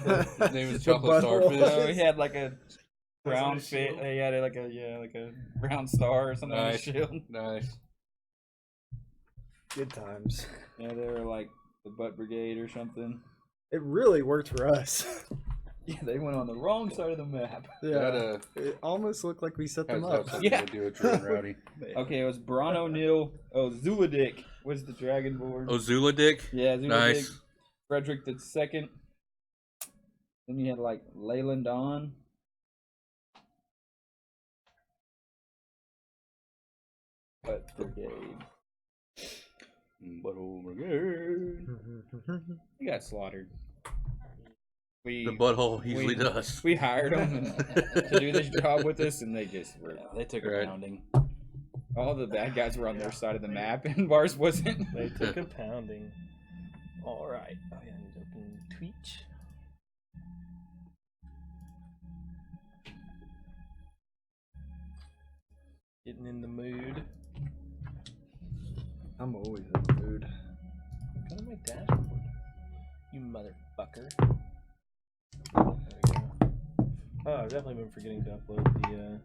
His name was The Chocolate butthole. Starfish. He had like a brown his fit. shield? He had like a brown star or something on his Nice. shield. Nice. Good times. Yeah, they were like the Butt Brigade or something. It really worked for us. Yeah, they went on the wrong side of the map. Yeah, it almost looked like we set them Has up. something Yeah. to do with Drew and Rowdy. Okay, it was Bron O'Neill. Oh, Zuladik was the Dragonborn. Ozula Dick. Yeah, Zuladik. Nice. Frederick the Second. Then you had like Leyland on. Butt Brigade. Butthole Brigade. He got slaughtered. We The butthole easily does. we hired them to do this job with us, and they just were. They took a Right. pounding. All the bad guys were on their side of the map, and ours wasn't. They took a pounding. All right. Oh yeah, I need to open Twitch. Getting in the mood. I'm always in the mood. Go to my dashboard. You motherfucker. There we go. Oh, I've definitely been forgetting to upload the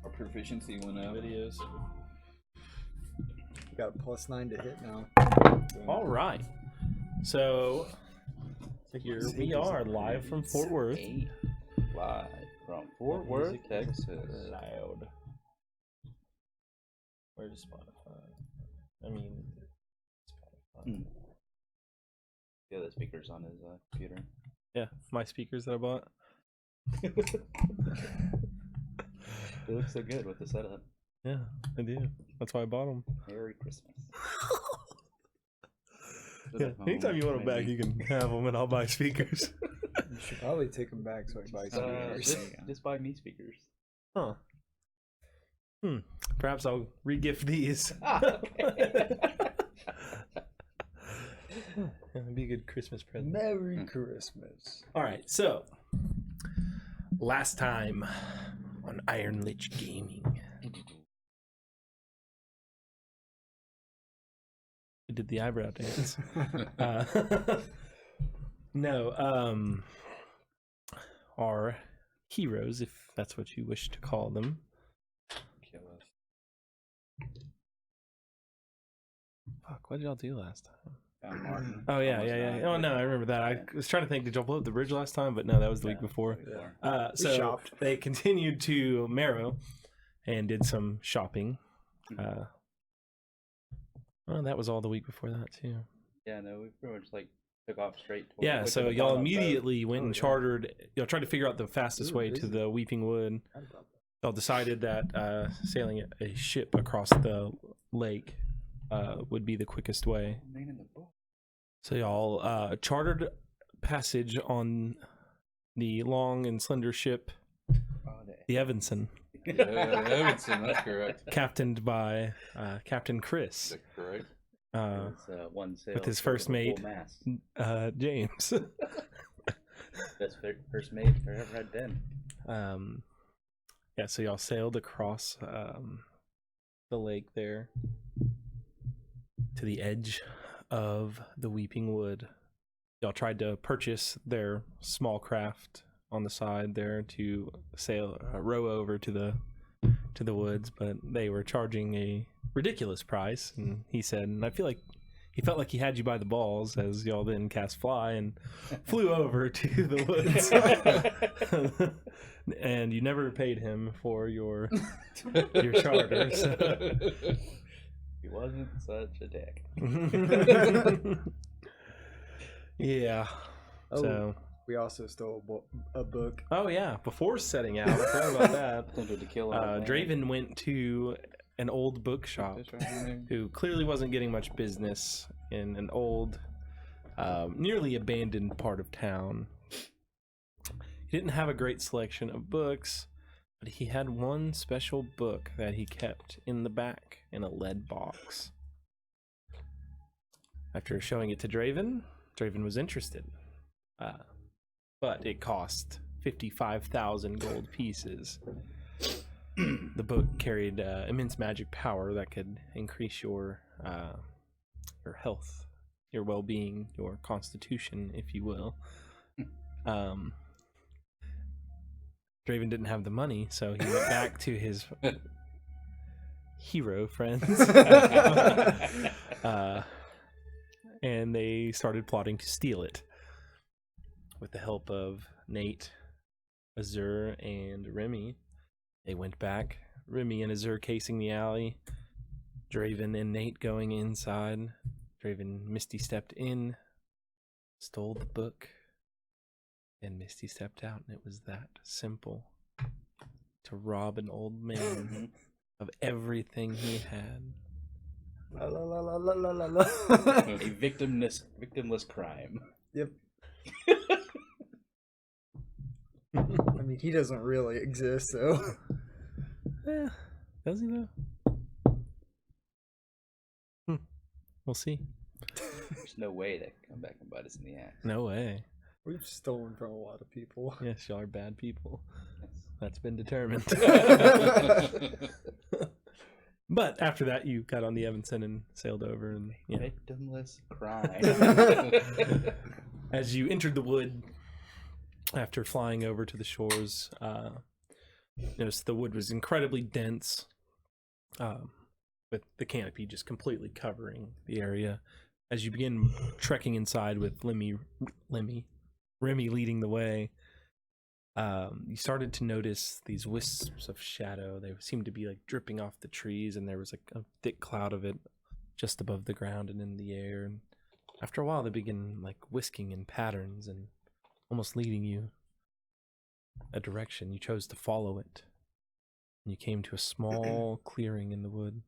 Our proficiency went up. videos. We got a +9 to hit now. All right. So here we are live from Fort Worth. Live from Fort Worth, Music Texas. Loud. Where's Spotify? I mean, Spotify. Yeah, the speaker's on his computer. Yeah, my speakers that I bought. It looks so good with the setup. Yeah, I do. That's why I bought them. Merry Christmas. Yeah, anytime you want them back, you can have them, and I'll buy speakers. You should probably take them back so I can buy speakers. Just buy me speakers. Huh. Perhaps I'll re-gift these. It'd be a good Christmas present. Merry Christmas. All right, so last time on Iron Lich Gaming, we did the eyebrow dance. Our heroes, if that's what you wish to call them. Kill us. Fuck, what did y'all do last time? Found Martin. Oh yeah, Almost yeah, yeah. died. Oh no, I remember that. I was trying to think. Did y'all blow up the bridge last time? But no, that was the week before. Yeah. So shopped. they continued to Marrow and did some shopping. Well, that was all the week before that too. Yeah, no, we pretty much like took off straight. Yeah, so y'all immediately went and yeah. chartered. Y'all tried to figure out the fastest We were way to busy. the Weeping Wood. Y'all decided that sailing a ship across the lake would be the quickest way. So y'all chartered passage on the long and slender ship, the Evanson, Yeah, Evanson, that's correct. captained by Captain Chris, That's correct. One sail with his for first the full mate. mast. James. Best first mate I ever had then. Yeah, so y'all sailed across the lake there to the edge of the Weeping Wood. Y'all tried to purchase their small craft on the side there to sail, row over to the woods, but they were charging a ridiculous price. And he said, and I feel like he felt like he had you by the balls, as y'all then cast fly and flew over to the woods. And you never paid him for your charter. So. He wasn't such a dick. Yeah. Oh, So. we also stole a book. Oh yeah. Before setting out, I forgot about that. Attempted to kill him. Draven went to an old bookshop who clearly wasn't getting much business in an old, nearly abandoned part of town. He didn't have a great selection of books, but he had one special book that he kept in the back in a lead box. After showing it to Draven, Draven was interested. But it cost 55,000 gold pieces. The book carried immense magic power that could increase your health, your well-being, your constitution, if you will. Draven didn't have the money, so he went back to his hero friends. And they started plotting to steal it. With the help of Nate, Azur, and Remy, they went back. Remy and Azur casing the alley. Draven and Nate going inside. Draven Misty stepped in, stole the book, and Misty stepped out, and it was that simple. To rob an old man of everything he had. La la la la la la la la. A victimless crime. Yep. I mean, he doesn't really exist, so. Does he though? We'll see. There's no way that can come back and bite us in the ass. No way. We've stolen from a lot of people. Yes, y'all are bad people. That's been determined. But after that, you got on the Evanson and sailed over, and yeah. Victimless crime. As you entered the wood, after flying over to the shores, noticed the wood was incredibly dense, with the canopy just completely covering the area. As you begin trekking inside with Remy leading the way, you started to notice these wisps of shadow. They seemed to be like dripping off the trees, and there was like a thick cloud of it just above the ground and in the air. And after a while, they begin like whisking in patterns and almost leading you a direction. You chose to follow it, and you came to a small clearing in the wood,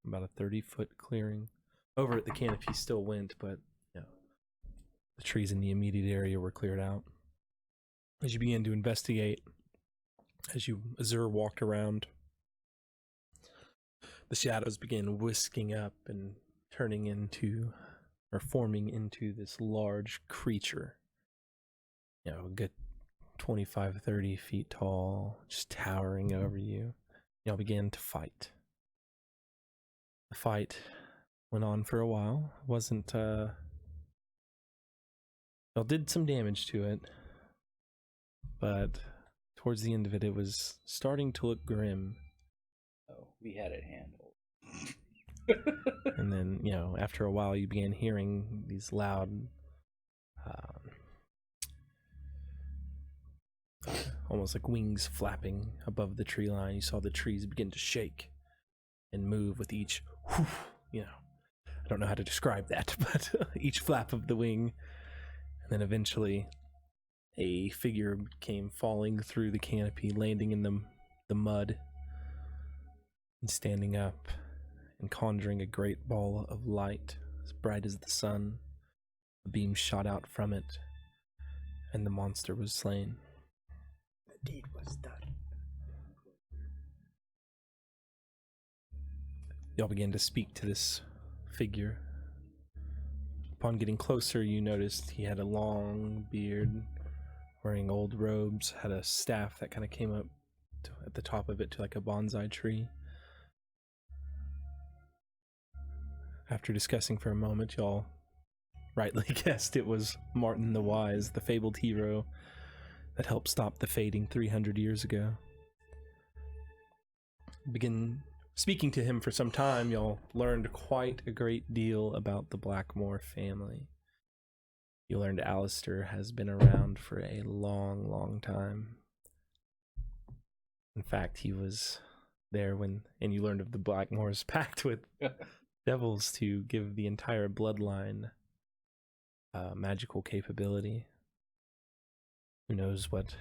about a 30-foot clearing. Over it, the canopy still went, but the trees in the immediate area were cleared out. As you began to investigate, as Azur walked around, the shadows began whisking up and turning into, or forming into, this large creature. A good 25, 30 feet tall, just towering over you. Y'all began to fight. The fight went on for a while. Y'all did some damage to it, but towards the end of it, it was starting to look grim. Oh, we had it handled. And then, after a while, you began hearing these loud, almost like wings flapping above the tree line. You saw the trees begin to shake and move with each, I don't know how to describe that, but each flap of the wing. And then eventually a figure came falling through the canopy, landing in the mud, and standing up and conjuring a great ball of light as bright as the sun. A beam shot out from it, and the monster was slain. The deed was done. Y'all began to speak to this figure. Upon getting closer, you noticed he had a long beard, wearing old robes, had a staff that kind of came up at the top of it to like a bonsai tree. After discussing for a moment, y'all rightly guessed it was Martin the Wise, the fabled hero that helped stop the fading 300 years ago. Begin speaking to him for some time, y'all learned quite a great deal about the Blackmore family. You learned Alistair has been around for a long, long time. In fact, he was there and you learned of the Blackmore's pact with devils to give the entire bloodline magical capability. Who knows what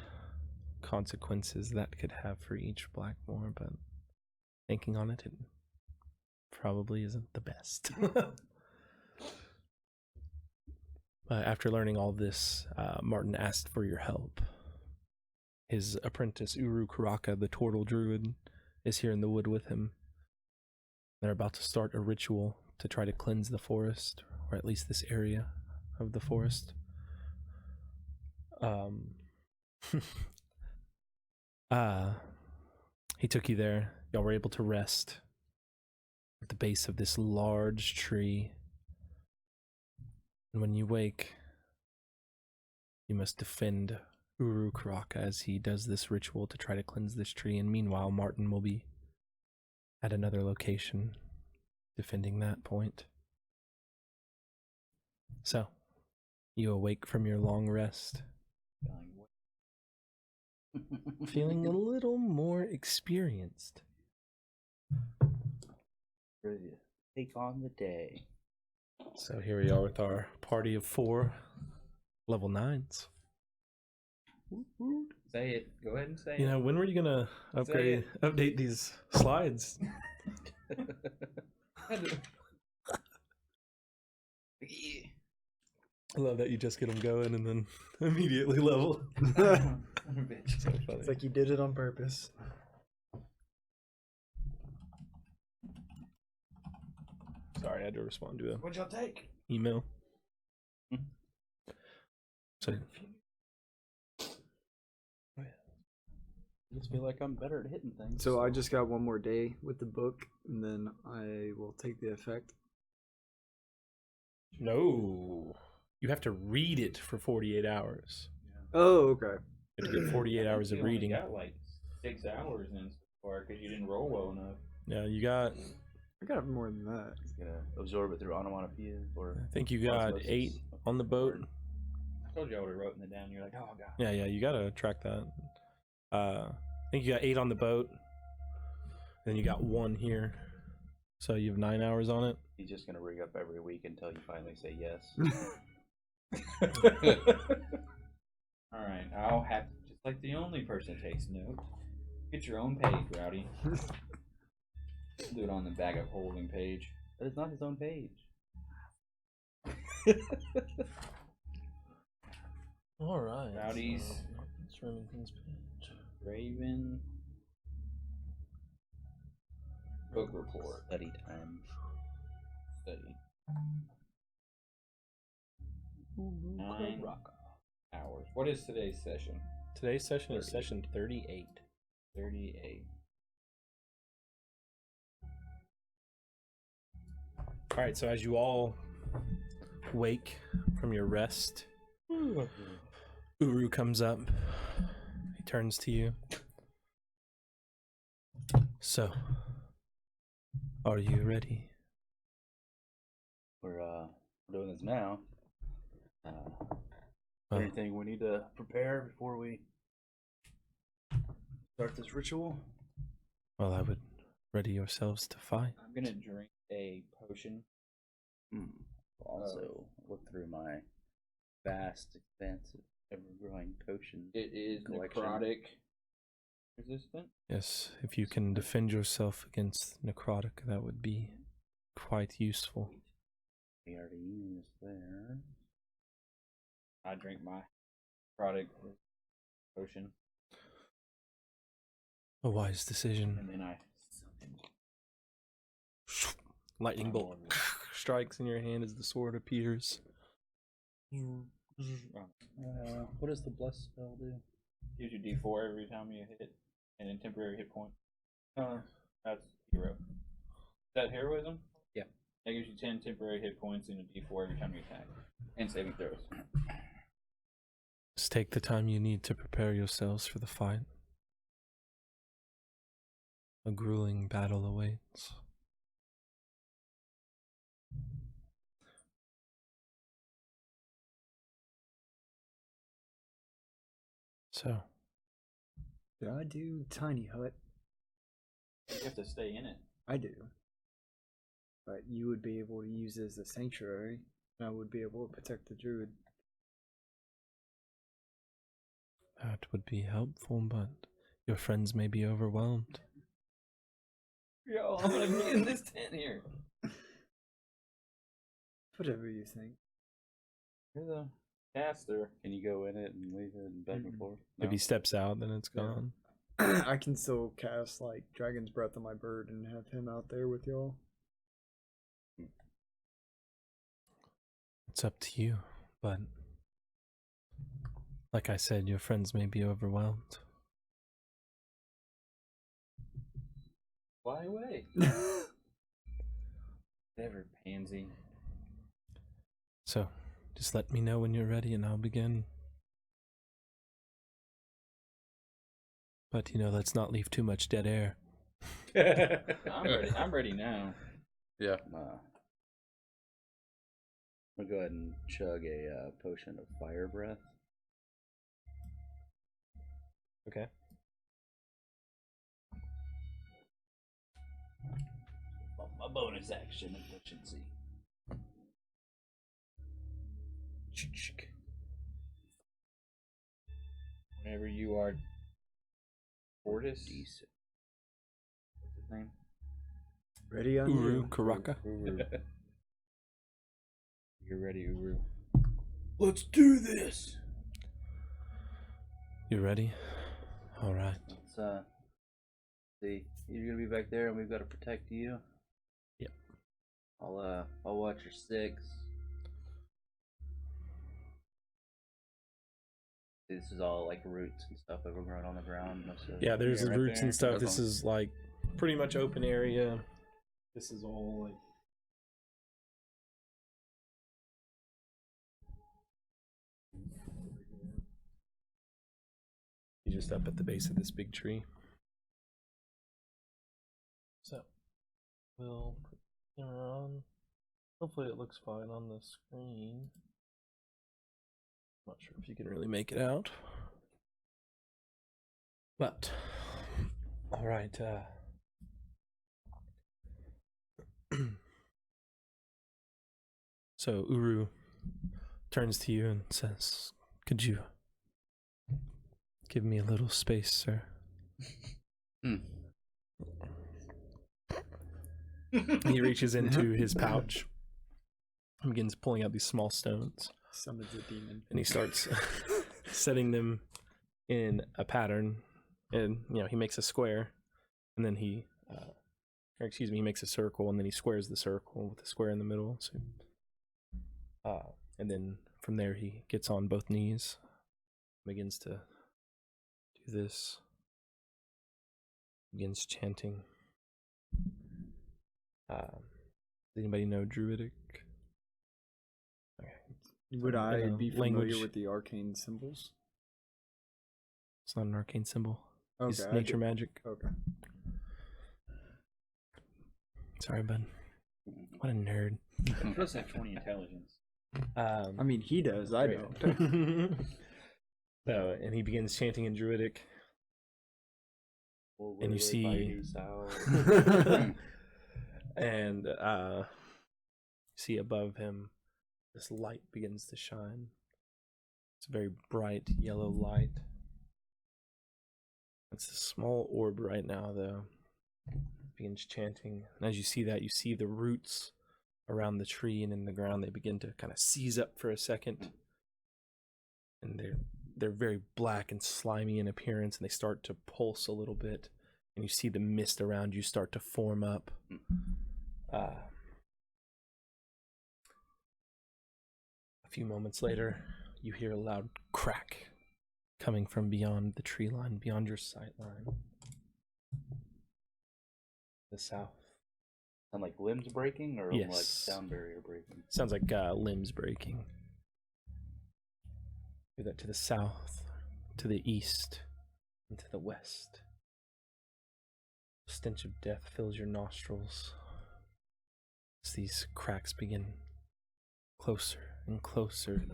consequences that could have for each Blackmore, but thinking on it, it probably isn't the best. After learning all this, Martin asked for your help. His apprentice, Uru Karaka, the Tortle Druid, is here in the wood with him. They're about to start a ritual to try to cleanse the forest, or at least this area of the forest. He took you there. Y'all were able to rest at the base of this large tree. And when you wake, You must defend Uru Karaka as he does this ritual to try to cleanse this tree, and meanwhile Martin will be at another location defending that point. So, you awake from your long rest, feeling a little more experienced. Ready to take on the day. So here we are with our party of 4 level 9s. Say it. Go ahead and say You know, when were you gonna update these slides? I love that you just get them going and then immediately level. So funny. It's like you did it on purpose. Sorry, I had to respond to What'd y'all take? an email. So I just feel like I'm better at hitting things. So I just got one more day with the book, and then I will take the effect. no, you have to read it for 48 hours. Oh, okay. You have to get 48 hours of You only reading. got like 6 hours in so far because you didn't roll well enough. Yeah, you got. I got more than that. It's gonna absorb it through onomatopoeia or. I think you got osmosis. 8 on the boat. I told you I would have written it down. You're like, oh god. Yeah, you gotta track that. I think you got 8 on the boat. Then you got 1 here. So you have 9 hours on it. He's just gonna rig up every week until you finally say yes. All right, I'll have to, just like the only person takes note. Get your own page, Rowdy. Do it on the bag of holding page. But it's not his own page. All right. Rowdy's Raven book report. Study time. Study. 9 hours. What is today's session? Today's session is 30. session 38. 38. All right, so as you all wake from your rest, Uru comes up. He turns to you. So, are you ready? We're doing this now. Oh. Anything we need to prepare before we start this ritual? Well, I would ready yourselves to fight. I'm gonna drink a potion. Also, look through my vast, expansive, ever-growing potion. It is collection. necrotic resistant. Yes, if you can defend yourself against necrotic, that would be quite useful. We already used there. I drink my necrotic potion, A wise decision. and then I. Lightning bolt strikes in your hand as the sword appears. What does the bless spell do? Gives you D4 every time you hit, and then temporary hit point. That's hero. Is that heroism? Yeah. That gives you 10 temporary hit points and a D4 every time you attack, and saving throws. Just take the time you need to prepare yourselves for the fight. A grueling battle awaits. So, Did I do tiny hut? You have to stay in it. I do. But you would be able to use it as a sanctuary, and I would be able to protect the druid. that would be helpful, but your friends may be overwhelmed. Yo, I'm gonna be in this tent here. Whatever you think. You're the caster. Can you go in it and leave it and back and forth? If he steps out, then it's Yeah. gone. I can still cast like Dragon's Breath on my bird and have him out there with y'all. It's up to you, but like I said, your friends may be overwhelmed. Fly away. Whatever, pansy. So, just let me know when you're ready and I'll begin. But let's not leave too much dead air. I'm ready now. Yeah. I'll go ahead and chug a potion of fire breath. Okay. My bonus action efficiency. Whenever you are Fortis. Decent. What's his name? Ready on Uru you. Karaka. Uru. You're ready, Uru. Let's do this. You ready? All right. Let's see. You're gonna be back there, and we've got to protect you. Yep. I'll watch your 6. This is all like roots and stuff that were growing on the ground. Yeah, there's the right roots there. and stuff. That's This all. is like pretty much open area. This is all like. He's just up at the base of this big tree. So, we'll put the camera on. Hopefully it looks fine on the screen. Not sure if you can really make it out. But, alright, so Uru turns to you and says, "Could you give me a little space, sir?" He reaches into his pouch and begins pulling out these small stones, Summons a demon. and he starts setting them in a pattern. And he makes a square, and then he makes a circle, and then he squares the circle with the square in the middle. So and then from there he gets on both knees, begins to do this, begins chanting. Does anybody know Druidic? Okay. Would I be familiar language. with the arcane symbols? It's not an arcane symbol. Okay. It's I nature do- magic. Okay. Sorry, bud. What a nerd. I'm supposed to have 20 intelligence. I mean, he does. I don't. So, and he begins chanting in Druidic, and you see, and see above him, this light begins to shine. It's a very bright yellow light. It's a small orb right now, though. Begins chanting, and as you see that, you see the roots around the tree and in the ground. They begin to kind of seize up for a second, and they're very black and slimy in appearance, and they start to pulse a little bit, and you see the mist around you start to form up. A few moments later, you hear a loud crack coming from beyond the tree line, beyond your sight line. The south. Sound like limbs breaking, or Yes. like sound barrier breaking? Sounds like limbs breaking. Do that to the south, to the east, and to the west. The stench of death fills your nostrils as these cracks begin closer and closer.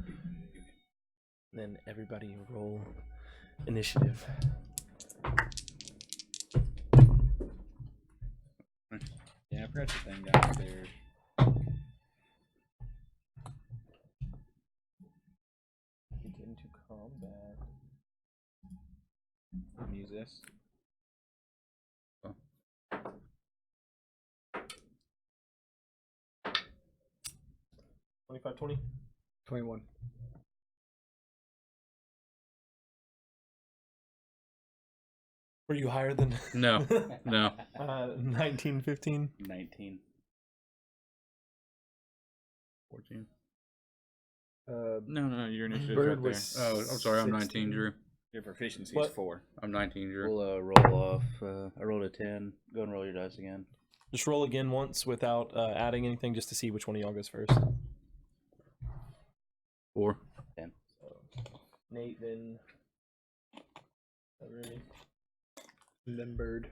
Then everybody roll initiative. Yeah, I forgot the thing downstairs. Get into combat. Use this. 25-20. 21. Were you higher than No, no. 19-15? 19. 14. No, Your initiative Bird right there. was Oh, I'm sorry. I'm 19, 16. Drew. Your proficiency What? is 4. I'm 19, Drew. We'll roll off. I rolled a 10. Go and roll your dice again. Just roll again once without adding anything, just to see which one of y'all goes first. 4. 10. So, Nate, then. Rudy. And then bird.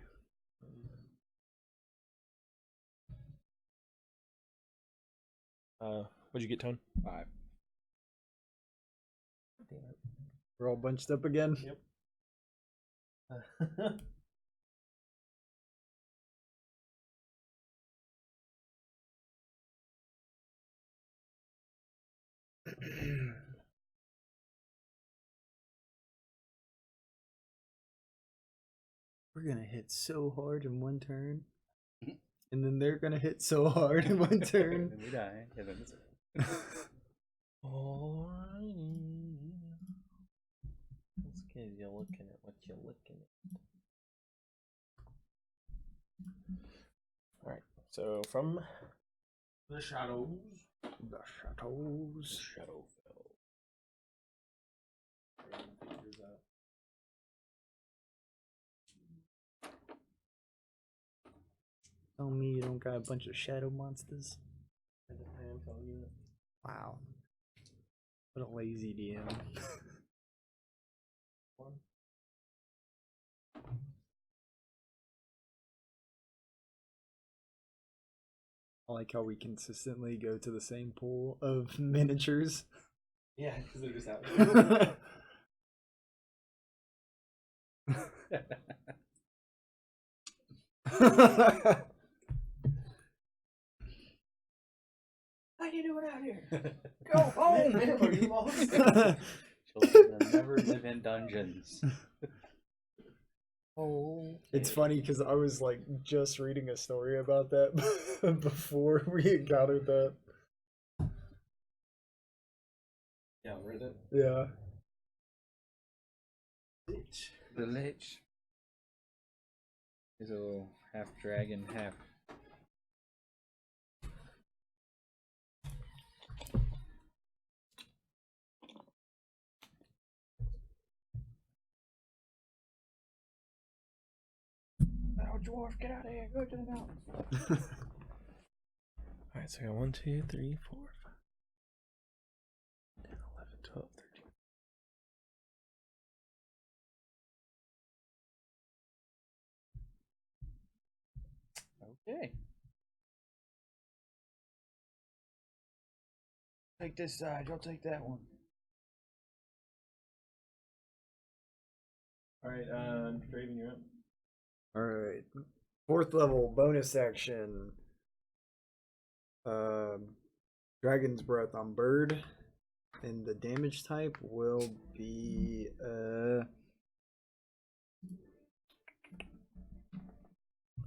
What'd you get, Tone? 5. Damn it. We're all bunched up again. Yep. We're gonna hit so hard in one turn. And then they're gonna hit so hard in one turn. Then we die. Yeah, then it's Alrighty. That's because you're looking at what you're looking at. Alright, so from the shadows. The shadows. Shadowfell. Figures out. Tell me you don't got a bunch of shadow monsters. I am telling you that. Wow. What a lazy DM. One. I like how we consistently go to the same pool of miniatures. Yeah, because they're just out. What are you doing out here? Go home! Man, are you lost? children that never live in dungeons. Oh, It's funny because I was like just reading a story about that before we encountered that. yeah, read it. Yeah. The Lich is a little half dragon, half. Oh, dwarf, get out of here! Go to the mountains. Alright, so I got 1, 2, 3, 4, 5, 10, 11, 12, 13. Okay. Take this side, you'll take that one. Alright, Draven, you're up. Alright. 4th level bonus action. Dragon's Breath on bird. And the damage type will be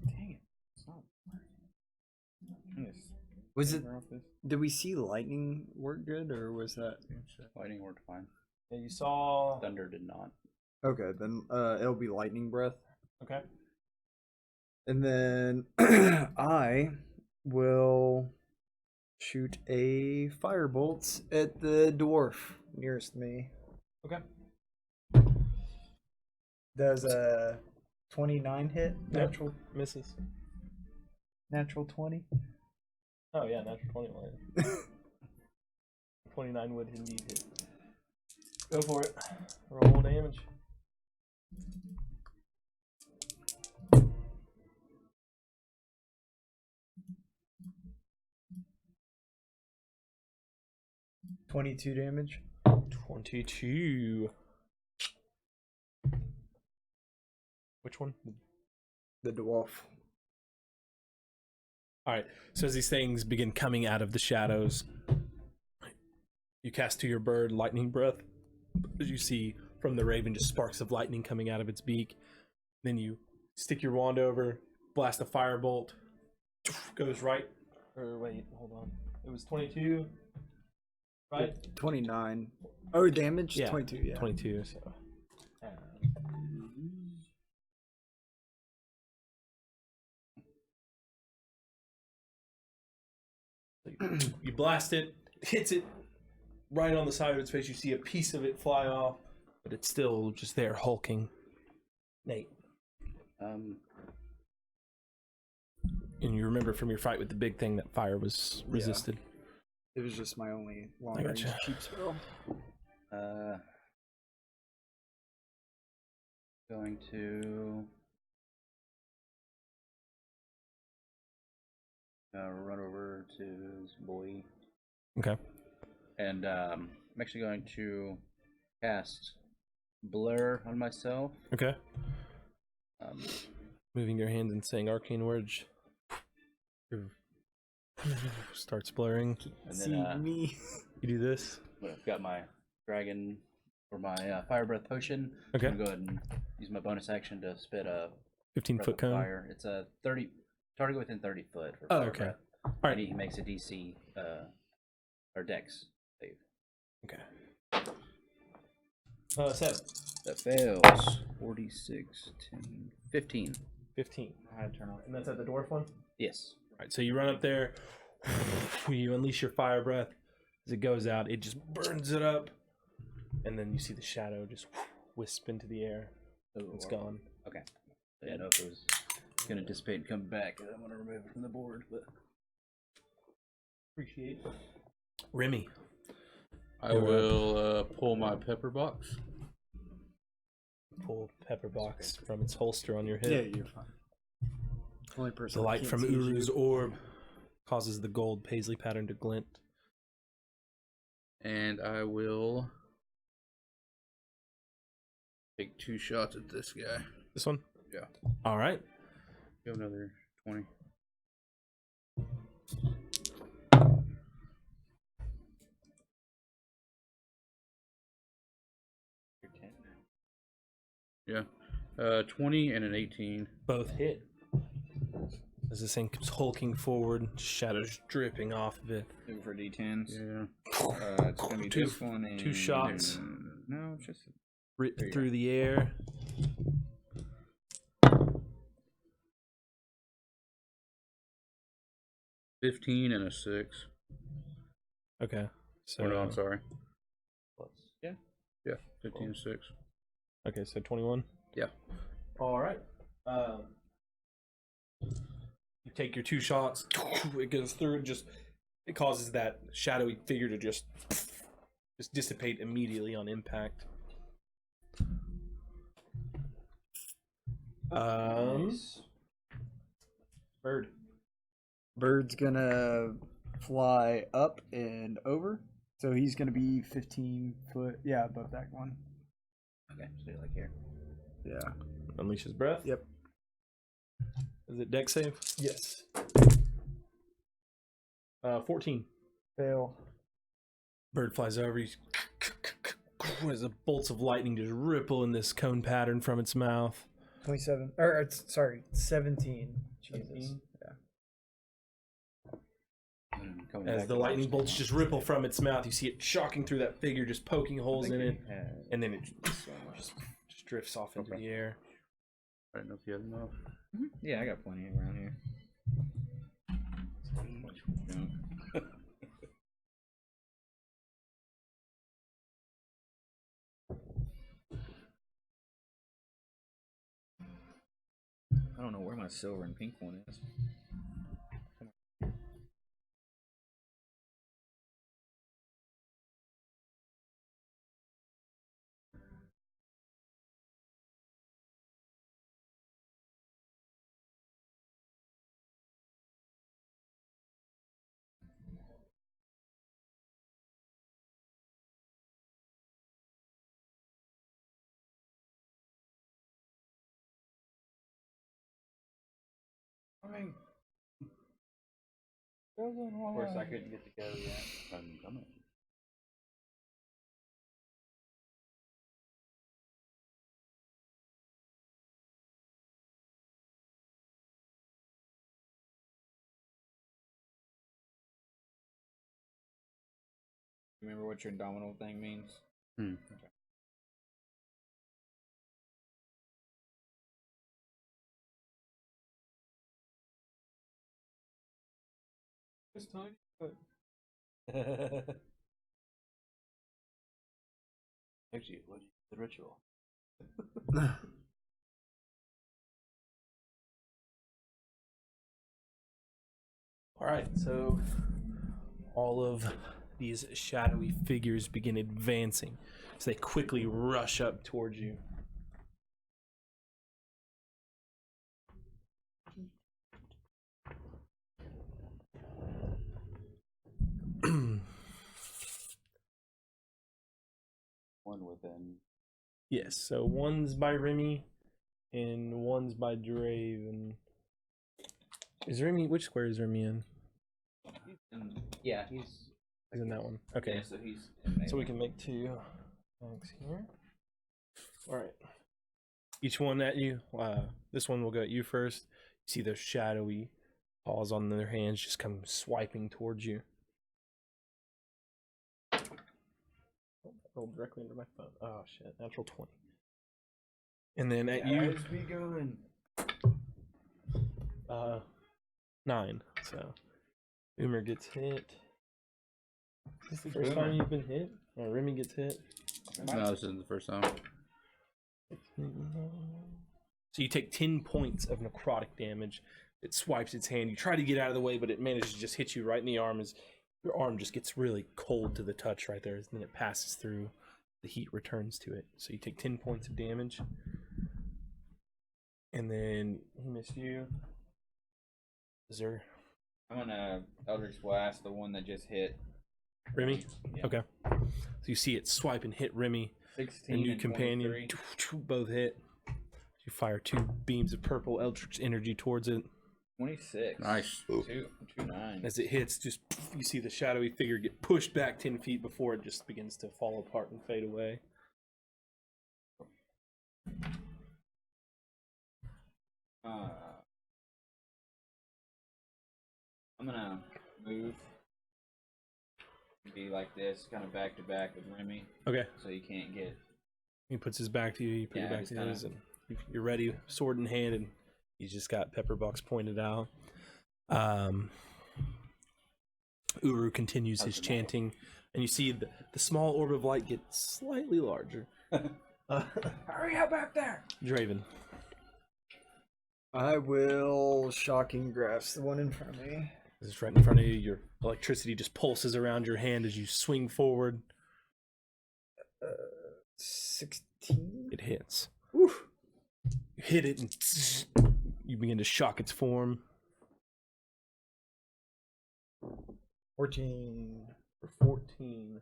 Dang it. It's not working. was it did we see lightning work good or was that Lightning worked fine. Yeah, you saw. Thunder did not. okay, then it'll be lightning breath. Okay. And then I will shoot a firebolt at the dwarf nearest me. Okay. Does a 29 hit? Natural Misses. natural 20? Oh, yeah, natural 20 will hit. 29 would indeed hit. Go for it. Roll damage. $22 damage. 22. Which one? The dwarf. Alright, so as these things begin coming out of the shadows, you cast to your bird lightning breath. As you see from the raven, just sparks of lightning coming out of its beak. Then you stick your wand over, blast a firebolt, goes right. Or wait, hold on. It was 22, right? 29. Oh, damage? Yeah, 22, yeah. 22, so. You blast it, hits it right on the side of its face. You see a piece of it fly off, but it's still just there hulking. Nate. And you remember from your fight with the big thing that fire was resisted. It was just my only long I range gotcha. cheap spell. Going to run over to this boy. Okay. And I'm actually going to cast Blur on myself. Okay. Um, Moving your hand and saying arcane words. Starts blurring. and See then me. You do this. when I've got my dragon or my fire breath potion, Okay. I'm gonna go ahead and use my bonus action to spit a 15 breath foot of cone. fire. It's a 30 target within 30 foot. For Oh, fire okay. breath. All And right. he makes a DC or Dex save. Okay. 7. That fails. 46, 10, 15. 15. I had to turn off. And that's at the dwarf one? Yes. All right, so you run up there. You unleash your fire breath. As it goes out, it just burns it up. And then you see the shadow just wisp into the air. It's gone. Okay. I didn't know if it was going to dissipate and come back. I'm going to remove it from the board, but Appreciate it. Remy. I will pull my pepper box. Pull pepper box from its holster on your hip. Yeah, you're fine. Only person The that light can't from see is you. Uru's orb causes the gold paisley pattern to glint. And I will take 2 shots at this guy. This one? Yeah. All right. Go another 20. Yeah. 20 and an 18. Both hit. As this thing comes hulking forward, shadows dripping off of it. Looking for D10s. Yeah. It's gonna be Two- this one and 2 shots. No, it's just Rip There you through go. the air. $15 and a 6. Okay. So Oh, no, I'm sorry. plus. yeah. Yeah, 15 and 6. Okay, so 21. Yeah. All right. You take your 2 shots. It goes through and just it causes that shadowy figure to just dissipate immediately on impact. Bird. Bird's gonna fly up and over, so he's gonna be 15 foot. Yeah, above that one. Okay, so like here. Yeah. Unleashes breath. Yep. Is it dex save? Yes. 14. Fail. Bird flies over. He's as the bolts of lightning just ripple in this cone pattern from its mouth. 27. Or sorry, 17. Jesus. 17? Coming As back the to lightning life. bolts just ripple from its mouth, you see it shocking through that figure, just poking holes in it, and then it just drifts off into the air. I don't know if you have enough. Yeah, I got plenty around here. Junk. I don't know where my silver and pink one is. Of course, I couldn't get to go yet. I'm coming. Remember what your abdominal thing means? Hmm. Okay. It's tiny, but Actually, what is the ritual? All right, so all of these shadowy figures begin advancing as they quickly rush up towards you. Yes, so one's by Remy, and one's by Draven. Is Remy? Which square is Remy in? Yeah, he's He's in that one. Okay, yeah, so he's so we can make 2 things here. All right. Each one at you. This one will go at you first. You see those shadowy paws on their hands just come swiping towards you. Oh, that rolled directly into my phone. Oh shit! Natural 20. And then at you, be going. 9. So Umer gets hit. Is this the first time you've been hit? Or Remy gets hit? No, this isn't the first time. So you take 10 points of necrotic damage. It swipes its hand. You try to get out of the way, but it manages to just hit you right in the arm. As your arm just gets really cold to the touch right there. And then it passes through. The heat returns to it. So you take 10 points of damage. And then he missed you. Is there I'm gonna Eldritch Blast the one that just hit Remy? Yeah. Okay. So you see it swipe and hit Remy. 16 And new and companion. 23. Both hit. You fire 2 beams of purple eldritch energy towards it. 26. Nice. 2 9. As it hits, just you see the shadowy figure get pushed back 10 feet before it just begins to fall apart and fade away. I'm gonna move. Be like this, kind of back to back with Remy, Okay. so you can't get. He puts his back to you, you put your Yeah, back just to his, and you're ready, sword in hand, and he's just got pepper box pointed out. Uru continues his chanting, and you see the small orb of light get slightly larger. Hurry up back there! Draven. I will shocking grasp the one in front of me. This is right in front of you. Your electricity just pulses around your hand as you swing forward. 16. It hits. Oof. You hit it, and you begin to shock its form. 14. For 14.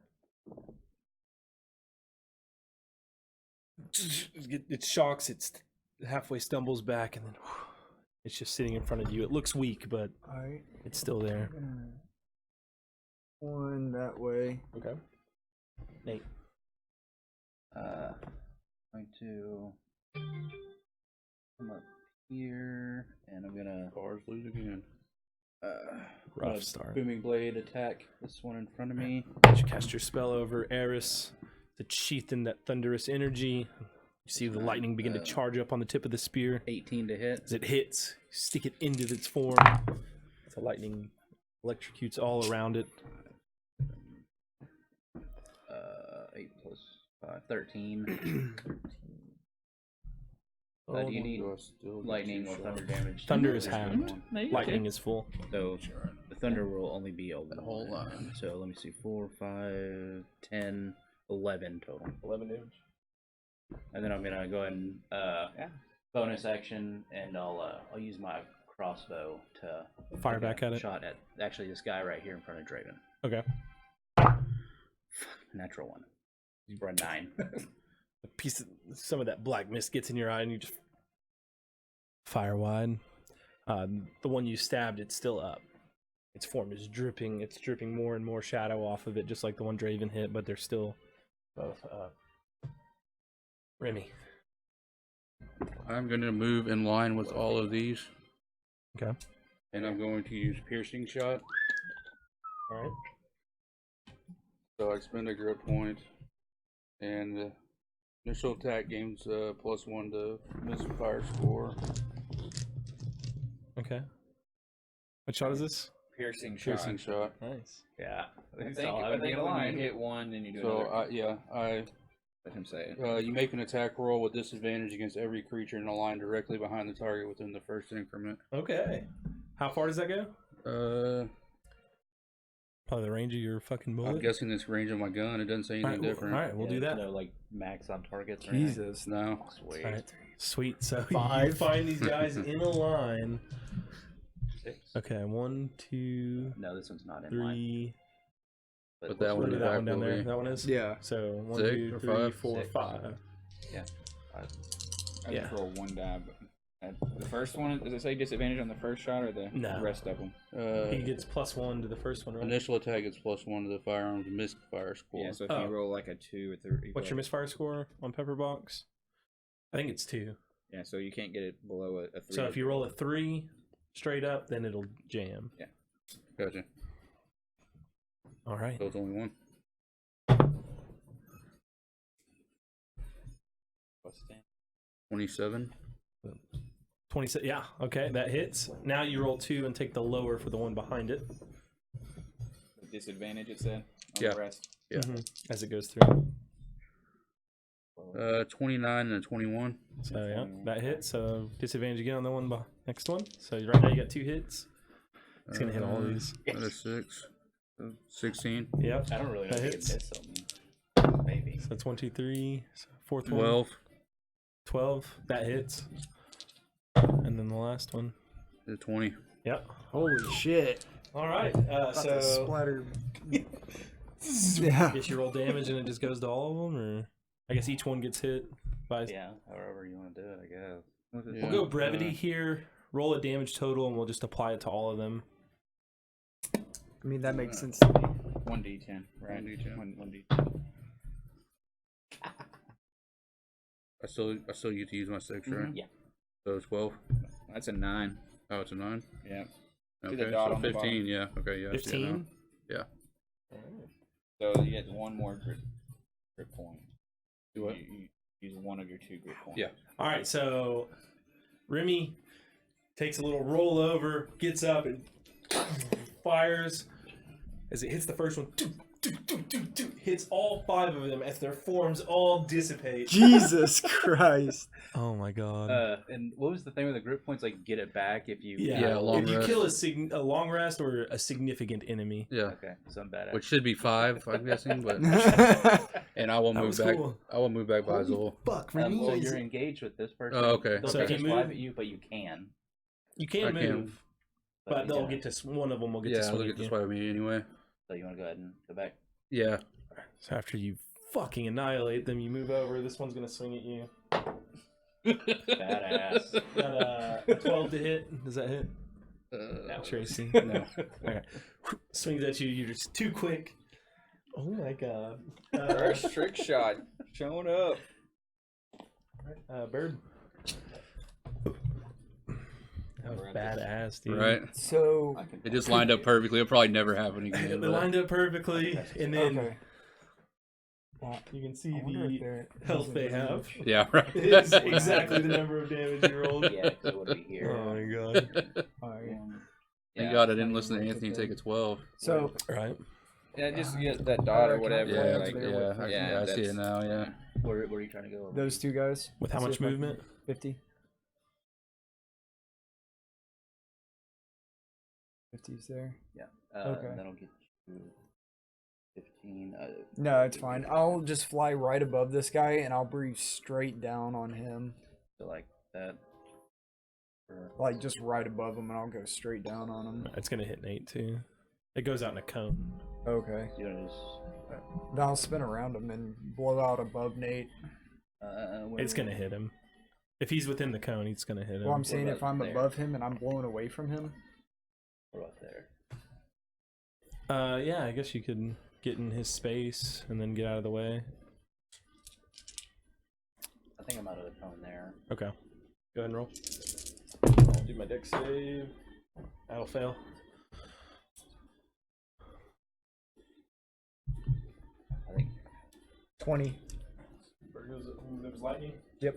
It shocks, it halfway stumbles back, and then it's just sitting in front of you. It looks weak, but Alright. it's still there. One that way. Okay. Nate. Going to come up here, and I'm gonna Bars lose again. Rough start. booming blade attack this one in front of me. You cast your spell over Eris. It's sheathed in that thunderous energy. You see the lightning begin to charge up on the tip of the spear. 18 to hit. As it hits, you stick it into its form. The lightning electrocutes all around it. 8 plus 5, 13. Do you need lightning or thunder damage? Thunder is halved. Lightning is full. So the thunder will only be a whole line. So let me see, 4, 5, 10, 11 total. 11 damage. And then I'm gonna go ahead and bonus action, and I'll use my crossbow to Fire take back a at it. shot at actually this guy right here in front of Draven. Okay. Natural one. You run 9. A piece of some of that black mist gets in your eye, and you just fire wide. The one you stabbed, it's still up. Its form is dripping. It's dripping more and more shadow off of it, just like the one Draven hit, but they're still both up. Remy. I'm going to move in line with all of these, Okay. and I'm going to use piercing shot. All right. So I spend a grip point, and the initial attack gains +1 to misfire score. Okay. What shot is this? Piercing shot. Piercing shot. Nice. Yeah. I think when you hit one, then you do So another. Let him say it. you make an attack roll with disadvantage against every creature in a line directly behind the target within the first increment. Okay. How far does that go? Probably the range of your fucking bullet. I'm guessing this range of my gun. It doesn't say anything different. All right, we'll do that. No, like max on targets or anything? Jesus. No. Sweet. All right. Sweet. So you 5. find these guys in a line. 6. Okay, 1, 2, No, this one's not in line. 3. But that one Look in at the that back one down will there. be. That one is. Yeah. So 1, 6 2, or 3, 5? 4, 6. 5. I Yeah. just roll one die, but the first one, does it say disadvantage on the first shot or the No. rest of them? He gets +1 to the first one, right? Initial attack gets +1 to the firearm's misfire score. Yeah, so if Oh. you roll like a 2 or 3. What's your misfire score on Pepperbox? I think it's 2. Yeah, so you can't get it below a 3. So if you roll a 3 straight up, then it'll jam. Gotcha. All right. So it's only one. What's that? 27. 26. Yeah. Okay, that hits. Now you roll 2 and take the lower for the one behind it. The disadvantage, it said? On Yeah. The rest? Yeah. As it goes through. 29 and a 21. So yeah, that hits. So disadvantage again on the one next one. So right now you got 2 hits. It's gonna hit all of these. That is 6. 16. Yep. I don't really know That if you hits. can miss something. Maybe. So that's 1, 2, 3. So fourth one. 12. 12. That hits. And then the last one. 20. Yep. Holy shit! All right. About to So splatter. Yeah. I guess you roll damage and it just goes to all of them, or I guess each one gets hit by. Yeah, however you want to do it, I guess. Yeah. We'll go brevity here. Roll a damage total, and we'll just apply it to all of them. I mean, that makes sense to me. 1d10, right? 1d10. 1d10. I still get to use my 6, right? Yeah. So 12. That's a 9. Oh, it's a 9. Yeah. See the Okay, dot so on the 15. Yeah. Okay. Yeah. I see it now. 15. Yeah. So you get one more grip point. Do what? You use one of your 2 grip points. Yeah. All right. So Remy takes a little roll over, gets up, and fires as it hits the first one. Hits all 5 of them as their forms all dissipate. Jesus Christ! Oh my god. And what was the thing with the grip points? Like, get it back if you. Yeah, long if you rest. kill a long rest or a significant enemy. Yeah. Okay, so I'm bad at Which should be 5, I'm guessing, but and I will That move was back. cool. I will move back by Zol. Fuck, Well, Remy. you're engaged with this person. Oh, okay. They'll So if just you fly move- at you, but you can. You can I can. move, but you they'll gotta- get to one of them will get Yeah, to I'll swing get at to you. swipe at me anyway. So you want to go ahead and go back? Yeah. So after you fucking annihilate them, you move over. This one's gonna swing at you. Badass. Got a 12 to hit. Does that hit? No. Tracy. No. Okay. Swings at you. You're just too quick. Oh my god. First trick shot showing up. Bird. That was badass, dude. Right. So It just lined up perfectly. It'll probably never happen again. They but- lined up perfectly, and then okay. you can see I wonder if the there health is they a have. Yeah, right. It's exactly the number of damage you rolled. Yeah, because it would be here. Oh my god. Alright. Thank Yeah. God I didn't listen to Anthony take a 12. So Right. Yeah, just get that dot or Alright, whatever. can I Yeah, go like, there yeah, with- I see it that's- now, yeah. Where are you trying to go? those 2 guys. With how See much if I can- movement? 50. 50's there. Okay. That'll get you 15. No, it's fine. I'll just fly right above this guy and I'll breathe straight down on him. So like that. Like just right above him and I'll go straight down on him. It's gonna hit Nate too. It goes out in a cone. Okay. You want to just. Then I'll spin around him and blow out above Nate. It's gonna hit him. If he's within the cone, he's gonna hit him. Well, I'm saying if about I'm there? above him and I'm blowing away from him. What about there? Yeah, I guess you could get in his space and then get out of the way. I think I'm out of the cone there. Okay. Go ahead and roll. I'll do my deck save. That'll fail. I think. 20. There's lightning? Yep.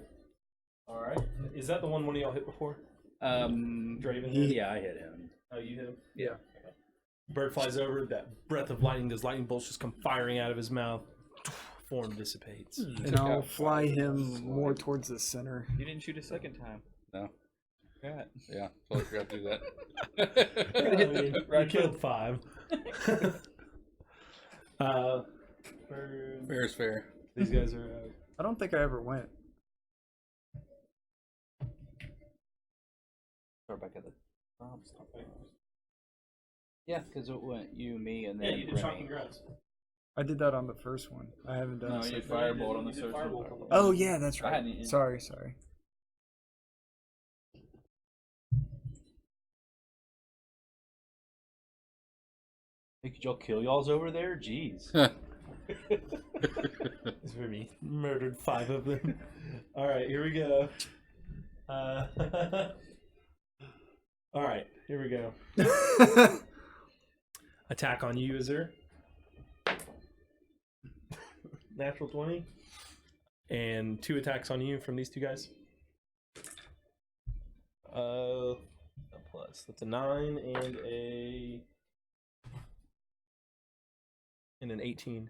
Alright. Is that the one of y'all hit before? Draven? Yeah, I hit him. Oh, you hit him? Yeah. Okay. Bird flies over, that breath of lightning, those lightning bolts just come firing out of his mouth. Form dissipates. And I'll fly him more towards the center. You didn't shoot a second time. No. God. Yeah, totally forgot to do that. You killed 5. Bird. Fair is fair. These guys are I don't think I ever went. Start back at the top. Yeah, because it went you, me, and then yeah, you did Remy. shocking grass. I did that on the first one. I haven't done No, the you second. firebolt on the search. Oh yeah, that's I right. hadn't- Sorry. Hey, could y'all kill y'all's over there? Jeez. It's for me. Murdered 5 of them. All right, here we go. All right, here we go. Attack on you, Azur. Natural 20. And 2 attacks on you from these 2 guys. A plus. That's a 9 and an 18.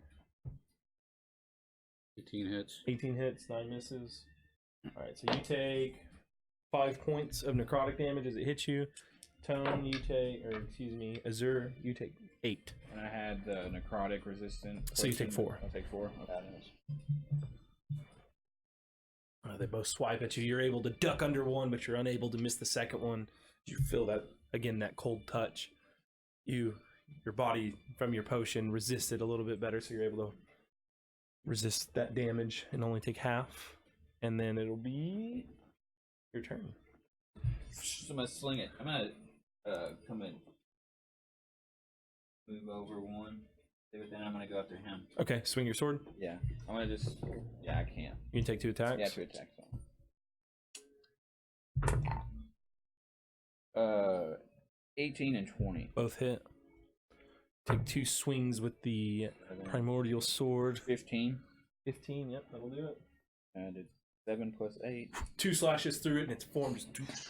18 hits. 18 hits, 9 misses. Alright, so you take 5 points of necrotic damage as it hits you. Tone, you take, or excuse me, Azur, you take 8. And I had the necrotic resistant. So you take 4. I'll take 4. Okay. They both swipe at you. You're able to duck under one, but you're unable to miss the second one. You feel that, again, that cold touch. Your body, from your potion, resisted a little bit better, so you're able to resist that damage and only take half. And then it'll be your turn. So I'm gonna sling it. I'm gonna come in, move over 1. But then I'm gonna go after him. Okay, swing your sword. Yeah, I'm gonna just. Yeah, I can't. You can take 2 attacks. Yeah, 2 attacks. 18 and 20. Both hit. Take 2 swings with the primordial sword. 15. 15, yep, that'll do it. And it's 7 plus 8. 2 slashes through it, and its form just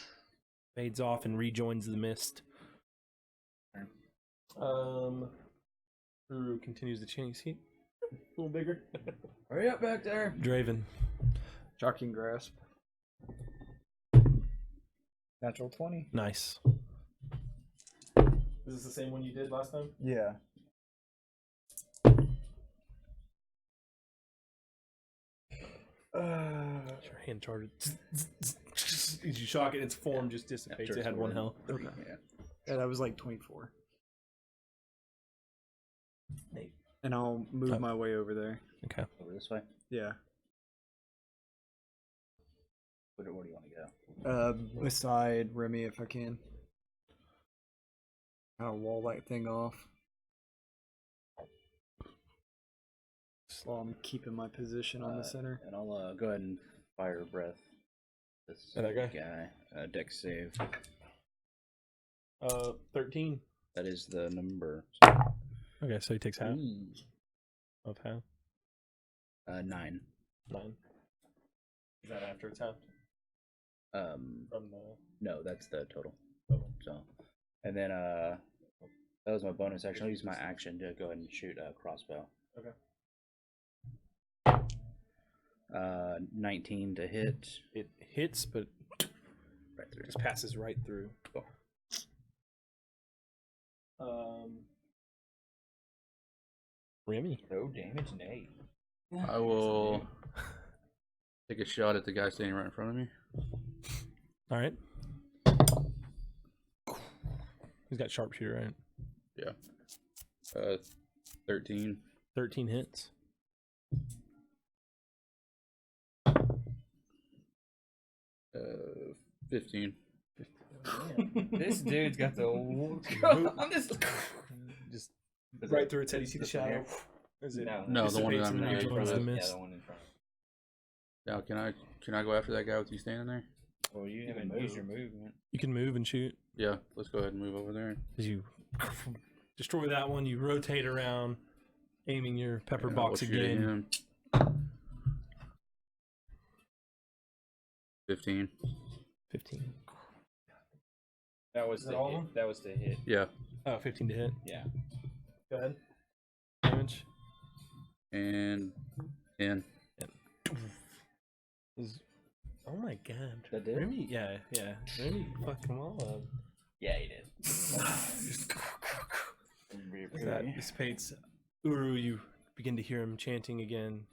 fades off and rejoins the mist. Uru continues to change. He's a little bigger. Hurry up back there. Draven. Shocking grasp. Natural 20. Nice. Is this the same one you did last time? Yeah. Your hand charged. As you shock it, its form just dissipates. It had 1 health. Okay. Yeah, that was like 24. Nate. And I'll move my way over there. Okay. Over this way. Yeah. Where do you want to go? Beside Remy if I can. I'll wall that thing off. While I'm keeping my position on the center. And I'll go ahead and fire breath. This That guy? Dex save. 13. That is the number. Okay, so he takes half of half. 9. 9. Is that after it's half? From the... No, that's the total. Okay. So, and then that was my bonus action. I'll use my action to go ahead and shoot a crossbow. Okay. 19 to hit. It hits, but Right through. just passes right through. Cool. Remy. No damage, Nate. I will take a shot at the guy standing right in front of me. All right. He's got sharpshooter, right? Yeah. 13. 13 hits. 15. This dude's got the. I'm just. Just right through its head. You see the shadow? Is it? No, the one that dissipates I'm and in rejoins front the of. Yeah, mist. the one in front. Now, can I go after that guy with you standing there? Well, you haven't used your movement. You can move and shoot. Yeah, let's go ahead and move over there. As you destroy that one, you rotate around, aiming your pepper And box we'll shoot at again. him. 15. 15. That was Is the that all of hit. them? That was the hit. Yeah. Oh, 15 to hit. Yeah. Go ahead. Damage. And 10. Oh my god. That did? Remy, yeah. Remy fucked them all up. Yeah, he did. As that dissipates, Uru, you begin to hear him chanting again.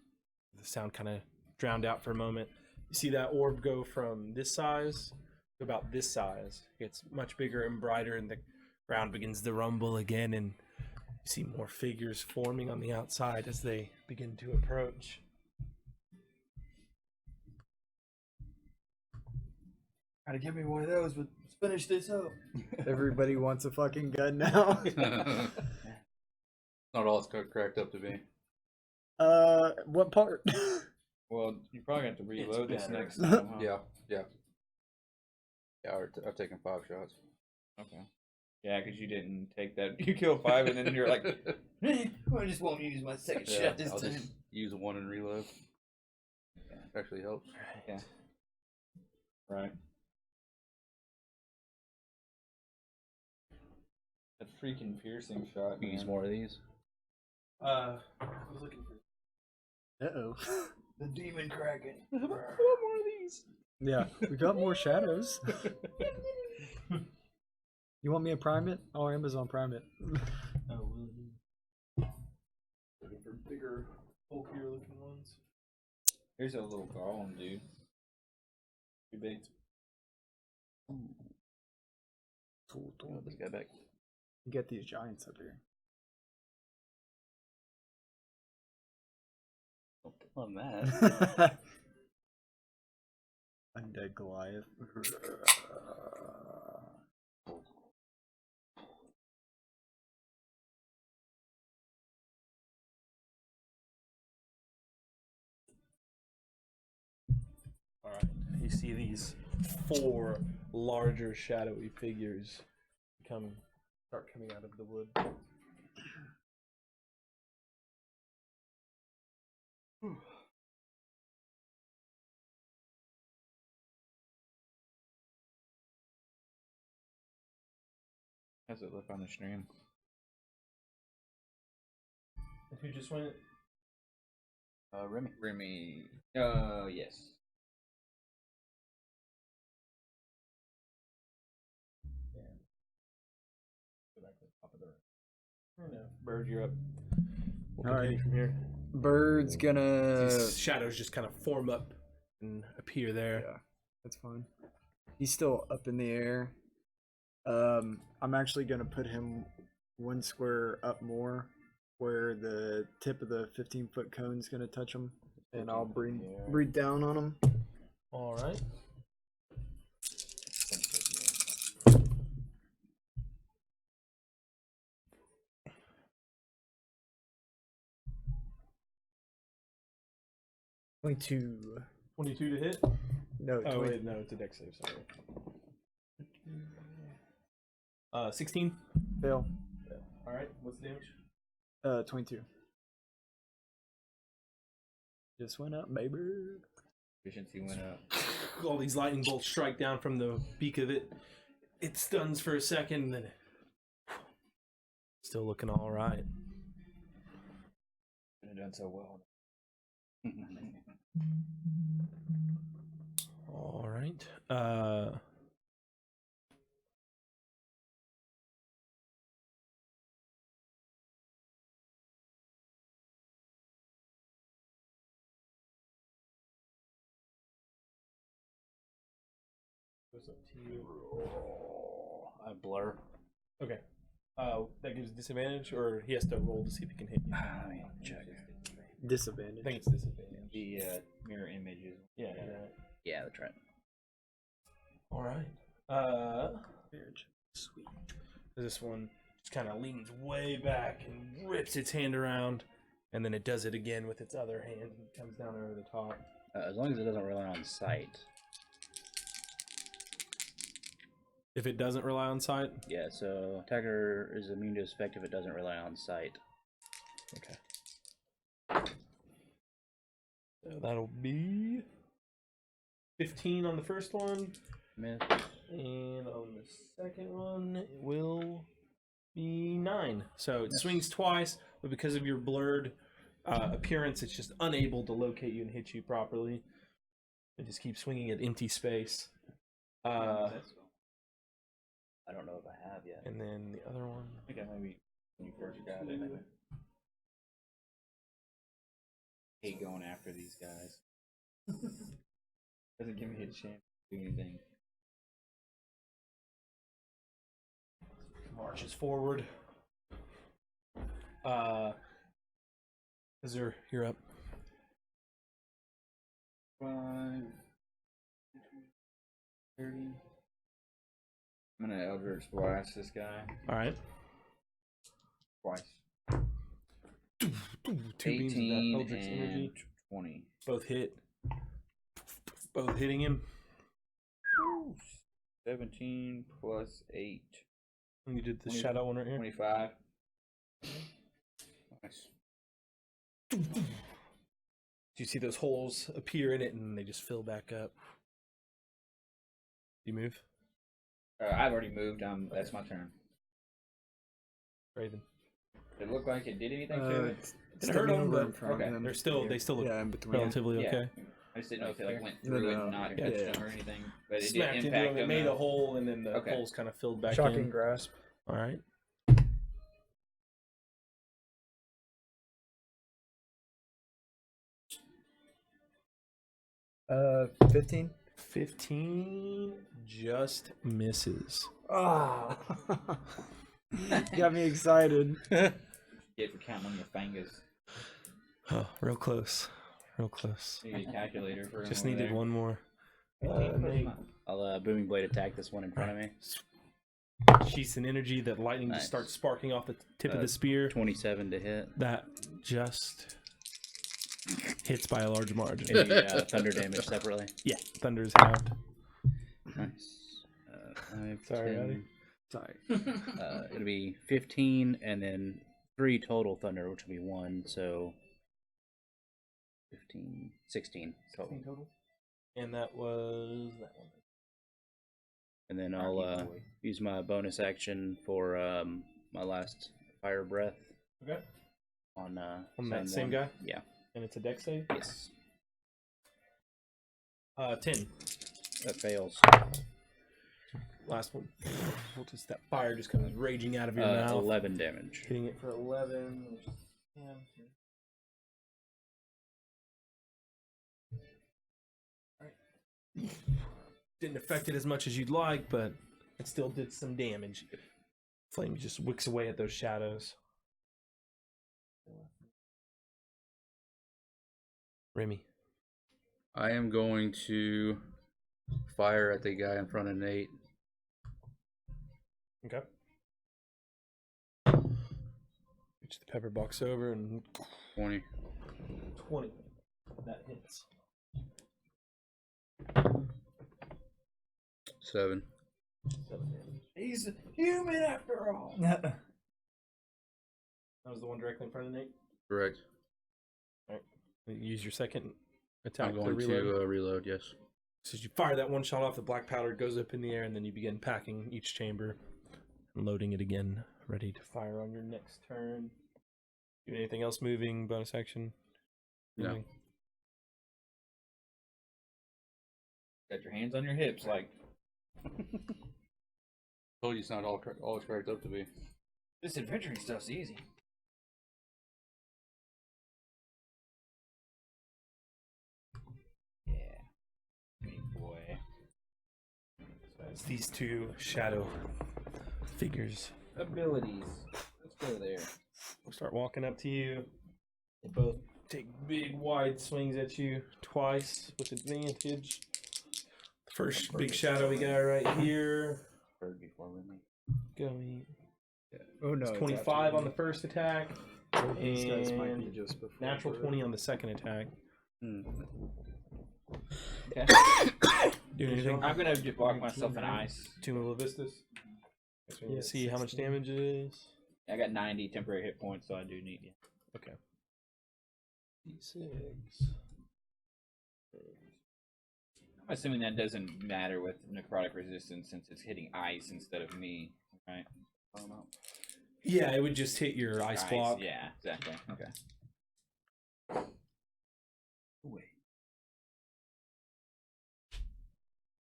The sound kind of drowned out for a moment. You see that orb go from this size to about this size. It gets much bigger and brighter, and the ground begins to rumble again. And You see more figures forming on the outside as they begin to approach. Gotta give me one of those, but let's finish this up. Everybody wants a fucking gun now. Not all it's cracked up to be. What part? Well, you probably have to reload this better. next time. Huh? Yeah. I've taken 5 shots. Okay. Yeah, because you didn't take that. You killed 5, and then you're like, I just won't use my second shot this I'll time. just use 1 and reload. Actually helps. Yeah. Right. That freaking piercing shot. Use man. more of these. I was looking for Uh-oh. The demon kraken. more of these. Yeah, we got more shadows. You want me to prime it? Oh, Amazon Prime it. Looking for bigger, bulkier looking ones. Here's a little golem, dude. Too big. Oh, this guy back. You get these giants up here. On that. Undead Goliath. Alright, you see these 4 larger shadowy figures start coming out of the wood. How's it look on the stream? And who just went? Remy. Remy. Yes. Go back to the top of the room. No, Bird, you're up. We'll All continue right. from here. Bird's gonna. These shadows just kind of form up and appear there. Yeah, that's fine. He's still up in the air. I'm actually gonna put him 1 square up more, where the tip of the 15-foot cone's gonna touch him, and I'll breathe down on him. All right. .22. 22 to hit. No, Oh 20. wait, no, it's a dex save. Sorry. 16. Fail. All right. What's the damage? 22. Just went up, baby. Efficiency went up. All these lightning bolts strike down from the beak of it. It stuns for a second, then still looking all right. Could have done so well. All right. Goes up to you. I blur. Okay. That gives disadvantage, or he has to roll to see if he can hit you. Let me check. I Disadvantage. think it's disadvantage. The mirror images. Yeah. Yeah, that's right. All right. Sweet. This one just kind of leans way back and rips its hand around, and then it does it again with its other hand and comes down over the top. As long as it doesn't rely on sight. If it doesn't rely on sight, Yeah, so attacker is immune to effect if it doesn't rely on sight. okay. So that'll be 15 on the first one, Miss. and on the second one it will be 9. So it swings twice, but because of your blurred appearance, it's just unable to locate you and hit you properly. It just keeps swinging at empty space. I don't know if I have yet. And then the other one. I think I maybe when you first got it. Hate going after these guys. Doesn't give me a chance to do anything. Marches forward. Azur, you're up. 5, 30. I'm gonna Eldritch Blast this guy All right. twice. Two beams of that 18 Eldritch and energy. 20. Both hit. Both hitting him. 17 plus 8. And you did the 20 shadow one right here. 25. Nice. You see those holes appear in it, and they just fill back up. You move, I've already moved. That's my turn. Raven. Did it look like it did anything to it? It hurt them, over in but front of okay, them. they still look in between. relatively Yeah. okay. I just didn't know if it like went No, through no, and not yeah. touched them or anything. But it Smacked did into impact them. It them. made a though. hole, and then the Okay. holes kind of filled back Shocking in. grasp. All right. Uh, 15. 15 just misses. Ah, got me excited. Get for counting on your fingers. Oh, real close. Real close. You need a calculator for him Just over needed there. one more. 15 plus Nate. 9. I'll booming blade attack this one in front of me. Sheaths and energy, that lightning Nice. just starts sparking off the tip of the spear. 27 to hit. That just hits by a large margin. Any thunder damage separately. Yeah, thunder is halved. Nice. 5, Sorry, 10, Rowdy. Sorry. it'll be 15 and then 3 total thunder, which will be 1. So 15, 16 total. And that was that one. And then I'll use my bonus action for my last fire breath Okay. on that same one. guy? Yeah. And it's a dex save? Yes. 10. That fails. Last one. Just that fire just comes raging out of your mouth. 11 damage. Hitting it for 11. Which is 10. Didn't affect it as much as you'd like, but it still did some damage. Flame just wicks away at those shadows. Remy. I am going to fire at the guy in front of Nate. Okay. Reach the pepper box over and 20. 20. That hits. 7. 7 damage. He's human after all. That was the one directly in front of Nate. Correct. Use your second attack I'm going to to reload. reload, yes. So as you fire that one shot off, the black powder goes up in the air, and then you begin packing each chamber and loading it again, ready to fire on your next turn. Do anything else moving? Bonus action? No. Moving? Got your hands on your hips, like Told you it's not all it's cracked up to be. this adventuring stuff's easy. Yeah, big boy. So it's these two shadow figures. Abilities. Let's go there. We'll start walking up to you. They both take big, wide swings at you twice with advantage. The first big shadowy guy right here. Heard before with me. Going Oh no. it's 25 after on the first attack. me. These guys might be and just before. Natural 20 on the second attack. Okay. Doing anything? I'm gonna just block myself in ice. Tomb of Levistus. So Yeah, let's see how much 16. damage it is. I got 90 temporary hit points, so I do need you. Okay. D6. I'm assuming that doesn't matter with necrotic resistance since it's hitting ice instead of me, right? I don't know. Yeah, it would just hit your ice block. Yeah, exactly. Okay.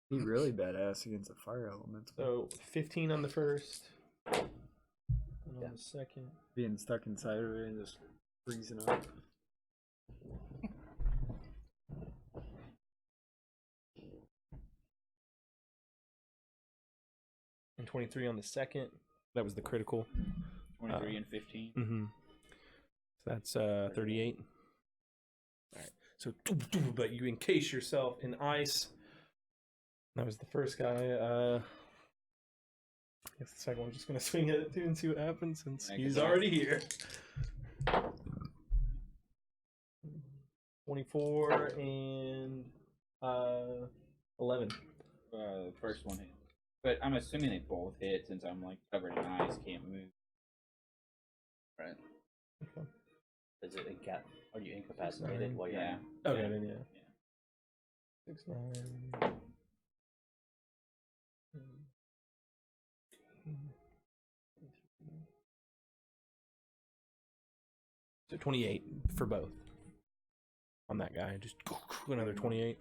He's really badass against the fire elements. So 15 on the first. And on the second. Being stuck inside of it and just freezing up. And 23 on the second. That was the critical. 23 and 15. Mm-hmm. So that's 38. All right. So, but you encase yourself in ice. That was the first guy. I guess the second one's just gonna swing at it too and see what happens since he's already here. 24 and 11. The first one hit. But I'm assuming they both hit since I'm like covered in ice, can't move. Right. Okay. Is it are you incapacitated while you're Yeah. Okay, Yeah. then yeah. 6, 9. So 28 for both on that guy. Just another 28.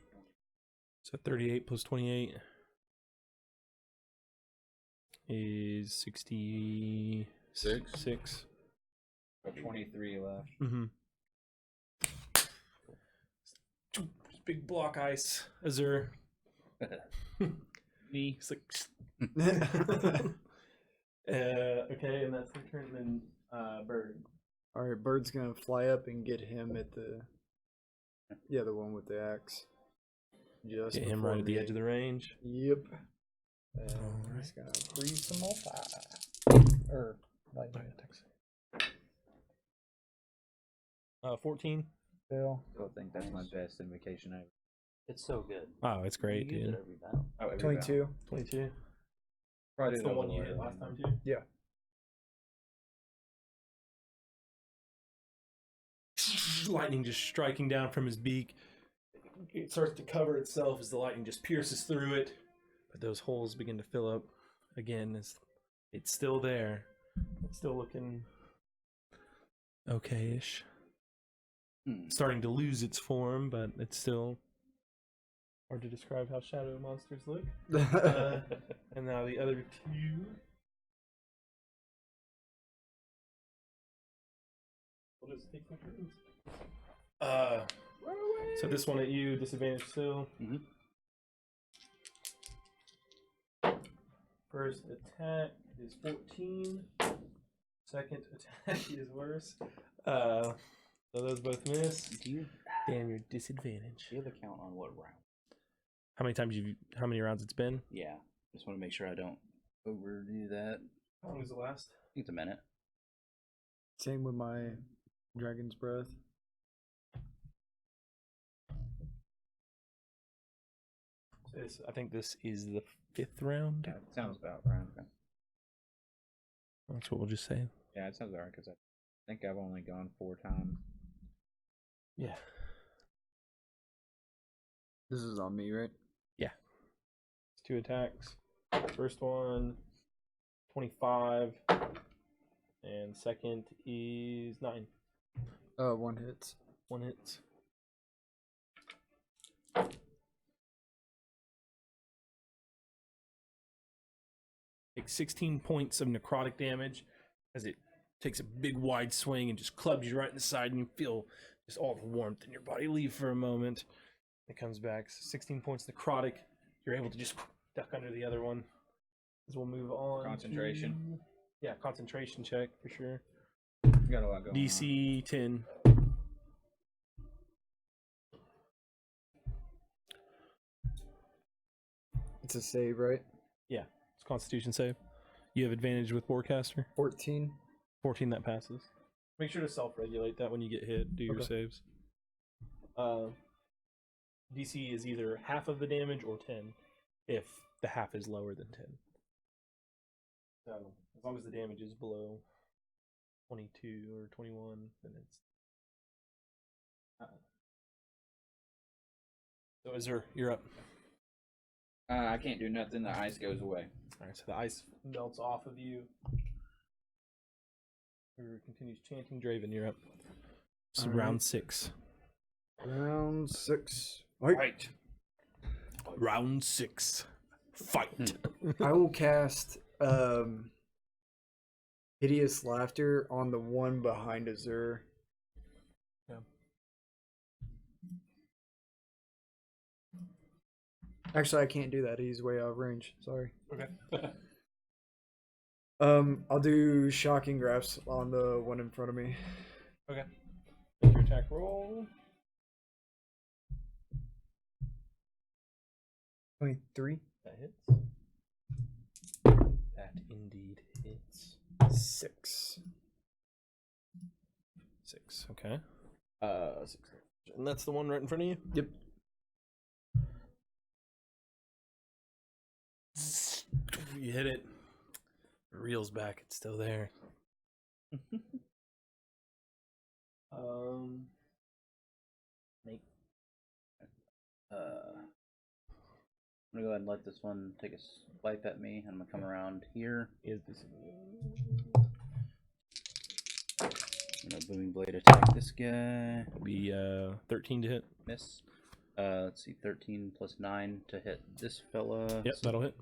So 38 plus 28 is 66. Got 23 left. Mm-hmm. Just big block ice, Azure. Me. It's like. Okay, and that's the turn. Then Bird. All right, Bird's gonna fly up and get him at the the one with the axe. Just Get him before right at the me. edge of the range. Yep. And Alright. he's gonna breathe some more fire. Or lightning attacks. 14. Fail. I still think that's my best invocation ever. It's so good. Oh, it's great, You use dude. it every battle. Oh, every 22. 22. Probably That's the one you hit last time too. Yeah. Lightning just striking down from his beak. It starts to cover itself as the lightning just pierces through it, but those holes begin to fill up again. It's still there. It's still looking okay-ish. Starting to lose its form, but it's still hard to describe how shadow monsters look. And now the other two. We'll just take some turns. So this one at you, disadvantage still. Mhm. First attack is 14. Second attack is worse. So those both miss. Do you Damn, your disadvantage. have a count on what round? How many rounds it's been? Yeah. Just want to make sure I don't overdo that. How long does it last? I think it's a minute. Same with my Dragon's Breath. I think this is the 5th round. Yeah, it sounds about right. That's what we'll just say. Yeah, it sounds alright because I think I've only gone 4 times. Yeah. This is on me, right? It's 2 attacks. First one, 25. And second is 9. One hits. 1 hits. Takes 16 points of necrotic damage as it takes a big wide swing and just clubs you right in the side, and you feel just all the warmth in your body leave for a moment. It comes back. 16 points necrotic. You're able to just duck under the other one. As we'll move on. Concentration. Yeah, concentration check for sure. You got a lot going DC 10. It's a save, right? Yeah, it's Constitution save. You have advantage with Warcaster. 14. 14, that passes. Make sure to self-regulate that when you get hit. Do your Okay. saves. DC is either half of the damage or 10, if the half is lower than 10. So as long as the damage is below 22 or 21, then it's. So Azure, you're up. I can't do nothing. The ice goes away. All right, so the ice melts off of you. Uru continues chanting. Draven, you're up. So All round right. 6. Round 6. Fight. Round 6. Fight. I will cast Hideous Laughter on the one behind Azure. Yeah. Actually, I can't do that. He's way out of range. Sorry. Okay. I'll do Shocking Grasp on the one in front of me. Okay. Make your attack roll. 23. That hits. That indeed hits. 6. 6. Okay. 6. And that's the one right in front of you. Yep. You hit it. It reels back. It's still there. Make. I'm gonna go ahead and let this one take a swipe at me, and I'm gonna come around here. Is this? I'm gonna booming blade attack this guy. It'll be 13 to hit. Miss. Let's see, 13 plus 9 to hit this fella. Yep, that'll hit.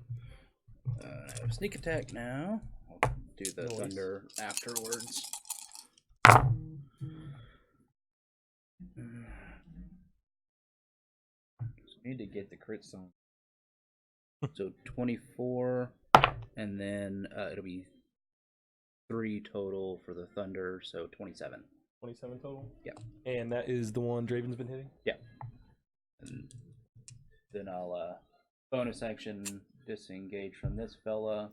I have sneak attack now. I'll do the Nice. thunder afterwards. Just need to get the crits on. So 24, and then it'll be 3 total for the thunder, so 27. 27 total? Yeah. And that is the one Draven's been hitting? Yeah. And then I'll bonus action disengage from this fella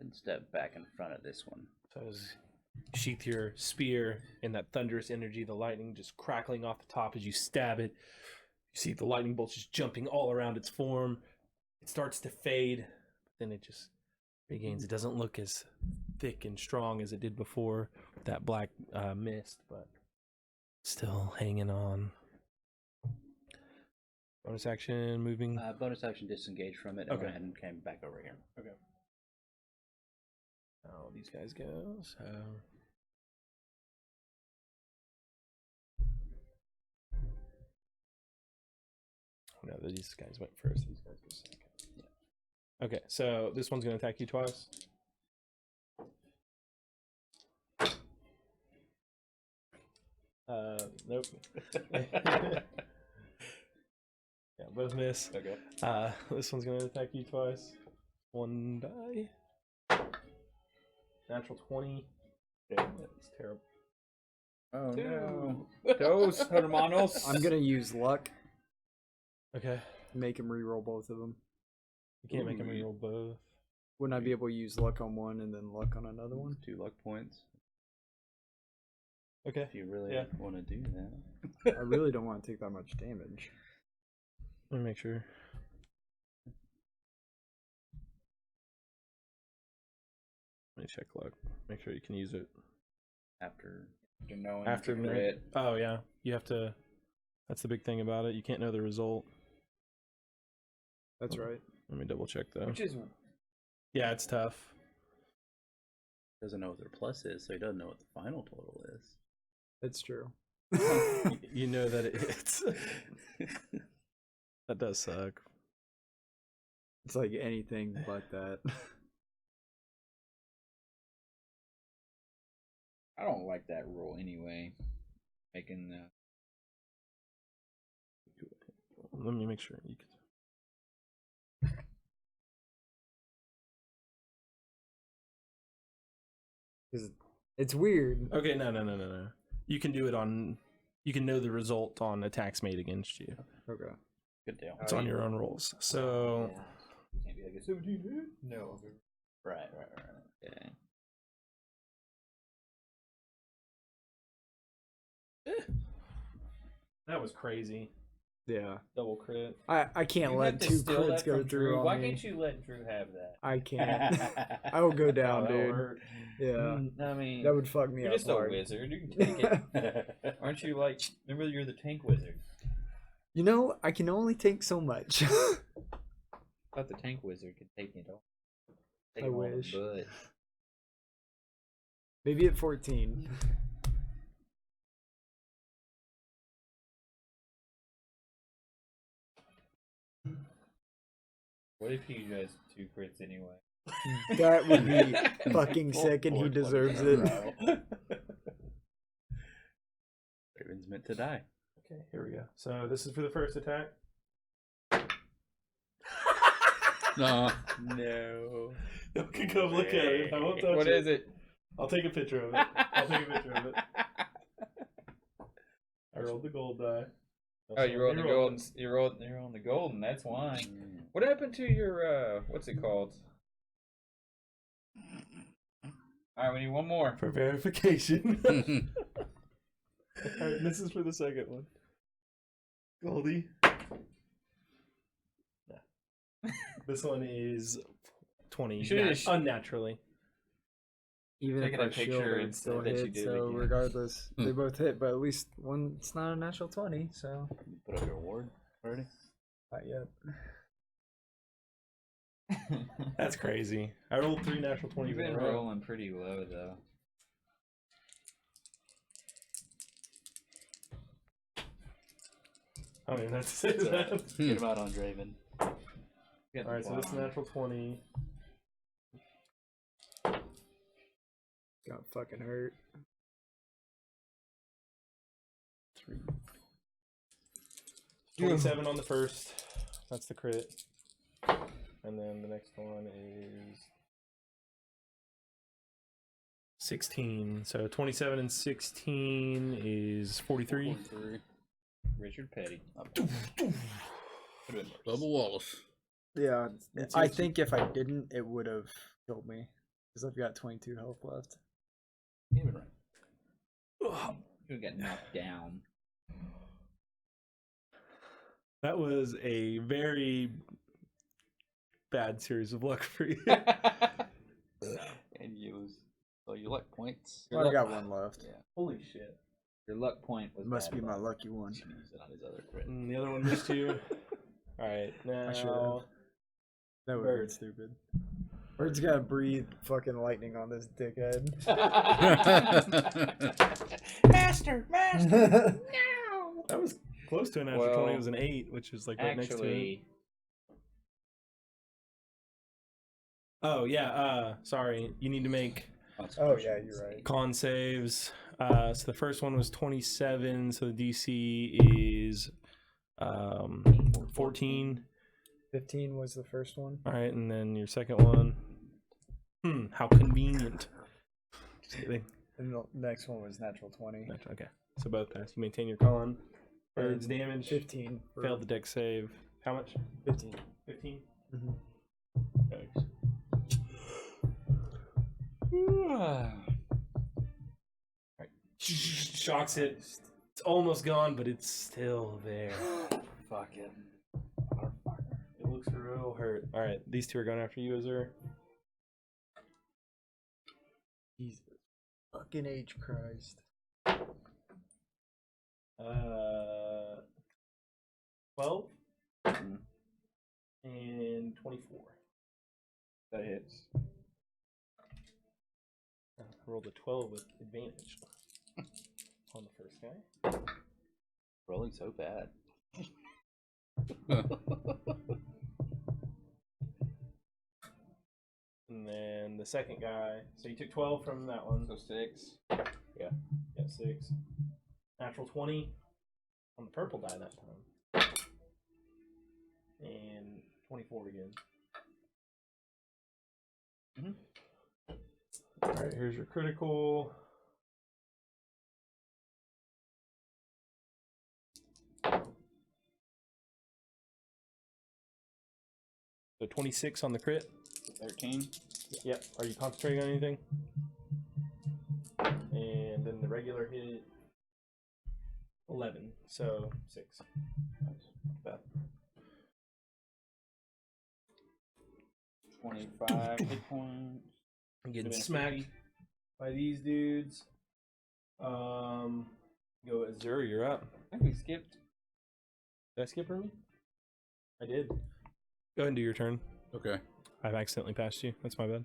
and step back in front of this one. So as you sheath your spear in that thunderous energy, the lightning just crackling off the top as you stab it. You see the lightning bolts just jumping all around its form. It starts to fade, but then it just regains. It doesn't look as thick and strong as it did before with that black mist, but still hanging on. Bonus action, moving. Bonus action disengage from it and Okay. went ahead and came back over here. Okay. How these guys go, so... No, these guys went first, these guys go second. Yeah. Okay, so this one's going to attack you twice. Nope. Yeah, both miss. Okay. This one's gonna attack you twice. One die. Natural 20. Damn, that's terrible. Oh Two. no. Dos hermanos. I'm gonna use luck. Okay. Make him reroll both of them. You can't make him Ooh. reroll both. Wouldn't I be able to use luck on one and then luck on another one? 2 luck points. Okay. If you really Yeah. want to do that. I really don't want to take that much damage. Let me make sure. Let me check luck. Make sure you can use it. After knowing After the minute. crit. Oh yeah. You have to. That's the big thing about it. You can't know the result. That's right. Let me double check though. Which is Yeah, it's tough. doesn't know what their plus is, so he doesn't know what the final total is. It's true. You know that it hits. That does suck. It's like anything but that. I don't like that rule anyway. Making the Let me make sure you can. It's weird. Okay, no. You can do it on. You can know the result on attacks made against you. Okay. Good deal. It's on your own rolls. So can't be like a 17 hit. No. Right. Okay. that was crazy. Yeah. Double crit. I can't let two crits go through on Why me. can't you let Drew have that? I can't. I will go down, That will dude. hurt. Yeah. I mean, That would fuck me you're up just a hard. wizard. You can take it. Aren't you like? Remember, you're the tank wizard. You know, I can only take so much. I thought the tank wizard could take it all. Take I it all in the wish. butt. Maybe at 14. What if he does 2 crits anyway? That would be fucking sick, and he deserves it. Raven's meant to die. Okay, here we go. So this is for the first attack. No. No. You can come look at it. I won't touch What it. is it? I'll take a picture of it. I'll take a picture of it. rolled the gold die. Oh, you rolled the golden. You're on the golden. That's why. What happened to your what's it called? All right, we need one more. For verification. Alright, this is for the second one. Goldie. Yeah. This one is 20. You should've just- unnaturally. Even Taking if a I shield, picture it would still that you hit. did So again. regardless, they both hit. But at least one, it's not a natural 20. So Put up your award already? not yet. That's crazy. I rolled 3 natural 20s You've in a been row. rolling pretty low though. I mean, that's it. Get him out on Draven. Alright, so this is natural 20. Got fucking hurt. 3. 27 on the first. That's the crit. And then the next one is 16. So 27 and 16 is 43. 43. Richard Petty. Bubba Wallace. Yeah, Let's I see. think if I didn't, it would have killed me because I've got 22 health left. Even right. You got knocked down. That was a very bad series of luck for you. And use. So you luck points. Well, I got one left. Yeah. Holy shit. Your luck point was Must bad be my luck. lucky one. You can use it on his other crit. And the other one missed you. Alright, now. should've. That would have been Bird. stupid. Bird's gotta breathe fucking lightning on this dickhead. Master! Master! That was close to a natural Well, 20. It was an 8, which is like right next to it. Actually, Oh, yeah. Sorry. You need to make Oh yeah, you're right. con saves. So the first one was 27, so the DC is 14. 15 was the first one. All right, and then your second one. How convenient. Just kidding. And the next one was natural 20. Okay, so both pass. You maintain your con. Bird's And damage. 15. for- Failed the deck save. How much? 15. 15. Mhm. Thanks. Shocks it. It's almost gone, but it's still there. Fucking. It looks real hurt. All right, these two are going after you, Azur. Jesus fucking H Christ. 12 Mhm. and 24. that hits. I rolled a 12 with advantage on the first guy. Rolling so bad. And then the second guy. So you took 12 from that one. So 6. Yeah, 6. Natural 20 on the purple die that time. And 24 again. Alright, here's your critical. So 26 on the crit. 13. Yep. Are you concentrating on anything? And then the regular hit 11. So 6. Bad. 25 hit points. I'm getting Doing a smacked 50. by these dudes. Go Azur, you're up. I think we skipped. Did I skip Remy? I did. Go ahead and do your turn. Okay. I've accidentally passed you. That's my bad.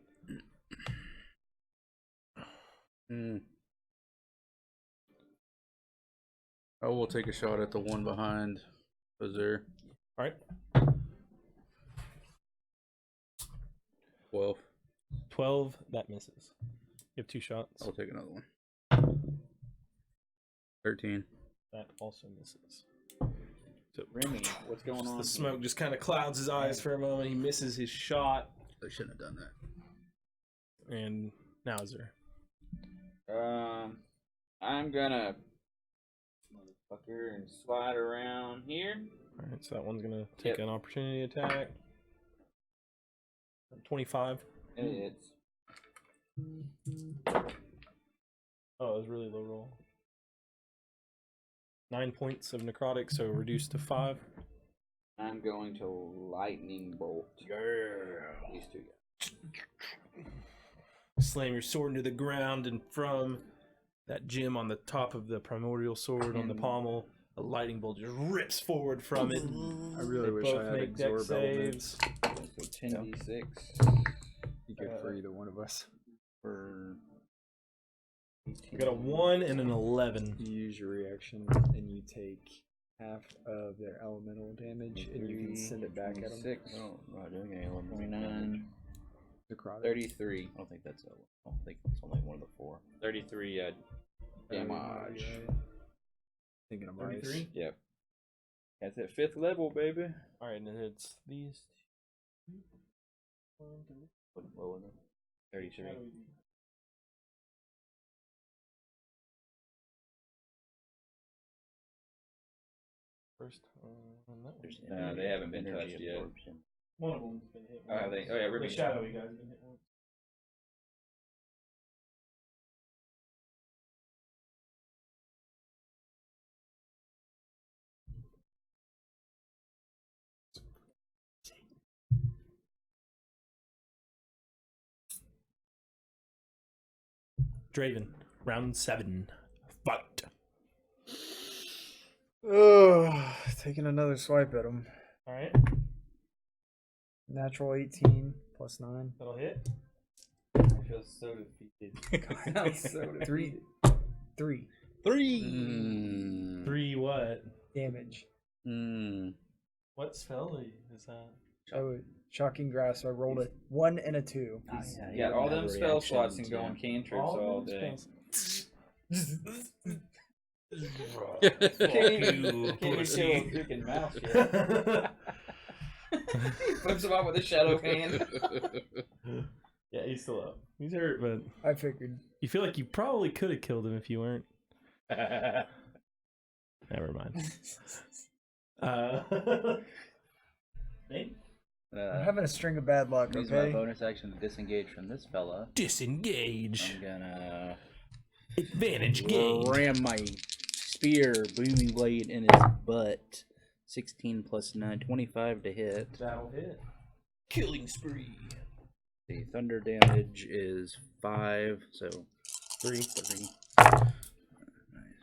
I will take a shot at the one behind Azur. Alright. 12. 12, that misses. You have 2 shots. I'll take another one. 13. That also misses. So Remy, what's going on? the smoke just kind of clouds his eyes for a moment. He misses his shot. I shouldn't have done that. And now Azur. I'm gonna fucker and slide around here. Alright, so that one's gonna take an opportunity attack. 25. It's Oh, it was really low roll. 9 points of necrotic, so reduced to 5. I'm going to lightning bolt. Yeah. These two guys. Slam your sword into the ground, and from that gem on the top of the primordial sword on the pommel, a lightning bolt just rips forward from it. I really wish I had absorb elements. So 10d6 You get for either one of us. for. You got a 1 and an 11. You use your reaction and you take half of their elemental damage and you can send it back at them. 6. Oh, not doing any 29. Necrotic. 33 I don't think that's I don't think it's only one of the 4. 33 damage. Thinking of 33? ice. Yep. That's at 5th level, baby. Alright, and it's these two. What was it? 33. First, that There's No, they haven't been energy touched yet. absorption. one of them's been hit. Oh, have they? Oh, yeah, The Ruby. shadowy guy's been hit once. Draven, round 7. Fight. Oh, taking another swipe at him. Alright, Natural 18 plus 9. that'll hit. I feel so defeated. Sounds so defeated. 3 3. 3 what? damage. What spell is that? Oh, shocking grasp. I rolled a 1 and a 2. You got all them spell slots and going cantrips all day. Fuck you, Can't even pussy. kill a freaking mouse yet. Flips him out with a shadow hand. Yeah, he's still up. He's hurt, but I figured. you feel like you probably could have killed him if you weren't. Never mind. Nate? I'm having a string of bad luck, Use my okay? bonus action to disengage from this fella. Disengage. I'm gonna Advantage gained. ram my spear, booming blade in his butt. 16 plus 9, 25 to hit. That'll hit. Killing spree. The thunder damage is 5, so 3. 3. Nice.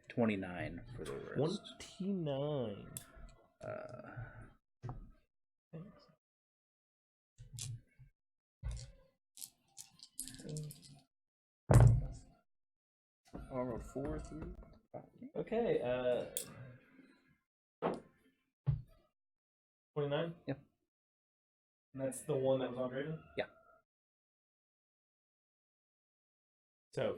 29 for the rest. 29. Armor 4 through 5. Okay, 29? Yep. And that's the one that was on Draven? Yeah. So,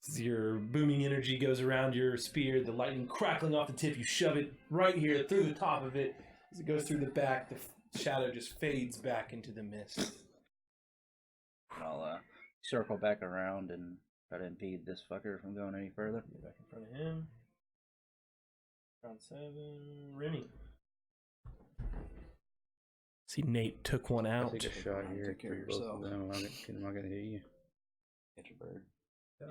as your booming energy goes around your spear, the lightning crackling off the tip, you shove it right here through the top of it. As it goes through the back, the shadow just fades back into the mist. I'll circle back around and try to impede this fucker from going any further. Get back in front of him. Round 7. Remy. See, Nate took one out. Take a shot here. Take care of for both yourself. them. I'm not gonna hit you. Get your bird.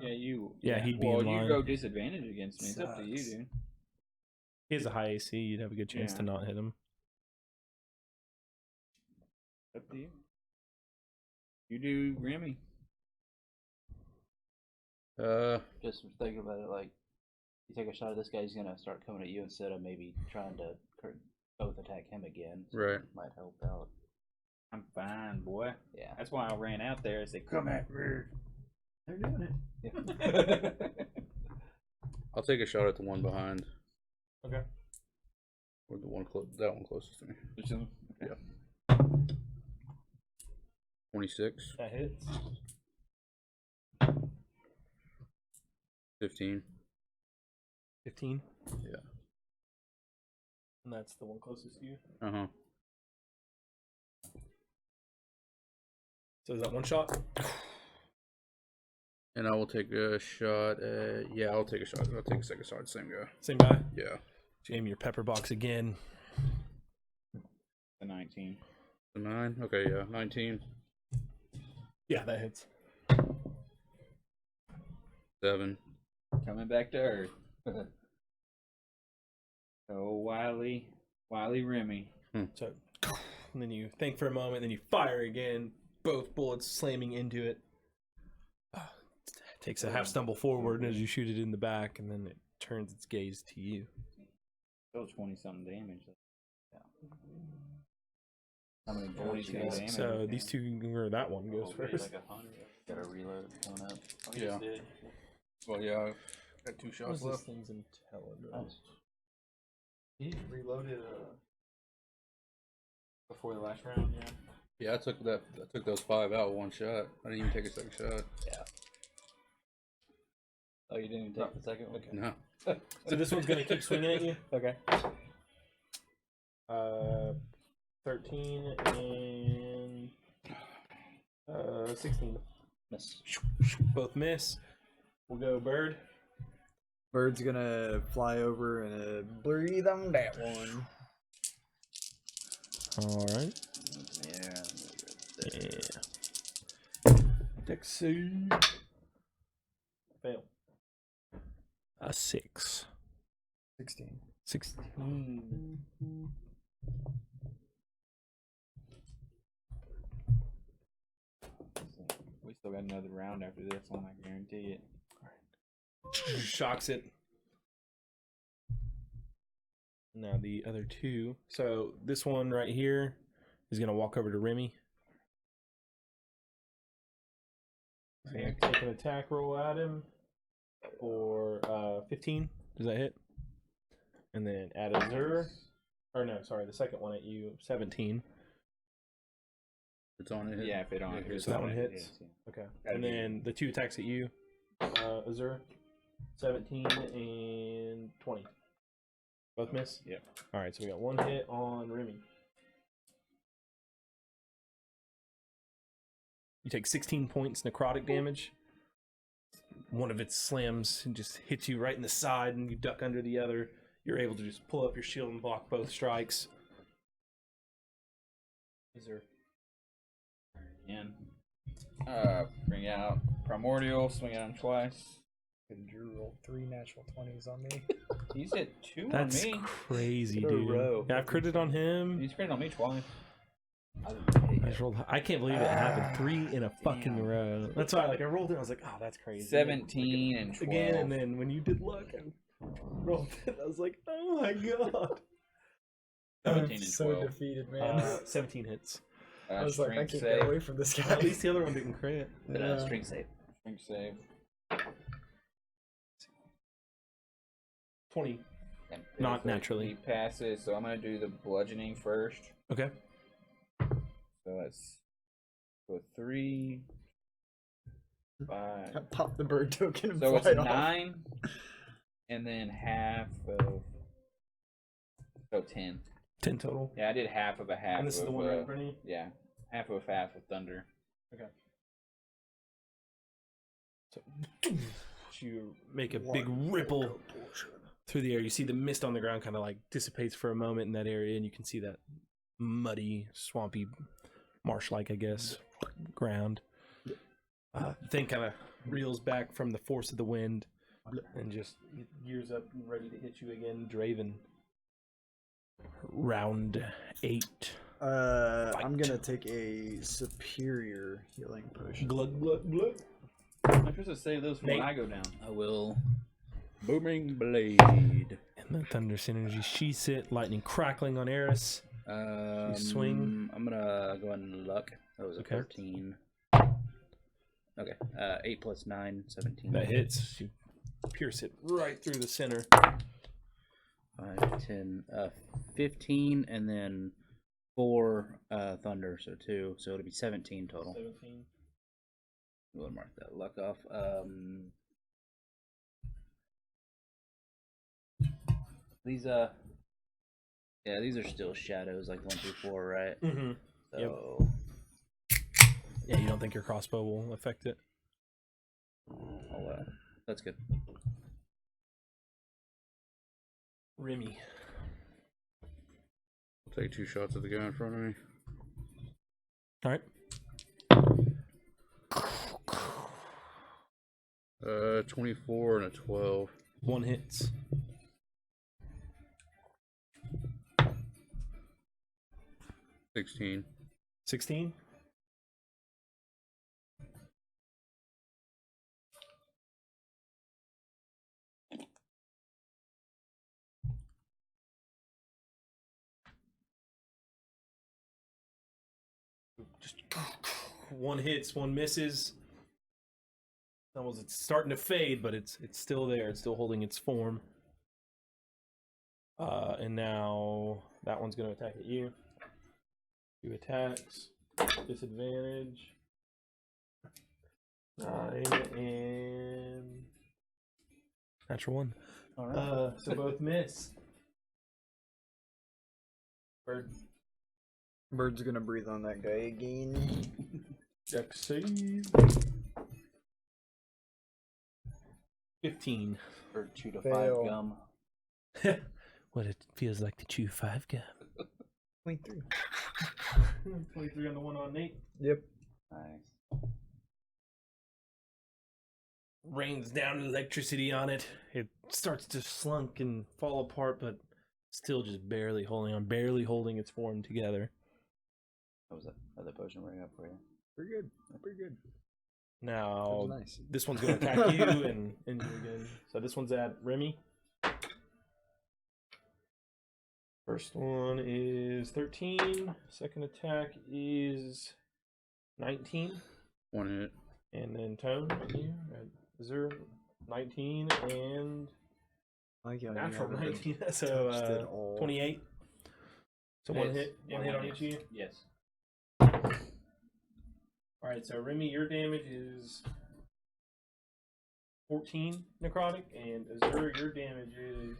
Yeah, you. Yeah, he'd be well, in line. you go disadvantage against me. It's up to you, Sucks. dude. He has a high AC. You'd have a good chance to Yeah. not hit him. Up to you. You do Remy. Just thinking about it, like, you take a shot at this guy, he's gonna start coming at you instead of maybe trying to both attack him again. So Right. it might help out. I'm fine, boy. Yeah. That's why I ran out there. I said, "Come at me." They're doing it. I'll take a shot at the one behind. Okay. Or the one that one closest to me. Just, okay. 26, That hits. 15. 15. Yeah. And that's the one closest to you. Uh-huh. So is that one shot? And I will take a shot at. Yeah, I'll take a shot. I'll take a second shot. Same guy. Same guy. Yeah. Jam your pepper box again. The 19. The 9. Okay, yeah, 19. Yeah, that hits. 7. Coming back to Earth. Oh, Wily Remy. So, and then you think for a moment, then you fire again. Both bullets slamming into it. Takes a half stumble forward as you shoot it in the back, and then it turns its gaze to you. Still 20-something damage. Yeah. How many bullets you got damage? So these two, or that one goes first. Like 100. Got a reload coming up. Oh, Yeah. Well, yeah, I got 2 shots What's left. this thing's intelligence? He reloaded before the last round, yeah. Yeah, I took those 5 out with 1 shot. I didn't even take a second shot. Yeah. Oh, you didn't even take the second one? Okay. No. So this one's gonna keep swinging at you. Okay. 13 and 16. Miss. Both miss. We'll go bird. Bird's gonna fly over and breathe on that one. All right. Yeah. Dex save. Fail. A 6. 16. 16. We still got another round after this one, I guarantee it. Shocks it. Now the other two. So this one right here is gonna walk over to Remy. Yeah, take an attack roll at him for 15. Does that hit? And then add a Zur. Or no, sorry, the second one at you, 17. It's on it. Yeah, if it on it. So that one hits. Okay. And then the 2 attacks at you, Azur, 17 and 20. Both miss? Yep. Alright, so we got 1 hit on Remy. You take 16 points necrotic damage. One of its slams and just hits you right in the side, and you duck under the other. You're able to just pull up your shield and block both strikes. Azur. In. Bring out Primordial, swing at him twice. And Drew rolled 3 natural 20s on me. He's hit 2 That's on me. crazy, In a dude. row. Yeah, I've critted on him. He's critted on me twice. I can't believe it happened 3 in a fucking row. That's why, like, I rolled it. I was like, oh, that's crazy. 17 and 12. Again, and then when you did luck, I rolled it. I was like, oh my god. 17 I'm and so 12. defeated, man. 17 hits. I was like, I Strength can't save. get away from this guy. At least the other one didn't crit. But string save. Strength save. 20. And Not so naturally. He passes, so I'm going to do the bludgeoning first. Okay. So that's 3, 5. Pop the bird token and So it's fly off. 9, and then half of. So 10. 10 total. Yeah, I did half of a half. And this is the of, one right in front of you? Yeah, half of thunder. Okay. So you make a big ripple through the air. You see the mist on the ground kind of like dissipates for a moment in that area, and you can see that muddy, swampy, marsh-like, I guess, ground. Thing kind of reels back from the force of the wind and just gears up and ready to hit you again, Draven. Round 8. I'm gonna take a superior healing potion. Glug, glug, glug. I'm supposed to save those for when Nate. I go down. I will. Booming blade. And the thunder synergy sheaths it, lightning crackling on Eris. Swing. I'm gonna go on luck. That was a Okay. 13. Okay. 8 plus 9, 17. That hits. You pierce it right through the center. 5, 10, 15, and then 4 thunder, so 2. So it'll be 17 total. 17. We'll mark that luck off. These yeah, these are still shadows like the ones before, right? Mm-hmm. So Yeah, you don't think your crossbow will affect it? That's good. Remy. I'll take 2 shots at the guy in front of me. All right. 24 and a 12. 1 hits. 16. 16. Just 1 hits, 1 misses. It's starting to fade, but it's still there. It's still holding its form. And now that one's going to attack at you. 2 attacks. Disadvantage. 9 and natural 1. All right. So both miss. Bird. Bird's gonna breathe on that guy again. Deck save. 15. Or 2 to Fail. 5 gum. What it feels like to chew 5 gum. 23. 23 on the one on Nate. Yep. Nice. Rains down electricity on it. It starts to slunk and fall apart, but still just barely holding on, barely holding its form together. What was that? Other potion bring up for you? Pretty good. Pretty good. Now, That's nice. this one's going to attack you and you again. So this one's at Remy. First one is 13. Second attack is 19. 1 hit. And then Tone right here at 0, 19 and Like how you natural haven't 19. touched So it all. 28. So one Hits. hit on each of you. Yes. Alright, so Remy, your damage is 14 necrotic, and Azur, your damage is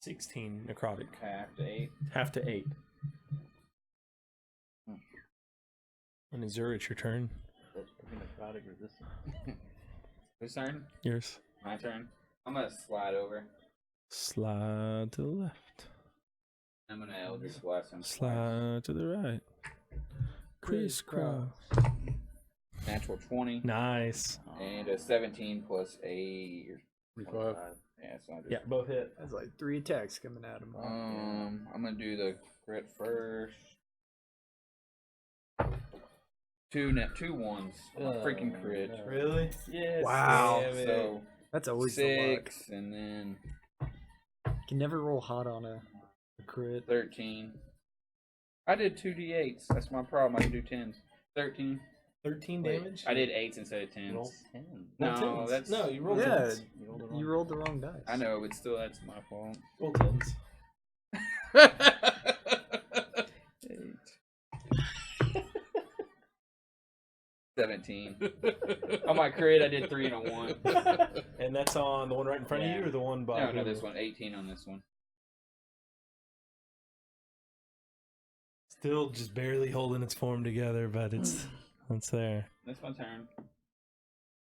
16 necrotic. Half to 8. Half to 8. Hmm. And Azur, it's your turn. That's pretty necrotic resistant. Whose turn? Yours. My turn. I'm gonna slide over. Slide to the left. I'm gonna Eldritch Blast him. Slide to the right. Crisscross. Natural 20 Nice. and a 17 plus a 25. Yeah, so I just, Yeah, both hit. That's like 3 attacks coming at him. I'm gonna do the crit first. 2 ones. Freaking crit. no. Really? Yes. Wow. damn it. So That's always the luck. 6 and then Can never roll hot on a crit. 13. I did 2d8s. That's my problem. I can do 10s. 13. 13 Wait, damage? I did 8s instead of 10s. Roll 10. No, tens. that's No, you rolled Yeah, tens. You rolled it you rolled the wrong dice. I know, but still, that's my fault. Roll tens. 17. On my crit, I did 3 and a 1. And that's on the one right in front of Yeah. you or the one by No, you? this one. 18 on this one. Still just barely holding its form together, but it's there. That's my turn.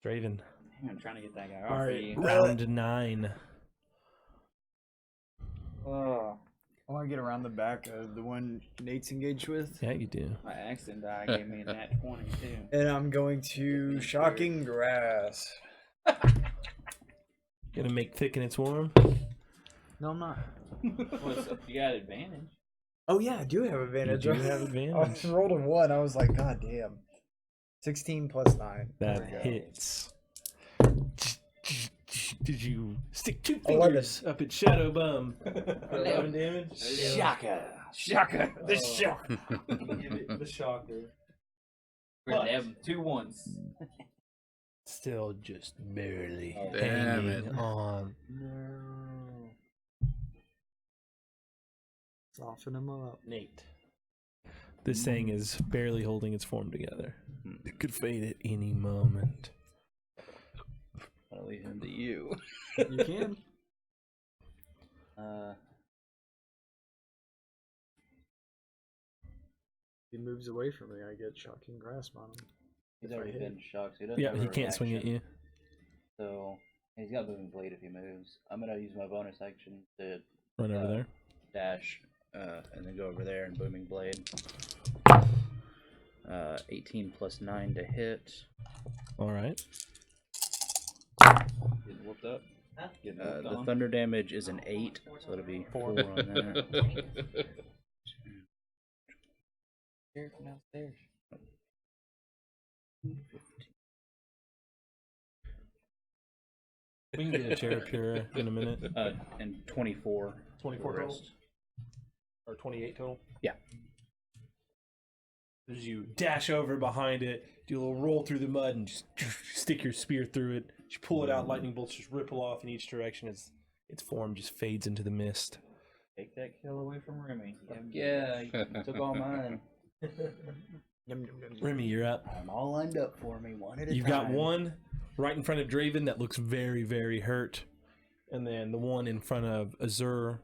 Draven. Dang, I'm trying to get that guy off All of right. you. Round 9. Oh, I want to get around the back of the one Nate's engaged with. Yeah, you do. my accident die gave me a nat 20 too. And I'm going to Shocking Grass. Gonna make thick and it's warm. No, I'm not. What's up? You got advantage. Oh, yeah, I do have advantage. You do have I advantage. rolled a 1. I was like, God damn. 16 plus 9. There That we go. hits. Did you stick 2 11. fingers up its shadow bum? 11 damage? Shaka. Shocker. The shock. Give it the shocker. We're gonna have 2 1s. Still just barely Oh, damn hanging it. on. No. Soften him up. Nate. This thing is barely holding its form together. It could fade at any moment. I'll leave him to you. You can. he moves away from me, I get shocking grasp on him. He's If I already hit. been shocked, so he doesn't Yeah, have a he can't swing at reaction. you. So he's got moving blade if he moves. I'm gonna use my bonus action to Run over there. dash and then go over there and booming blade. 18 plus 9 to hit. All right. Getting whooped up. Getting whooped The on. thunder damage is an 8, so it'll be 4 on that. Here from downstairs. We can get a chair up here in a minute. And 24. 24 for total? rest. Or 28 total? Yeah. As you dash over behind it, do a little roll through the mud and just stick your spear through it. You pull it out, lightning bolts just ripple off in each direction as its form just fades into the mist. Take that kill away from Remy. Yeah, you took all mine. Remy, you're up. I'm all lined up for me, one at a You've time. got one right in front of Draven that looks very, very hurt. And then the one in front of Azur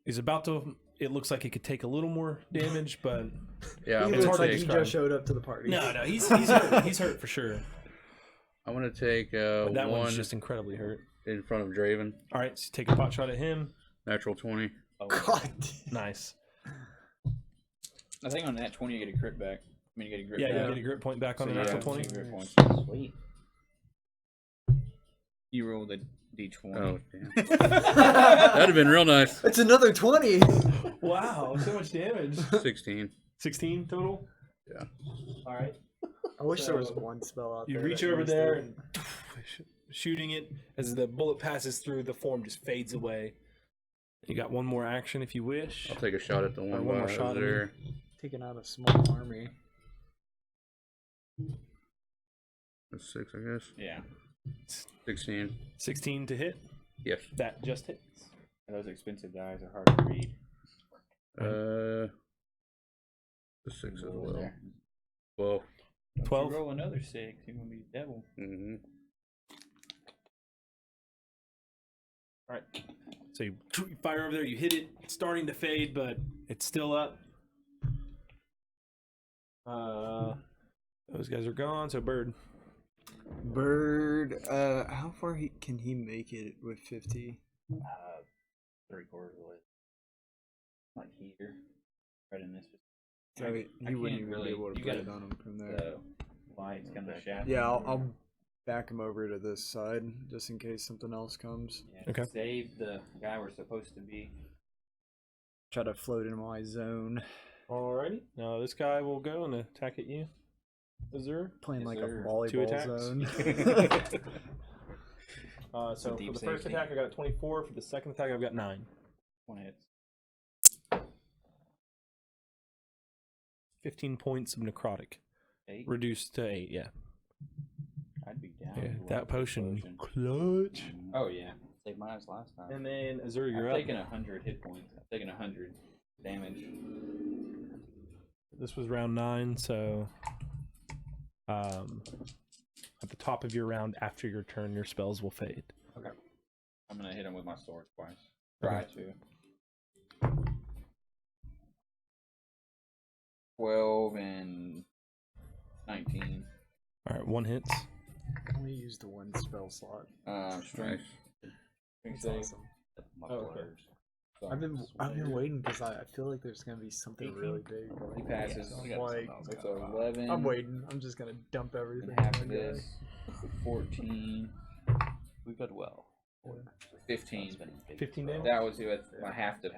is about to... It looks like it could take a little more damage, but... Yeah, I'm He It's looks hard gonna to like he take. just showed up to the party. No, he's hurt. He's hurt for sure. I'm gonna take But that one one's just incredibly hurt. in front of Draven. All right, so take a pot shot at him. Natural 20. Oh, God. Nice. I think on that 20 you get a crit back. I mean, you get a grit Yeah, back. you get a grit point back on So the you natural have 20. 2 grit points. Sweet. You roll the d20. Oh, damn. That'd have been real nice. It's another 20. Wow, so much damage. 16. 16 total? Yeah. All right. I wish there was So, one spell out You there. reach that over used there it. and shooting it. As the bullet passes through, the form just fades away. You got one more action if you wish. I'll take a shot at the one one more by shot at me. there. Taking out a small army. That's 6, I guess. Yeah. 16. 16 to hit. Yes. That just hits. Those expensive dice are hard to read. The 6 as Roll well. there. 12. If 12. you roll another 6, you're going to be devil. Mm-hmm. All right. So you fire over there, you hit it, it's starting to fade, but it's still up. Those guys are gone, so Bird. Bird, how far can he make it with 50? 3/4 of the way. Like here. Right in this. So I he wouldn't can't even be able to you put gotta- it on him from there. The light's going to shaft. Yeah, I'll back him over to this side just in case something else comes. Yeah, Okay. Save the guy we're supposed to be. Try to float in my zone. Alrighty. Now this guy will go and attack at you. Azur. Playing Yes, like sir. a 2 volleyball attacks. zone. So for deep the first safety. attack, I got a 24. For the second attack, I've got 9. 1 hits. 15 points of necrotic. 8. Reduced to 8, yeah. I'd be down. Yeah, to one that potion. explosion. Clutch. Oh, yeah. Saved mine last time. And then Azur, you're I've up. taken 100 hit points. I've taken 100 damage. This was round 9, so at the top of your round after your turn, your spells will fade. Okay. I'm going to hit him with my sword twice. Try Okay. to. 12 and 19. All right, 1 hits. Only used the one spell slot. Strength. That's save. awesome. Mufflers. So I've been waiting because I feel like there's gonna be something 18? really big. He passes. Like, It's 11. I'm waiting. I'm just gonna dump everything. And half on of my guy. this. 14. We got well. 15. 15 damage? That was my half of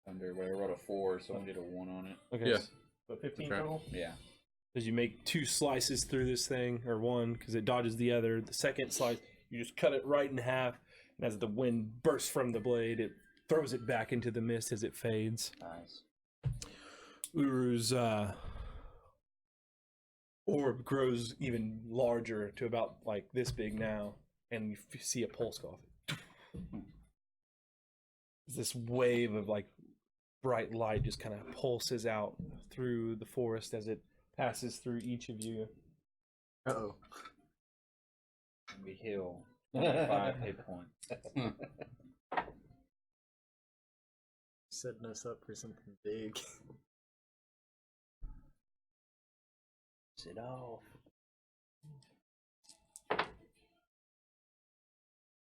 under whatever. I rolled a 4, so I did a 1 on it. Okay. Yeah. So 15 That's right. total? Yeah. As you make 2 slices through this thing, or 1, because it dodges the other. The second slice, you just cut it right in half, and as the wind bursts from the blade, it throws it back into the mist as it fades. Nice. Uru's orb grows even larger to about like this big now, and you see a pulse go off. This wave of like bright light just kind of pulses out through the forest as it passes through each of you. Uh-oh. And we heal 25 hit points. Setting us up for something big. Rinse it off.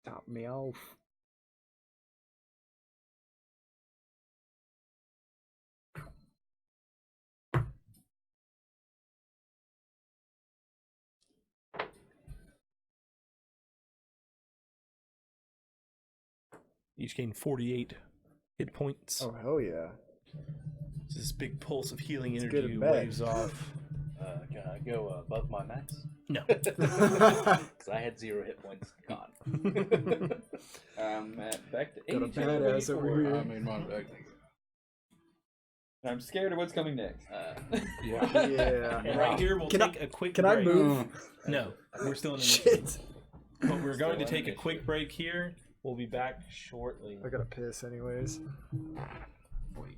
Top me off. Each gain 48 hit points. Oh hell yeah! This big pulse of healing It's good energy and bad. waves off. Can I go above my max? No. Because I had 0 hit points gone. I'm back to Got a 82 badass over 84. here. I made mine back. I'm scared of what's coming next. Yeah. Yeah. And right here, we'll Can take a quick Can break. I move? No, we're still in the Shit. But we're going to Still in take a quick initiative. break here. We'll be back shortly. I gotta piss anyways. Wait.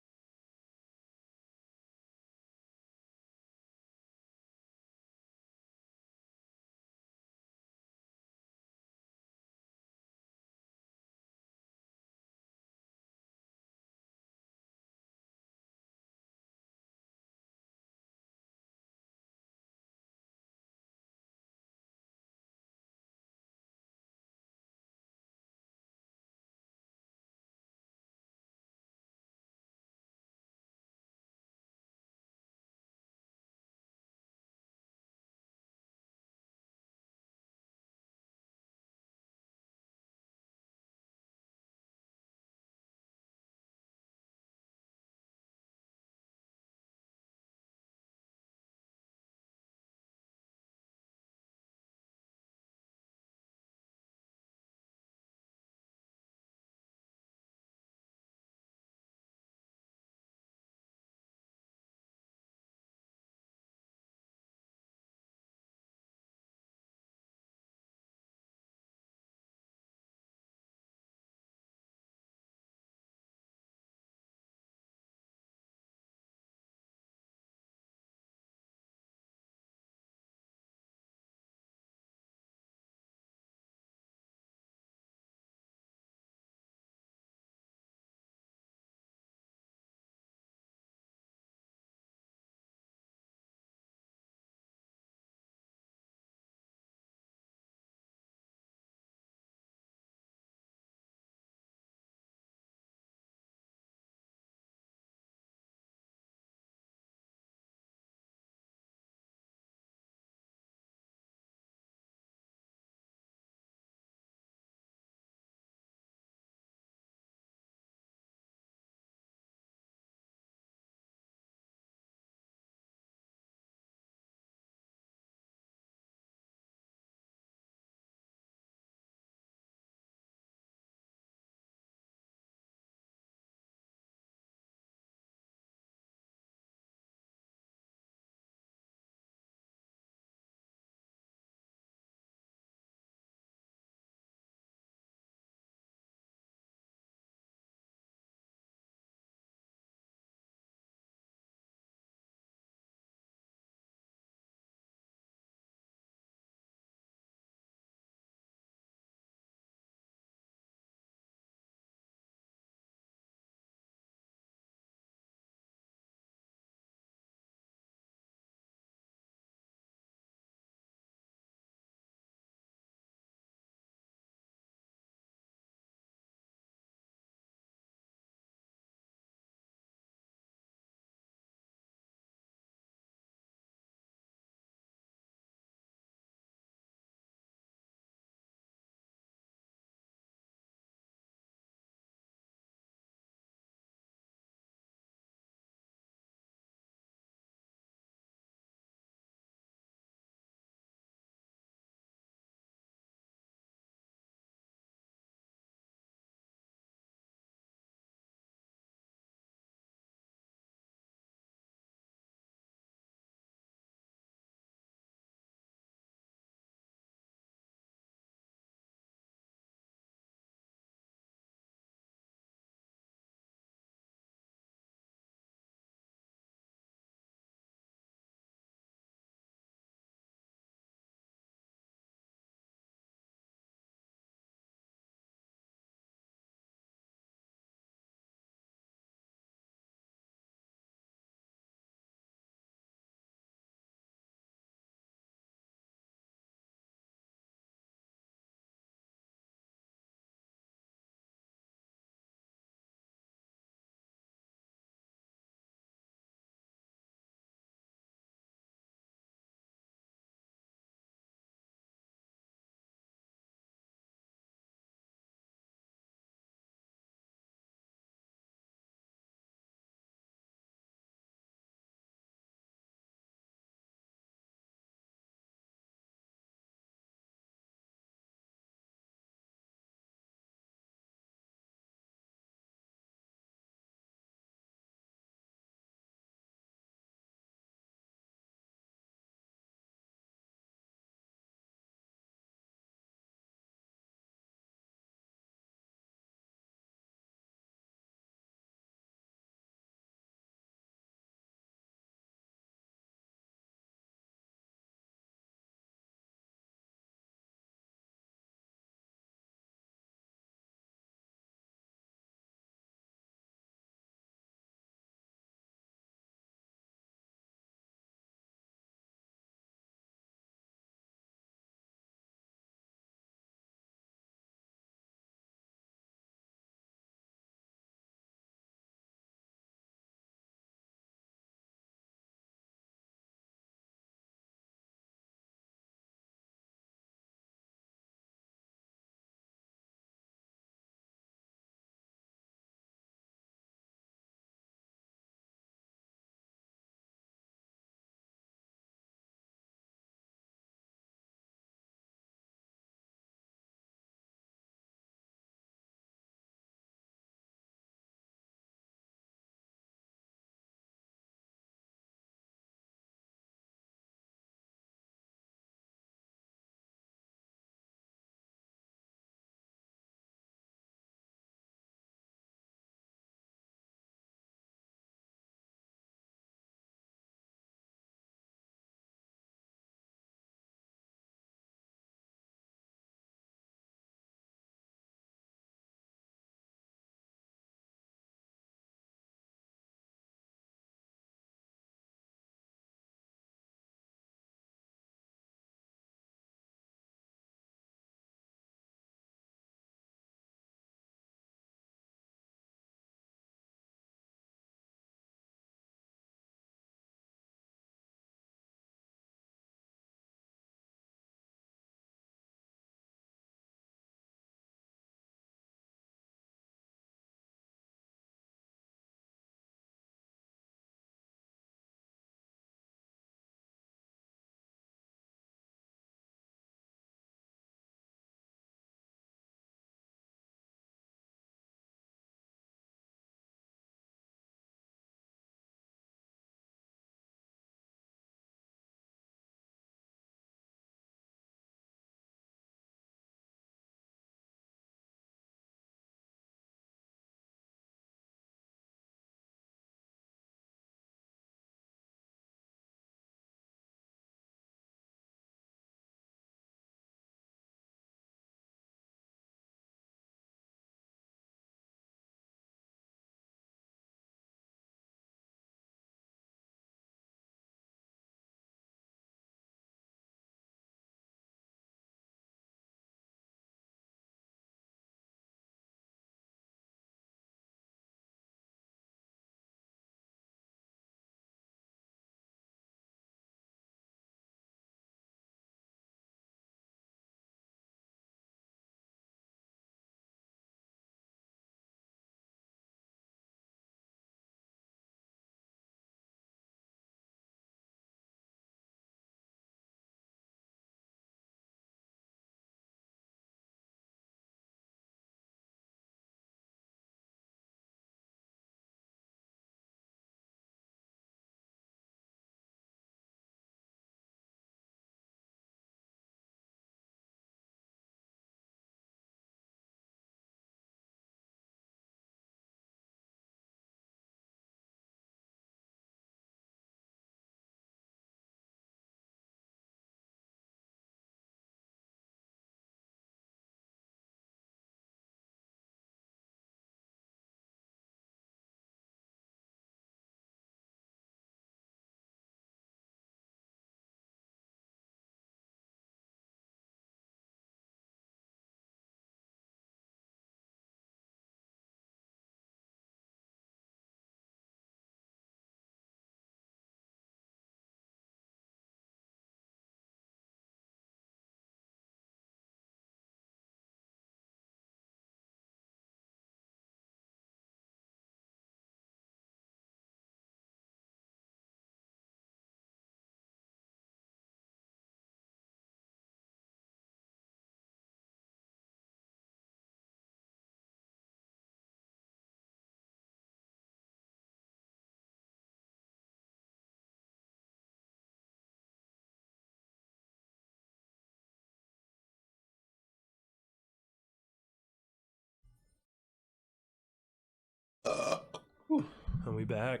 And we back.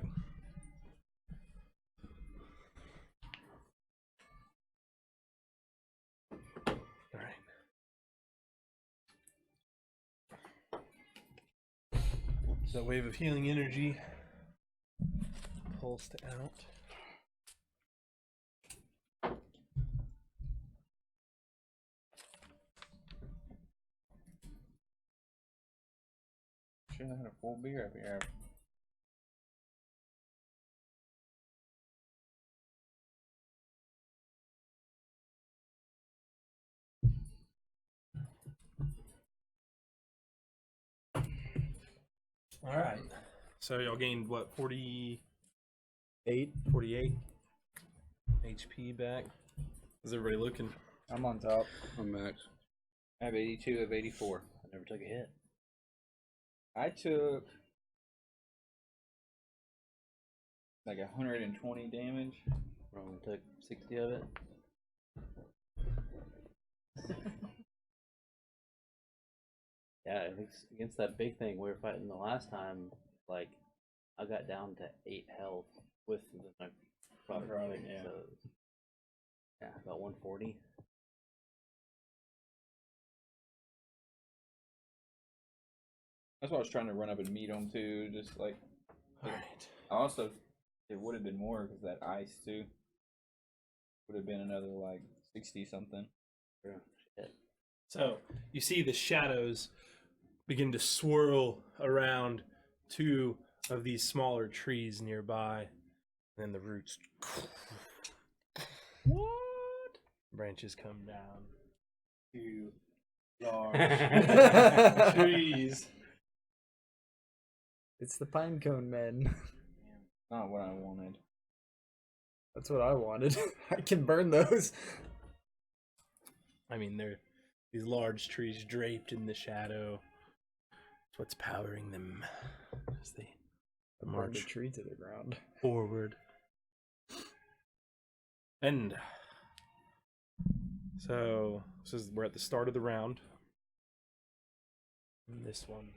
All right. So wave of healing energy pulsed out. Should have had a full beer up here. All right. So y'all gained what, 48 8. HP back? How's everybody looking? I'm on top. I'm max. I have 82 of 84. I never took a hit. I took like 120 damage. Probably took 60 of it. Yeah, against that big thing we were fighting the last time, like, I got down to 8 health with the necrotic, yeah. so yeah, about 140. That's why I was trying to run up and meet him too. Just like, All right. also, it would have been more because that ice too would have been another like 60 something. Yeah, shit. So you see the shadows begin to swirl around two of these smaller trees nearby, and then the roots. What? Branches come down. Two large trees. It's the pine cone men. Not what I wanted. That's what I wanted. I can burn those. I mean, they're these large trees draped in the shadow. It's what's powering them as they Burn the march tree to the ground. forward. And so we're at the start of the round. And this one.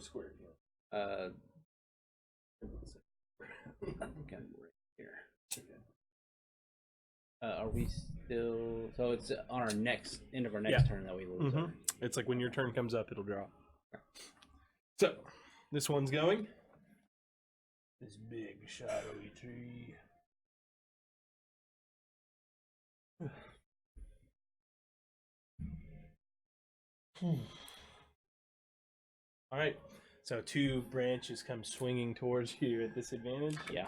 Square. I think I'm right here. Are we still? So it's on our next end of our next turn that we lose. Mm-hmm. It's like when your turn comes up, it'll draw. So this one's going. This big shadowy tree. All right. So two branches come swinging towards you at disadvantage. Yeah.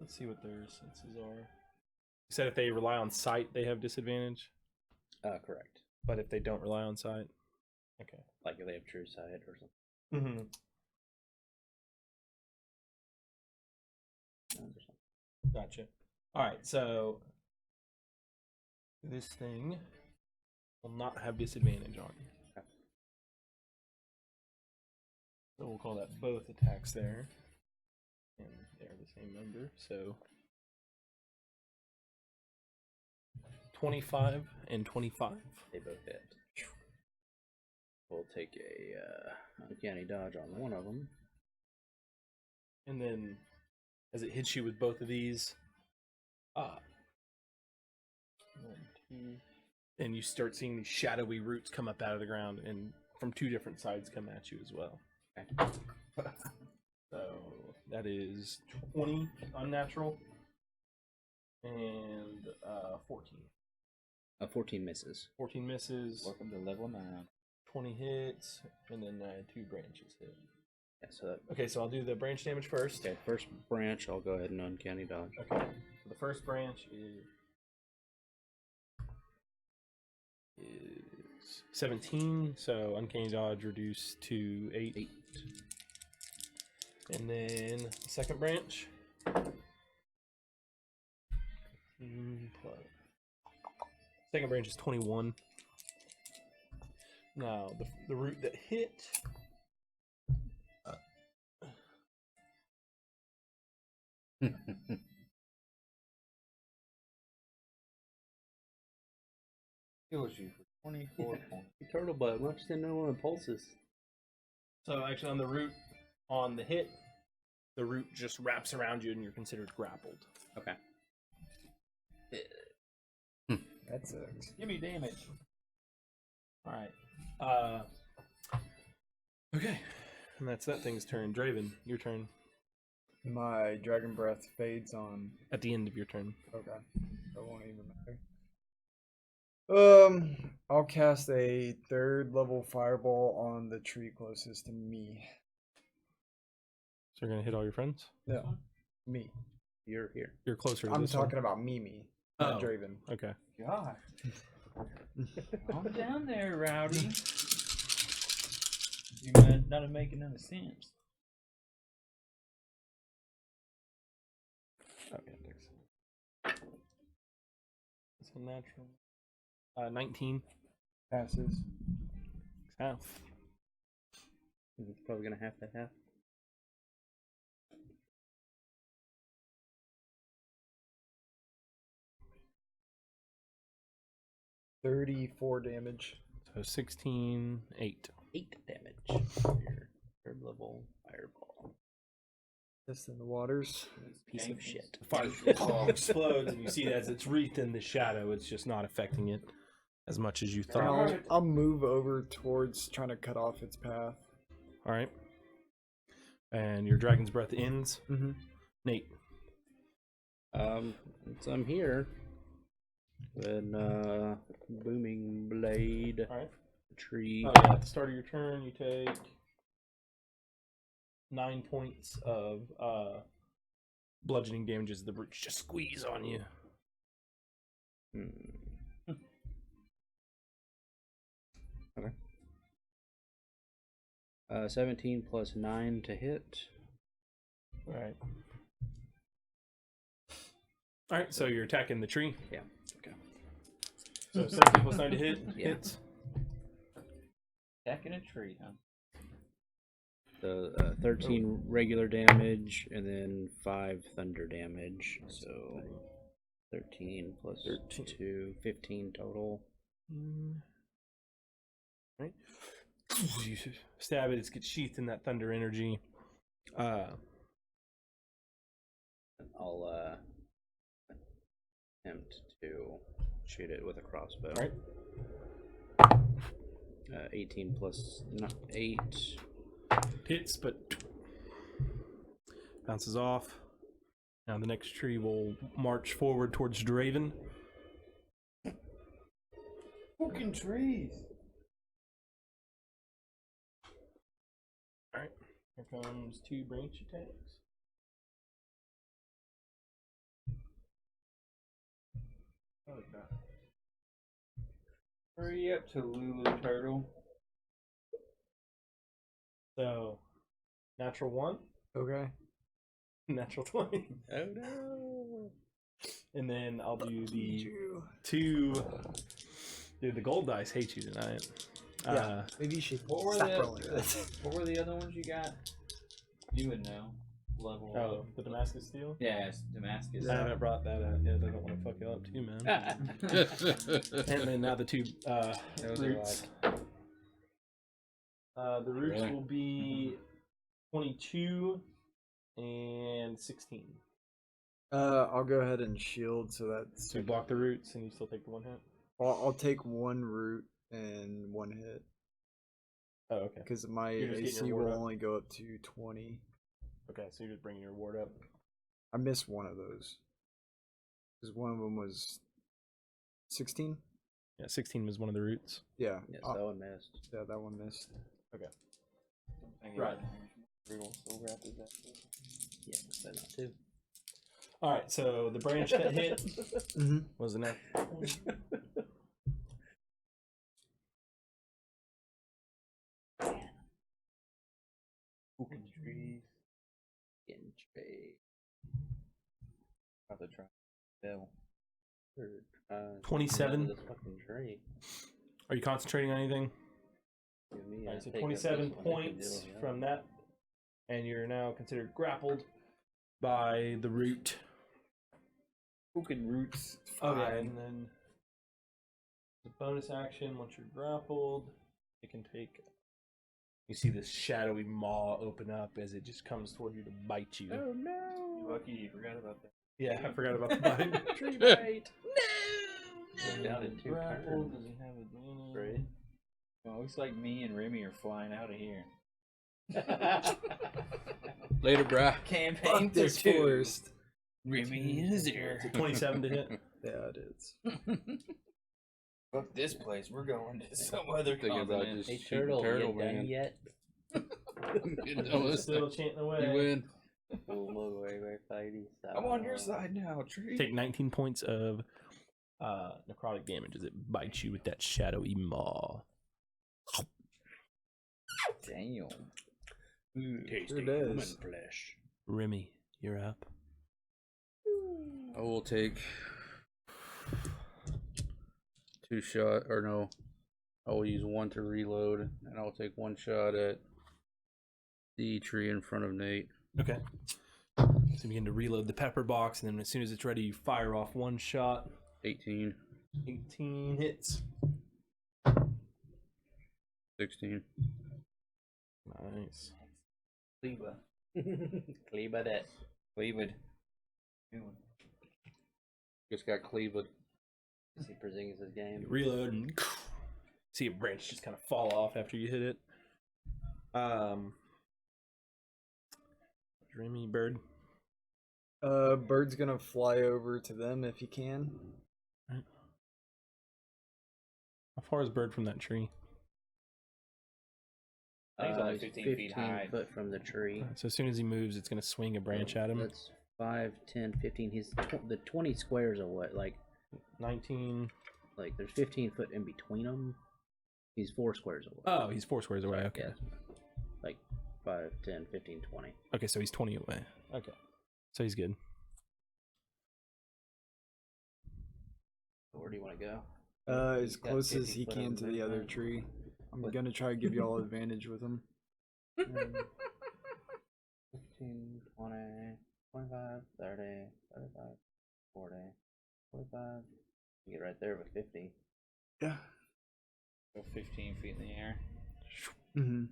Let's see what their senses are. You said if they rely on sight, they have disadvantage. Correct. But if they don't rely on sight, okay. Like if they have true sight or something. Mm-hmm. Gotcha. All right, so this thing will not have disadvantage on you. Okay. So we'll call that both attacks there. And they're the same number, so 25 and 25. They both hit. We'll take a uncanny dodge on one of them. And then as it hits you with both of these, 1, 2, and you start seeing these shadowy roots come up out of the ground and from two different sides come at you as well. Okay. So that is 20 unnatural and 14. 14 misses. 14 misses, Welcome to level 9. 20 hits, and then 2 branches hit. Yeah, so that, Okay, so I'll do the branch damage first. okay, first branch, I'll go ahead and uncanny dodge. Okay, so the first branch is 17, so uncanny dodge reduced to 8. And then the second branch. 15 plus. Second branch is 21. Now the root that hit Kills you for 24 points. Turtle bug. Why don't you send one impulses? So actually, on the root, on the hit, the root just wraps around you, and you're considered grappled. Okay. That sucks. Give me damage. All right. Okay, and that's that thing's turn. Draven, your turn. My dragon breath fades on. At the end of your turn. Okay, that won't even matter. I'll cast a 3rd level fireball on the tree closest to me. So you're gonna hit all your friends. No, me. You're here. You're closer. To I'm this talking about Mimi, not Oh. Draven. One. Okay. God. Calm down there, Rowdy. You might not making none sense. Okay. Thanks. It's a natural. 19. Passes. Half. It's probably gonna have to have. $34 damage. So 16, 8. 8 damage. For your 3rd level fireball. Just in the waters. Piece of shit. The fire explodes, and you see as it's wreathed in the shadow, it's just not affecting it as much as you And thought. I'll move over towards trying to cut off its path. All right. And your dragon's breath ends. Mm-hmm. Nate. Since I'm here, then booming blade, All right. tree. At the start of your turn, you take 9 points of bludgeoning damage as the roots just squeeze on you. Okay. 17 plus 9 to hit. All right. All right. So you're attacking the tree. Yeah. Okay. So 17 plus 9 to hit. Yeah. Hits. Attacking a tree, huh? So 13 regular damage and then 5 thunder damage. So 13 plus 2, 15 total. Right. You stab it. It gets sheathed in that thunder energy. I'll attempt to shoot it with a crossbow. Right. 18 plus 8. Hits, but bounces off. Now the next tree will march forward towards Draven. Fucking trees. Alright. Here comes 2 branch attacks. Oh, God. Hurry up to Lulu Turtle. So, natural 1, Okay. natural 20. Oh no! And then I'll do the 2. Dude, the gold dice hate you tonight. Yeah. Maybe you should What were stop the rolling that. What were the other ones you got? You would know. Level. Oh, the Damascus steel? Yeah, it's Damascus. I haven't brought that up yet. I don't want to fuck you up too, man. And then now the 2 Those are roots. The roots Really? will be 22 and 16. I'll go ahead and shield so that's. So you block the roots and you still take the 1 hit? I'll take 1 root and 1 hit. Oh, okay. Because my You're just getting AC your will ward up. only go up to 20. Okay, so you're just bringing your ward up. I missed one of those. Because one of them was 16? Yeah, 16 was one of the roots. Yeah. Yes, that one missed. Yeah, that one missed. Okay. Right. Yeah, so not 2. Alright, so the branch that hit Mm-hmm. was the net. Fucking trees. Getting trade. About to try. Bill. 27. This fucking tree. Are you concentrating on anything? Give me, Alright, so take up 27 this one, I can points deal, yeah. from that. And you're now considered grappled. by the root. Cooking roots. Okay, and then the bonus action, once you're grappled, it can take. You see this shadowy maw open up as it just comes toward you to bite you. Oh no! Lucky you forgot about that. Yeah, I forgot about the bite. Tree bite. We're down to 2 Grappled, turns. does he have advantage? Right? Well, looks like me and Remy are flying out of here. Later, brah. Campaign Fuck this two. forest. Remy is here. It's a 27 to hit. Yeah, it is. Fuck this place. We're going to some other Thinking about continent. just Hey, shooting Turtle, turtle, you done man. yet? Still chanting away. You win. I'm on your side now, Tree. Take 19 points of necrotic damage as it bites you with that shadowy maw. Damn. Sure does. flesh. Remy, you're up. I will take 2 shot, or no, I will use 1 to reload, and I'll take 1 shot at the tree in front of Nate. Okay. So you begin to reload the pepper box, and then as soon as it's ready, you fire off 1 shot. 18, 18 hits. 16. Nice. Cleva. Cleaver that. Cleveland. Just got cleaved. See Porzingis' game. You reload and see a branch just kind of fall off after you hit it. Dreamy bird. Bird's gonna fly over to them if he can. How far is bird from that tree? I think it's only He's 15 feet high. foot from the tree. So as soon as he moves, it's going to swing a branch at him. That's 5, 10, 15. He's the 20 squares are what? Like 19. there's 15 foot in between them. He's 4 squares away. Oh, he's 4 squares away. Okay. Yeah. Like 5, 10, 15, 20. Okay, so he's 20 away. Okay. So he's good. Where do you want to go? As He's got close as 50 he foot can on to the the other back. tree. I'm What? gonna try to give you all advantage with him. 15, 20, 25, 30, 35, 40, 45. You get right there with 50. Yeah. Go 15 feet in the air. Mm-hmm.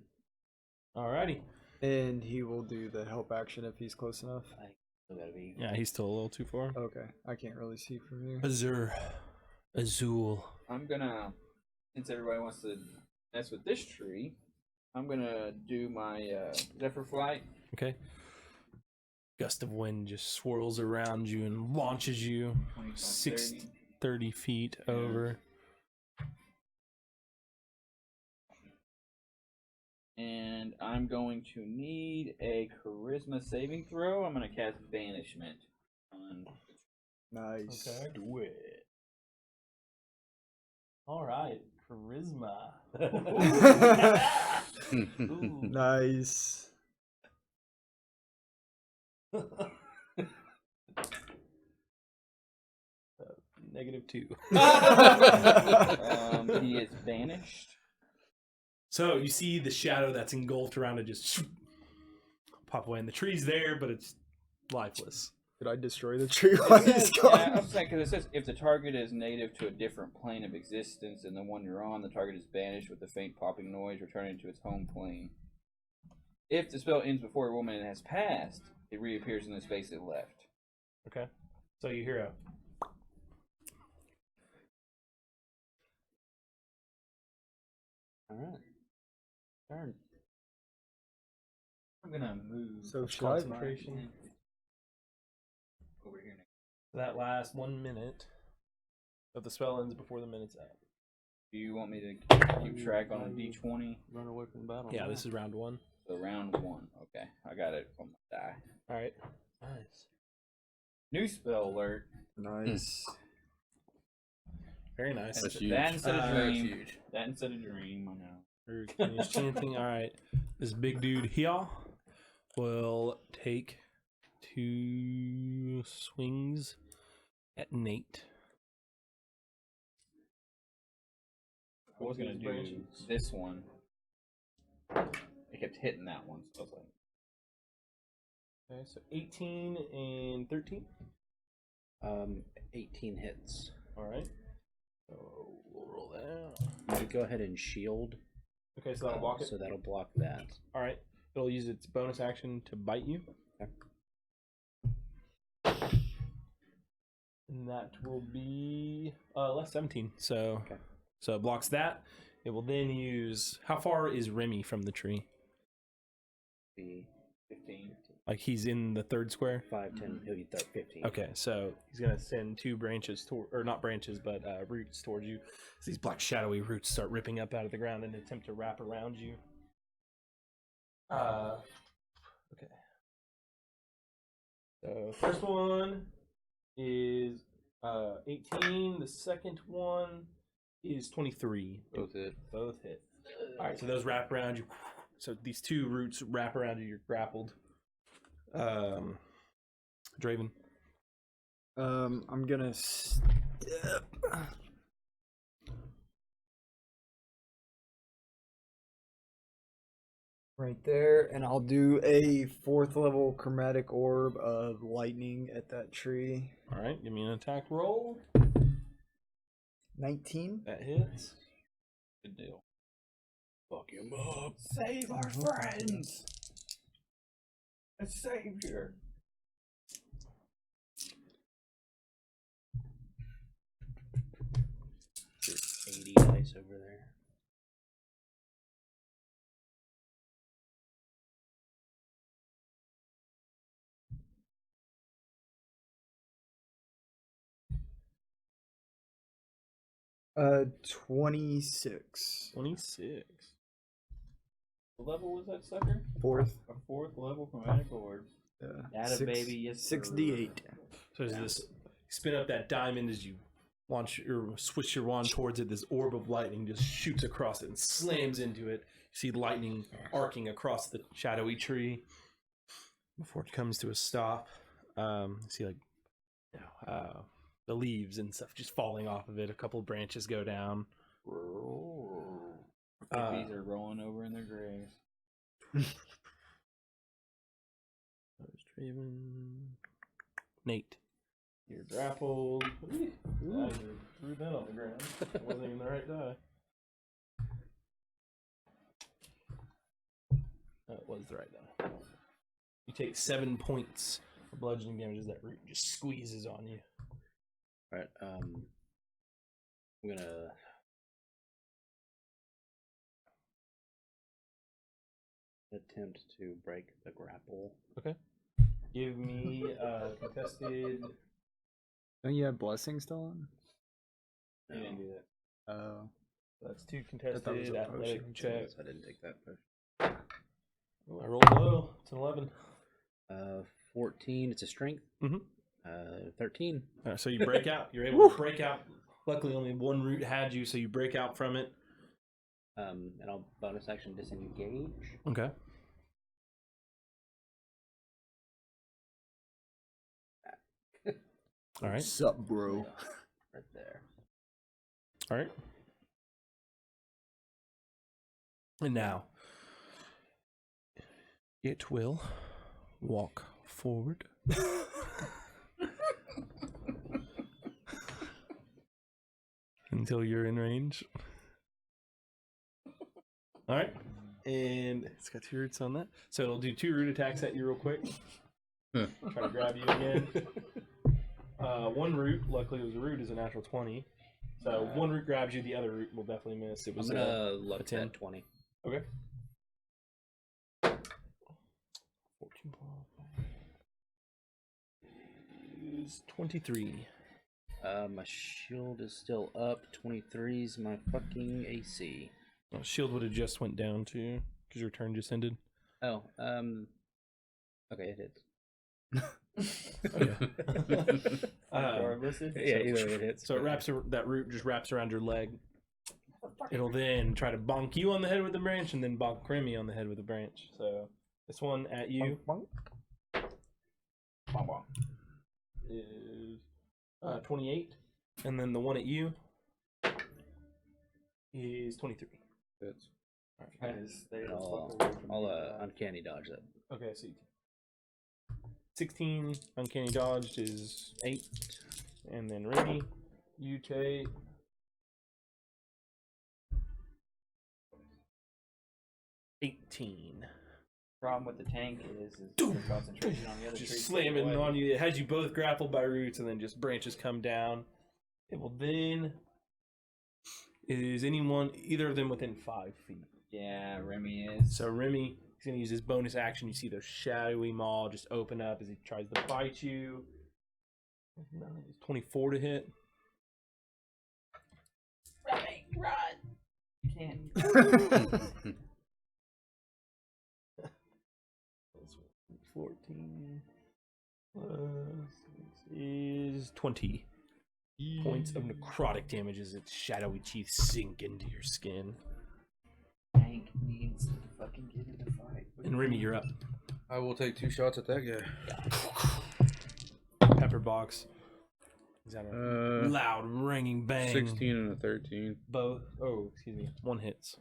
Alrighty. And he will do the help action if he's close enough. I still gotta be. Yeah, he's still a little too far. Okay, I can't really see from here. Azul. I'm gonna, since everybody wants to mess with this tree, I'm gonna do my Zephyr Flight. Okay. Gust of wind just swirls around you and launches you 25, 30 feet over. And I'm going to need a Charisma saving throw. I'm gonna cast Banishment on. Nice. Okay. Do it. All right. Charisma. Ooh. Nice. -2. He is banished. So you see the shadow that's engulfed around it just pop away, and the tree's there, but it's lifeless. Did I destroy the tree while It he's says, gone? yeah, I was saying, because it says if the target is native to a different plane of existence than the one you're on, the target is banished with a faint popping noise, returning to its home plane. If the spell ends before a woman has passed, it reappears in the space it left. Okay. So you hear a Alright. Turn. I'm gonna move So should I? concentration. over here next. That last 1 minute. But the spell ends before the minute's up. Do you want me to keep track on a D20? Run away from the battle. Yeah, this is round 1. So round 1. Okay, I got it on my die. All right. Nice. New spell alert. Nice. Very nice. That's huge. That instead of That's dream. huge. That instead of dream. I know. Finish chanting. All right. This big dude here will take 2 swings at Nate. I was gonna do Branches. this one. I kept hitting that one, so I was like, Okay, so 18 and 13. 18 hits. All right. So we'll roll that out. You go ahead and shield. Okay, so that'll block it. So that'll block that. All right. It'll use its bonus action to bite you. Okay. And that will be less 17. So Okay. so it blocks that. It will then use. How far is Remy from the tree? Be 15. Like he's in the third square. 5, 10. He'll be 15. Okay, so he's gonna send 2 branches or not branches, but roots towards you. So these black shadowy roots start ripping up out of the ground and attempt to wrap around you. Okay. So first one is 18. The second one is 23. Both hit. Both hit. All right, so those wrap around you. So these 2 roots wrap around you. You're grappled. Draven. I'm gonna step right there, and I'll do a 4th level chromatic orb of lightning at that tree. All right, give me an attack roll. 19. That hits. Good deal. Fuck him up. Save our friends! A savior! There's 80 dice over there. Uh, 26. 26. What level was that sucker? 4th. A 4th level chromatic orb. Atta baby, yes, sir. 6d8. So as this spin up that diamond as you launch or switch your wand towards it, this orb of lightning just shoots across it and slams into it. You see lightning arcing across the shadowy tree before it comes to a stop. You see the leaves and stuff just falling off of it. A couple of branches go down. Babies are rolling over in their graves. There's Draven. Nate. You're grappled. Ooh. You threw that on the ground. That wasn't even the right die. That was the right die. You take 7 points of bludgeoning damage as that root just squeezes on you. Alright, I'm gonna attempt to break the grapple. Okay. Give me contested. Don't you have blessing still on? You didn't do that. Oh. That's 2 it was contested a athletic potion. checks. I didn't take that push. Oh, I rolled low. It's an 11. 14, it's a strength. Mhm. 13. So you break out. You're able to break out. Luckily, only one root had you, so you break out from it. And I'll bonus action disengage. Okay. All right. Sup, bro? Right there. All right. And now, it will walk forward. Until you're in range. All right. And it's got 2 roots on that. So it'll do 2 root attacks at you real quick. Try to grab you again. 1 root, luckily it was a root, is a natural 20. So 1 root grabs you, the other root will definitely miss. It was I'm gonna a look 10. at 20. Okay. 14 is 23. My shield is still up. 23 is my fucking AC. Well, shield would have just went down too, because your turn just ended. Oh, okay, it hits. Yeah, either way it hits. So it wraps that root just wraps around your leg. It'll then try to bonk you on the head with a branch, and then bonk Creamy on the head with a branch. So this one at you is 28, and then the one at you is 23. Hits. All right. I'll uncanny dodge that. Okay, so you 16. Uncanny dodged is 8. And then Remy, you take 18. Problem with the tank is the concentration on the other Just trees slamming away. on you. It has you both grappled by roots, and then just branches come down. It will then. Is either of them within 5 feet? Yeah, Remy is. So Remy is going to use his bonus action. You see those shadowy maw just open up as he tries to bite you. 24 to hit. Remy, run! You can't. 14 plus is 20 points of necrotic damage as its shadowy teeth sink into your skin. Tank needs to fucking get in the fight. And Remy, you're up. I will take 2 shots at that guy. Pepper box. Is that a loud ringing bang? 16 and a 13. Both. Oh, excuse me. One hits.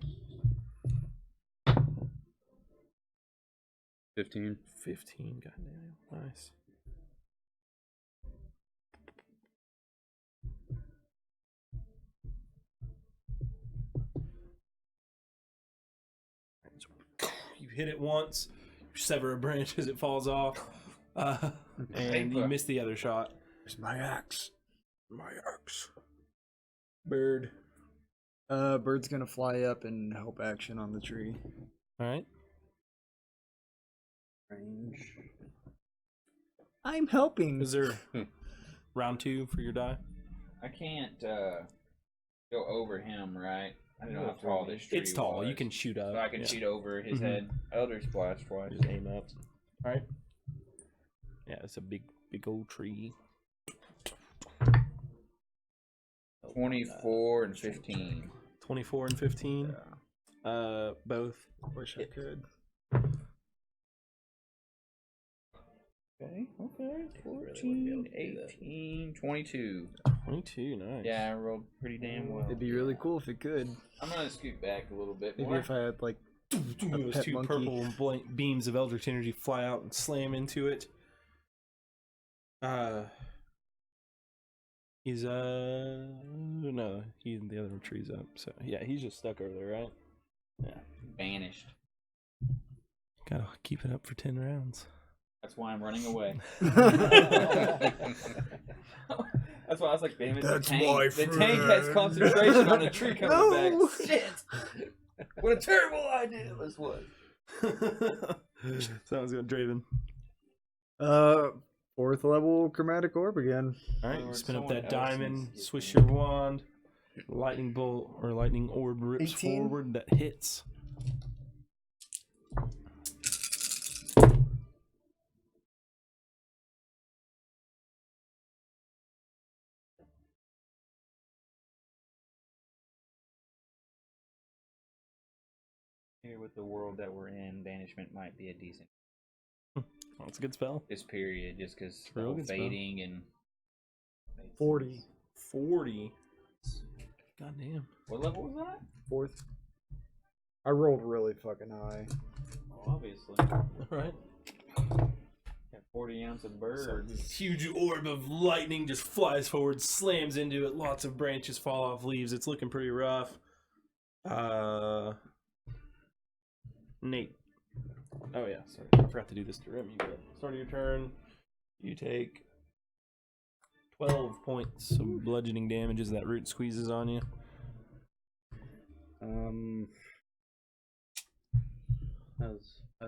15. 15. Goddamn. Nice. You hit it once, you sever a branch as it falls off, and you miss the other shot. Where's my axe? My axe. Bird. Bird's gonna fly up and help action on the tree. All right. Range. I'm helping. Is there round 2 for your die? I can't go over him, right? I don't know how tall this tree It's tall. was. You can shoot up. So I can shoot over his head. Eldritch Blast twice. Just aim up. All right. Yeah, it's a big old tree. 24 and 15. 24 and 15. Both. Wish I could. Okay. 14, Really 18, 22. 22, nice. Yeah, I rolled pretty damn well. It'd be really cool if it could. I'm gonna scoot back a little bit Maybe more. if I had like Those pet 2 monkey. purple beams of Eldritch energy fly out and slam into it. He's no, the other tree's up. So yeah, he's just stuck over there, right? Yeah. Vanished. Gotta keep it up for 10 rounds. That's why I'm running away. That's why I was like, damn it, That's the my tank has friend. concentration on a tree coming No. back. Shit! What a terrible idea this was. Sounds good, Draven. 4th level chromatic orb again. All right, Or spin up someone that else diamond, needs to get swish in. your wand, lightning bolt or lightning orb rips 18? forward that hits. Here with the world that we're in, banishment might be a decent Oh, it's a good spell. this period, just because a real good spell. fading and 40. 40. God damn. What level was that? 4th. I rolled really fucking high. Oh, obviously. Right. Got 40 ounce of bird. So this huge orb of lightning just flies forward, slams into it. Lots of branches fall off leaves. It's looking pretty rough. Nate. Oh yeah, sorry. I forgot to do this to Remy. But start of your turn. You take 12 points of bludgeoning damage as that root squeezes on you. How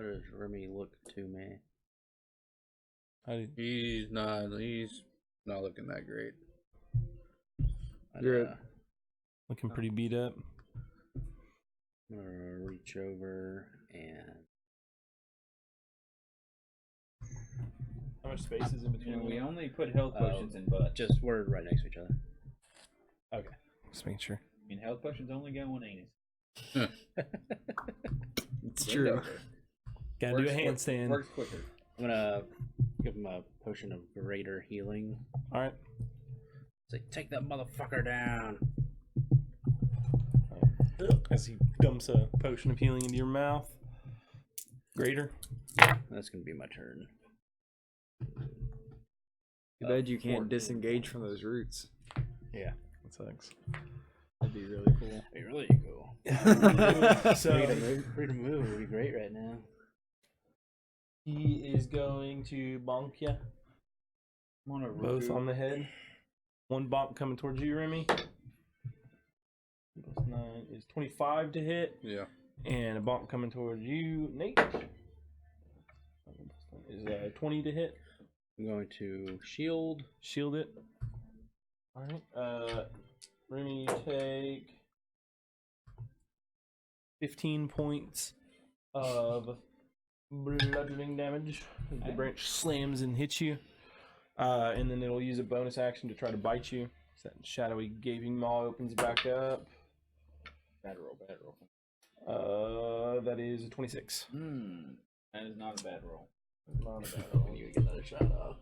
does Remy look to me? He's not looking that great. You're at Looking pretty beat up. I'm gonna reach over and How much space is in You know, between? we only put health potions in butts. just we're right next to each other. Okay. Just making sure. I mean, health potions only go one anus. It's true. Gotta do a handstand. Works quicker. I'm gonna give him a potion of greater healing. Alright. Say, take that motherfucker down. As he dumps a potion of healing into your mouth. Greater. That's gonna be my turn. Too bad you can't disengage from those roots. Yeah, that sucks. That'd be really cool. Be really cool. So Free to move would be great right now. he is going to bonk you both on the head. One bonk coming towards you, Remy. Plus 9 is 25 to hit. Yeah. And a bonk coming towards you, Nate. Is 20 to hit. I'm going to shield. Shield it. Alright. Remy, you take 15 points of bludgeoning damage as the branch slams and hits you. And then it'll use a bonus action to try to bite you. So that shadowy gaping maw opens back up. Bad roll, bad roll. That is a 26. That is not a bad roll. Not a bad roll. You get another shot off.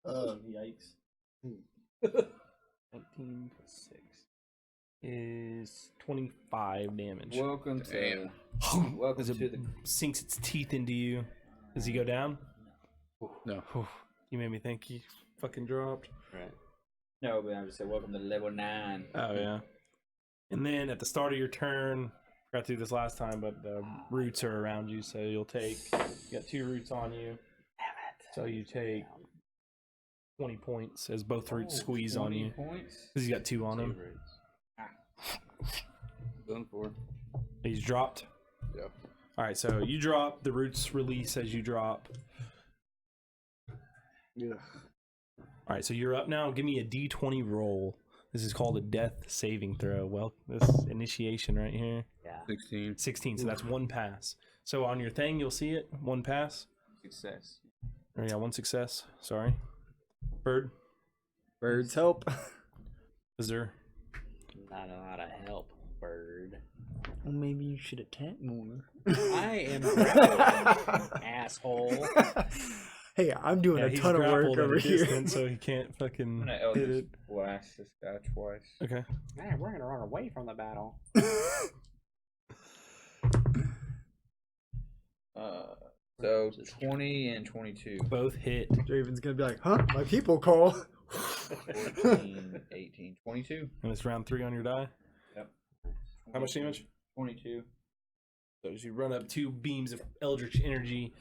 Yikes. 19 plus 6 is 25 damage. Welcome to welcome As it to the sinks its teeth into you. Does he go down? No. You made me think he fucking dropped. Right. no, but I would say welcome to level 9. Oh, yeah. And then at the start of your turn, forgot to do this last time, but the roots are around you, so you'll take, you got 2 roots on you. So you take 20 points as both roots squeeze on you. Points. Because he's got 2 on him. Done for. He's dropped. Yeah. Alright, so you drop, the roots release as you drop. Yeah. Alright, so you're up now. Give me a d20 roll. This is called a death saving throw. Well, this initiation right here. Yeah. 16. 16, so that's 1 pass. So on your thing, you'll see it. 1 pass. Success. Or yeah, 1 success. Sorry. Bird. Birds help. Is there? Not a lot of help, bird. Well, maybe you should attack more. I am grappling, asshole. Hey, I'm doing a he's ton of work grappled at over a here. distance, so he can't I'm fucking gonna hit Eldritch it. Blast this guy twice. Okay. Man, we're gonna run away from the battle. So 20 and 22. Both hit. Draven's gonna be like, huh? My people call. 14, 18, 22. And it's round 3 on your die. Yep. How much damage? 22. So as you run up, 2 beams of eldritch energy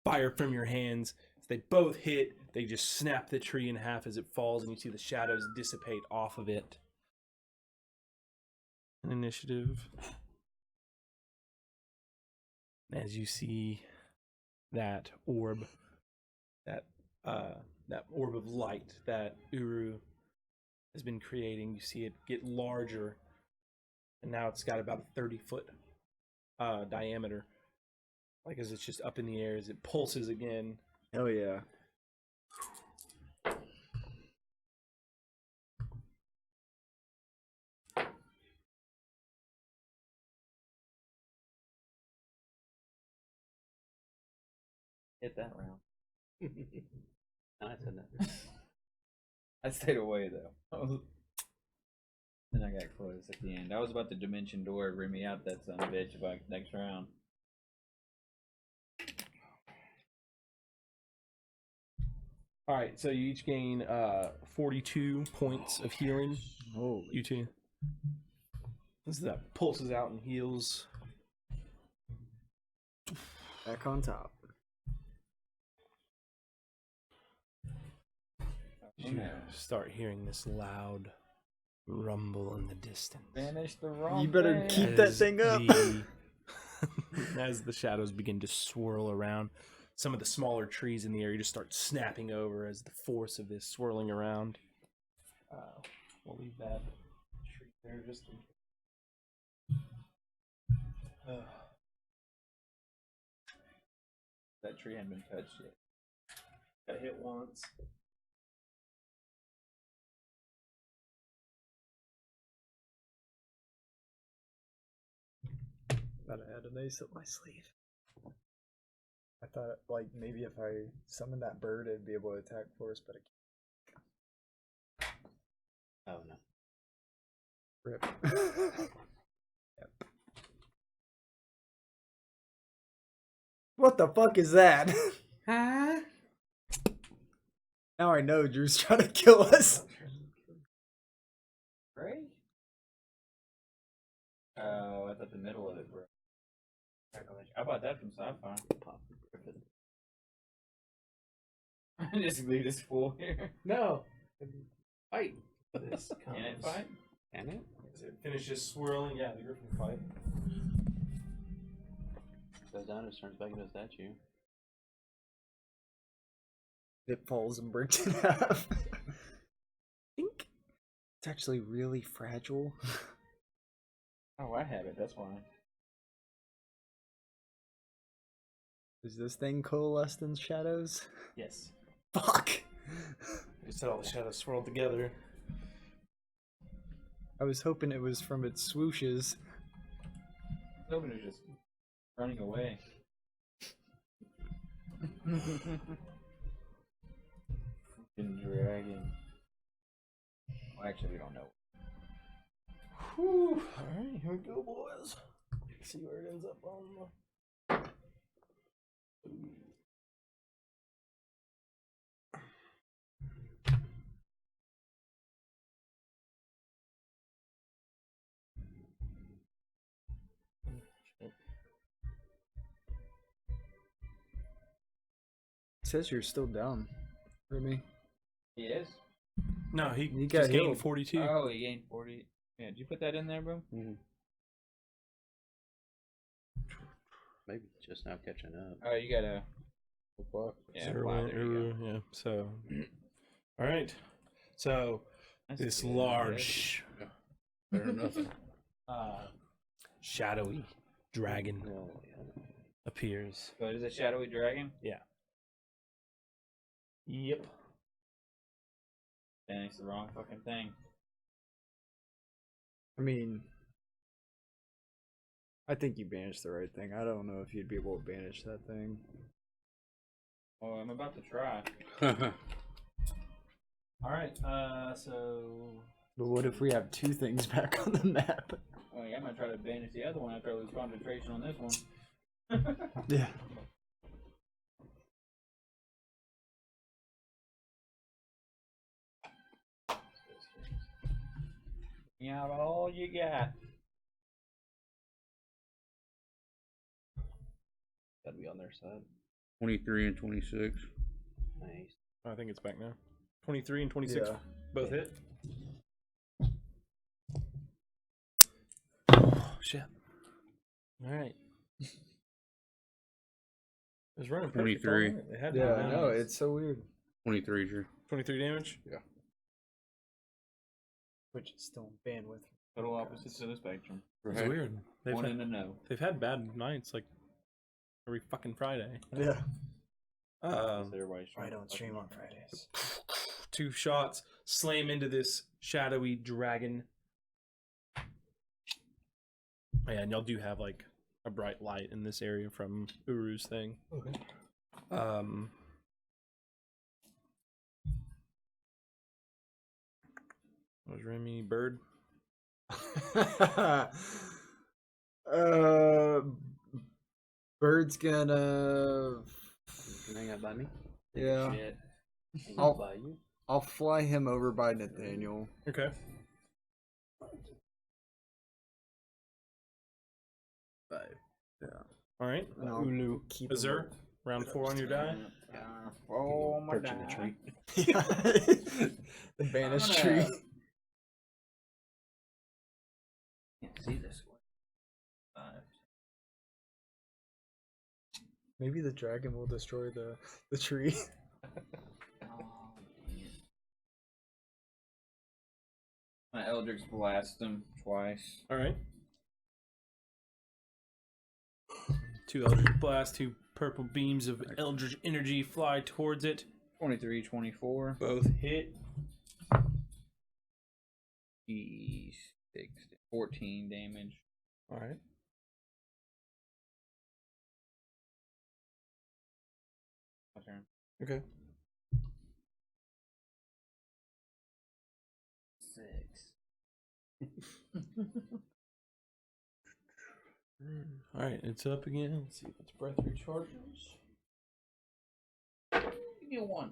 fire from your hands. As they both hit, they just snap the tree in half as it falls, and you see the shadows dissipate off of it. Initiative. As you see that orb, that orb of light that Uru has been creating, you see it get larger, and now it's got about a 30-foot diameter. Like as it's just up in the air, as it pulses again. Hell yeah. Hit that round. Nice, isn't it? I stayed away though. Then I got close at the end. I was about to dimension door rim me out that son of a bitch about next round. All right, so you each gain 42 points of healing. Holy. You two. This is that pulses out and heals. Back on top. You start hearing this loud rumble in the distance. Banish the wrong You better thing. keep that As thing up. as the shadows begin to swirl around, some of the smaller trees in the area just start snapping over as the force of this swirling around. We'll leave that tree there just in case. That tree hadn't been touched yet. Got hit once. Thought I had an ace up my sleeve. I thought, like, maybe if I summoned that bird, I'd be able to attack for us, but I Oh no. can't. Rip. Yep. What the fuck is that? Now I know Drew's trying to kill us. Right? Oh, I thought the middle of it broke. I bought that from Sci-Fi. Pop Griffin. Just leave this fool here. No. Fight. This Can it comes- fight? Can it? As it finishes swirling, yeah, the griffin fight. Goes down, it turns back into a statue. It falls and breaks in half. Think it's actually really fragile. Oh, I have it. That's why. Is this thing coalesced in shadows? Yes. Fuck! We said all the shadows swirled together. I was hoping it was from its swooshes. Nobody was just running away. Fucking dragon. Well, actually, we don't know. Whew. Alright, here we go, boys. See where it ends up on the. It says you're still down. Remy. He is? No, he You just got gained healed. 42. Oh, he gained 40. Yeah, did you put that in there, bro? Maybe just now catching up. Oh, you gotta. Yeah, Zero, fly, there you go. yeah. So, all right. So That's this good. large, Better than nothing. shadowy dragon Oh, yeah. appears. So it is a shadowy dragon? Yep. Then it's the wrong fucking thing. I mean, I think you banished the right thing. I don't know if you'd be able to banish that thing. Oh, I'm about to try. All right. So But what if we have two things back on the map? Oh, yeah, I'm gonna try to banish the other one after I lose concentration on this one. Yeah. Bring out all you got. Gotta be on their side. 23 and 26. Nice. I think it's back now. 23 and 26 Yeah. both hit. Oh, shit. All right. It was running perfect. 23. all night. They had Yeah, me I down. know. It's so weird. 23, Drew. 23 damage. Which is still bandwidth. Total opposites of the spectrum. It's weird. They've One had, in the know. they've had bad nights like every fucking Friday. Yeah. Everybody's I trying to don't stream on fucking- Fridays. 2 shots slam into this shadowy dragon. And y'all do have like a bright light in this area from Uru's thing. Okay. Was Remy bird? Bird's gonna. You can hang out by me. Yeah. Shit. Hang I'll- out by you. I'll fly him over by Nathaniel. Okay. Yeah. All right. And I'll Ulu keep him Azur. Round 4 on your die. Oh my Perch in the god. tree. The banished I'm tree. gonna- Can't see this one. Maybe the dragon will destroy the tree. My Eldritch blast him twice. All right. 2 Eldritch Blast, 2 purple beams of Eldritch energy fly towards it. 23, 24. Both hit. D6, 14 damage. All right. My turn. Okay. 6. All right, it's up again. Let's see if its breath recharges. Give me a 1.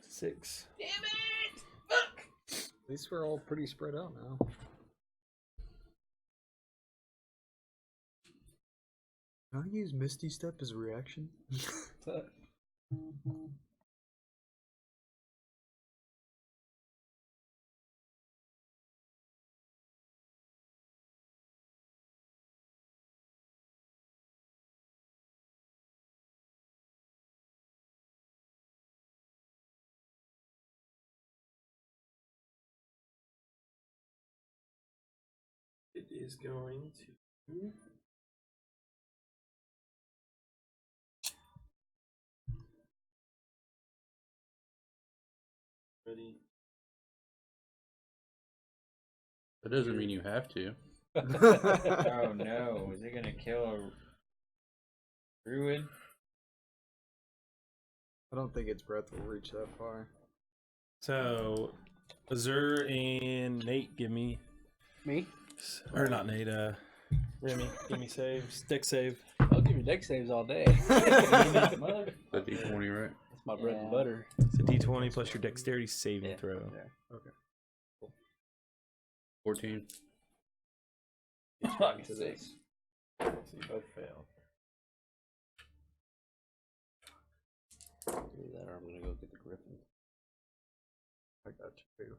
6. Damn it! Fuck! At least we're all pretty spread out now. Can I use Misty Step as a reaction? It is going to. Ready. That doesn't mean you have to. Oh no, is it gonna kill a druid? I don't think its breath will reach that far. So, Azur and Nate, give me. Me? Or not Nate, Remy, give me saves. Deck save. I'll give you deck saves all day. Mother. The D20, right? That's my bread and Yeah. butter. It's a d20 plus your dexterity saving Yeah. throw. Yeah. 14. Fuck, 6. So you both fail. Do that, or I'm gonna go get the griffin. I got you.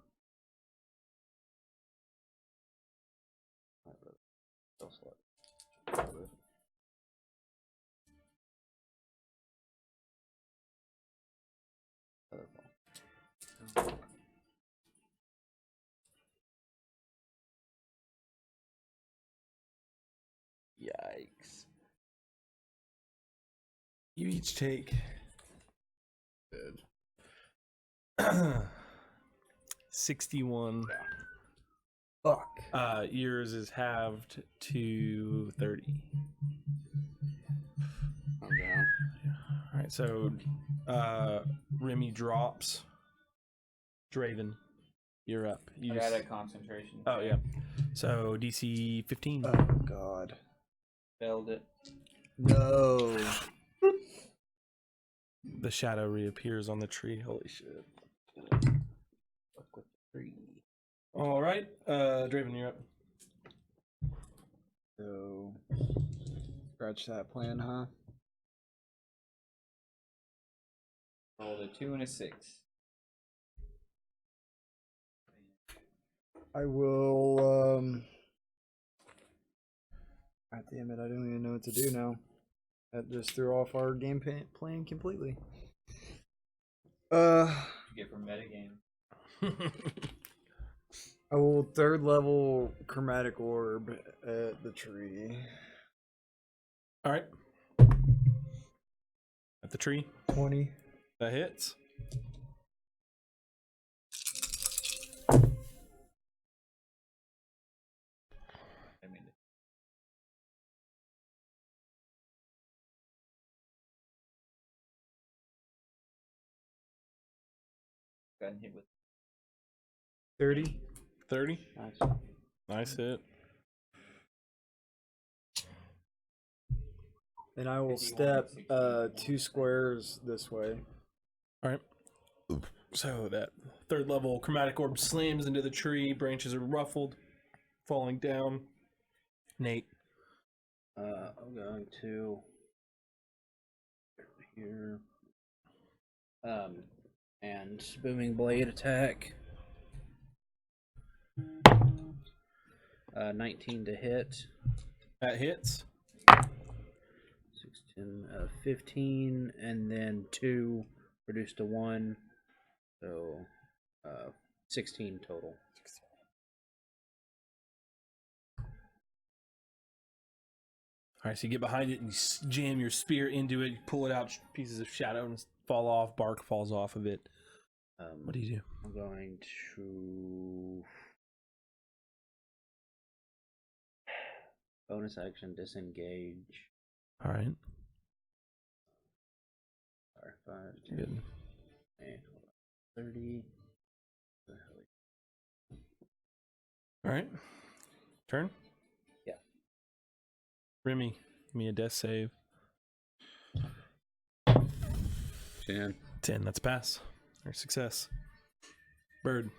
Alright, brother. Still select. Griffin. Featherfall. Yikes. You each take Dead. 61. Fuck. Yours is halved to 30. I'm down. All right, so Remy drops. Draven, you're up. You I got a concentration. Oh yeah. So DC 15. Oh god. Failed it. No. The shadow reappears on the tree. Holy shit. Fuck with the 3. All right, Draven, you're up. So, scratch that plan, huh? Rolled a 2 and a 6. I will, God damn it, I don't even know what to do now. That just threw off our game plan completely. You get from metagame. I will 3rd level chromatic orb at the tree. All right. At the tree. 20. That hits. I mean, gotten hit with 30. 30. Nice. Nice hit. And I will 51, step 61. 2 squares this way. All right. So that 3rd level chromatic orb slams into the tree. Branches are ruffled, falling down. Nate. I'm going to here. And booming blade attack. 19 to hit. That hits. 16, 15, and then 2 reduced to 1. So 16 total. All right, so you get behind it and you jam your spear into it. You pull it out, pieces of shadow and fall off. Bark falls off of it. What do you do? I'm going to bonus action disengage. All right. Sorry, 5, 10, Good. 30. All right. Turn? Yeah. Remy, give me a death save. 10. 10. That's pass or success. Bird.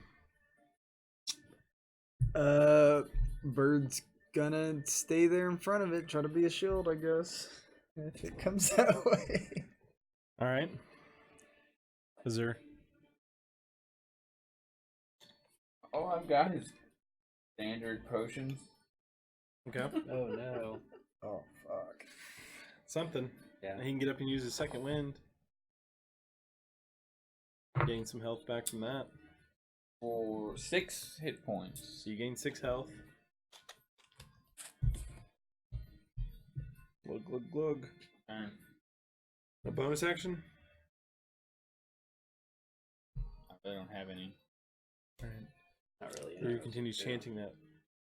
Bird's gonna stay there in front of it, try to be a shield, I guess. If it comes that way. All right. Azure. All I've got is standard potions. Okay. Oh no. Oh fuck. Something. Yeah. And he can get up and use his second wind. Gain some health back from that. For 6 hit points. So you gain 6 health. Glug, glug, glug. Turn. A bonus action? I really don't have any. Alright. Not really. Uru continues chanting that.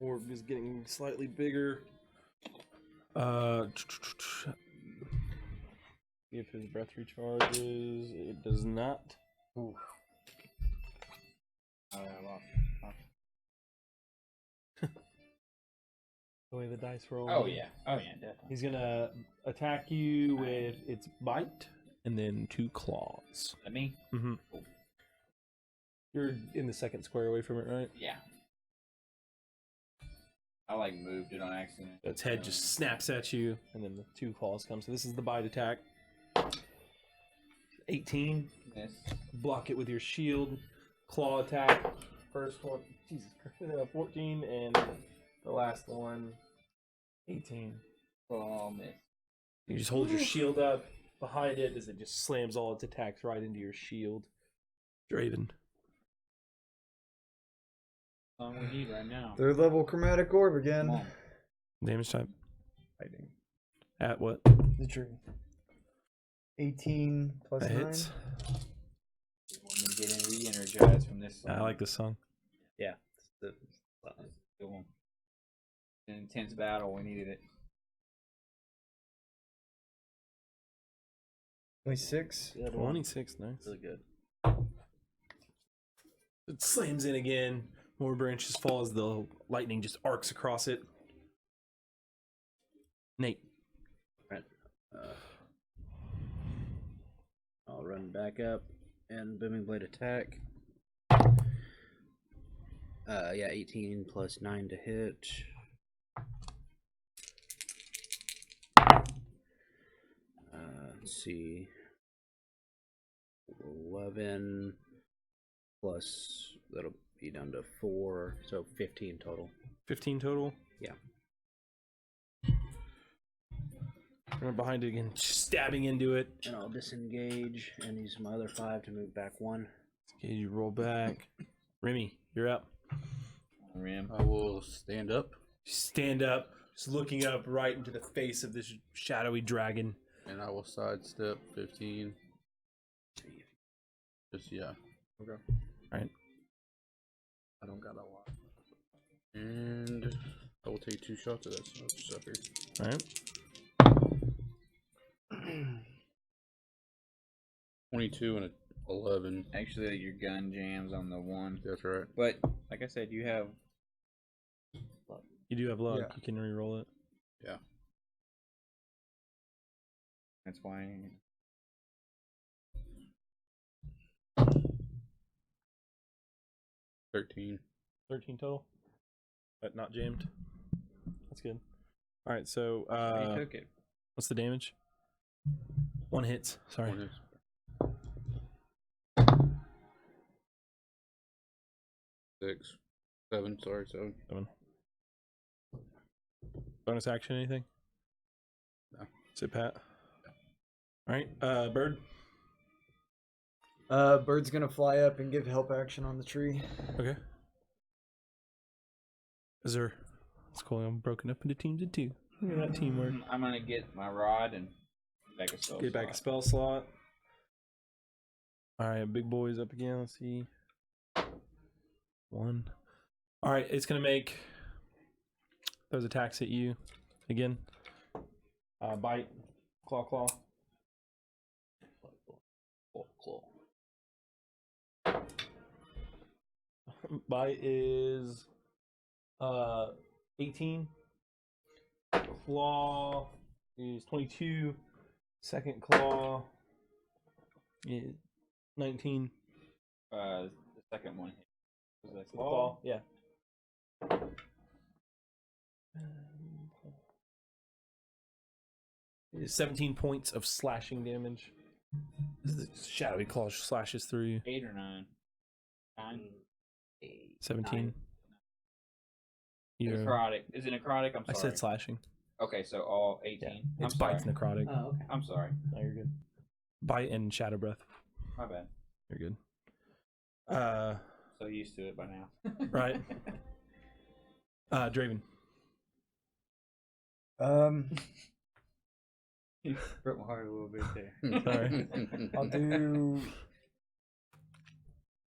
Orb is getting slightly bigger. If his breath recharges, it does not. Ooh. Oh, I lost. The way the dice roll. Oh yeah. Oh yeah, definitely. He's gonna attack you with its bite and then 2 claws. Let me? Mm-hmm. You're in the second square away from it, right? Yeah. I like moved it on accident. Its head just snaps at you, and then the 2 claws come. So this is the bite attack. 18. Miss. Block it with your shield. Claw attack. First one. Jesus Christ. 14, and the last one. 18. Oh, miss. You just hold your shield up behind it as it just slams all its attacks right into your shield. Draven. All we need right now. 3rd level chromatic orb Come again. on. Damage type. Fighting. At what? The tree. 18 plus That 9. hits. When we get re-energized from this. I like this song. Yeah. Good one. An intense battle. We needed it. 26. Good one. 26, nice. Really good. It slams in again. More branches fall as the lightning just arcs across it. Nate. Right. I'll run back up and booming blade attack. Yeah, 18 plus 9 to hit. Let's see. 11 plus, that'll be down to 4, so 15 total. 15 total? Yeah. Run behind it again, stabbing into it. And I'll disengage and use my other 5 to move back 1. Okay, you roll back. Remy, you're up. Rim. I will stand up Stand up, just looking up right into the face of this shadowy dragon. and I will sidestep 15. Just, yeah. Okay. Alright. I don't got a lot. And I will take 2 shots of that sucker. Alright. 22 and a 11. Actually, your gun jams on the 1. That's right. But, like I said, you have. You do have luck. Yeah. You can re-roll it. Yeah. That's why. 13. 13 total. But not jammed. That's good. Alright, so You took it. what's the damage? 1 hits. Sorry. 1 hit. 6. 7, sorry, 7. 7. Bonus action, anything? No. Sit pat. Alright, Bird. Bird's gonna fly up and give help action on the tree. Okay. Is there... It's cool, I'm broken up into teams of 2. Look at that teamwork. I'm gonna get my rod and back a spell. Get back a spell slot. Alright, big boy's up again. Let's see. 1. Alright, it's gonna make those attacks at you again. Bite, claw. Claw. Bite is 18. Claw is 22. Second claw is 19. The second one. Was that The ball? Yeah. 17 points of slashing damage. The shadowy claw slashes through you. 8 or 9? 9. 17. You're, Necrotic. Is it necrotic? I'm sorry. I said slashing. Okay, so all 18. Yeah. It's bites necrotic. Oh, okay. I'm sorry. No, you're good. Bite and shadow breath. My bad. You're good. So used to it by now. Right. Draven. Broke my heart a little bit there. Sorry. I'll do.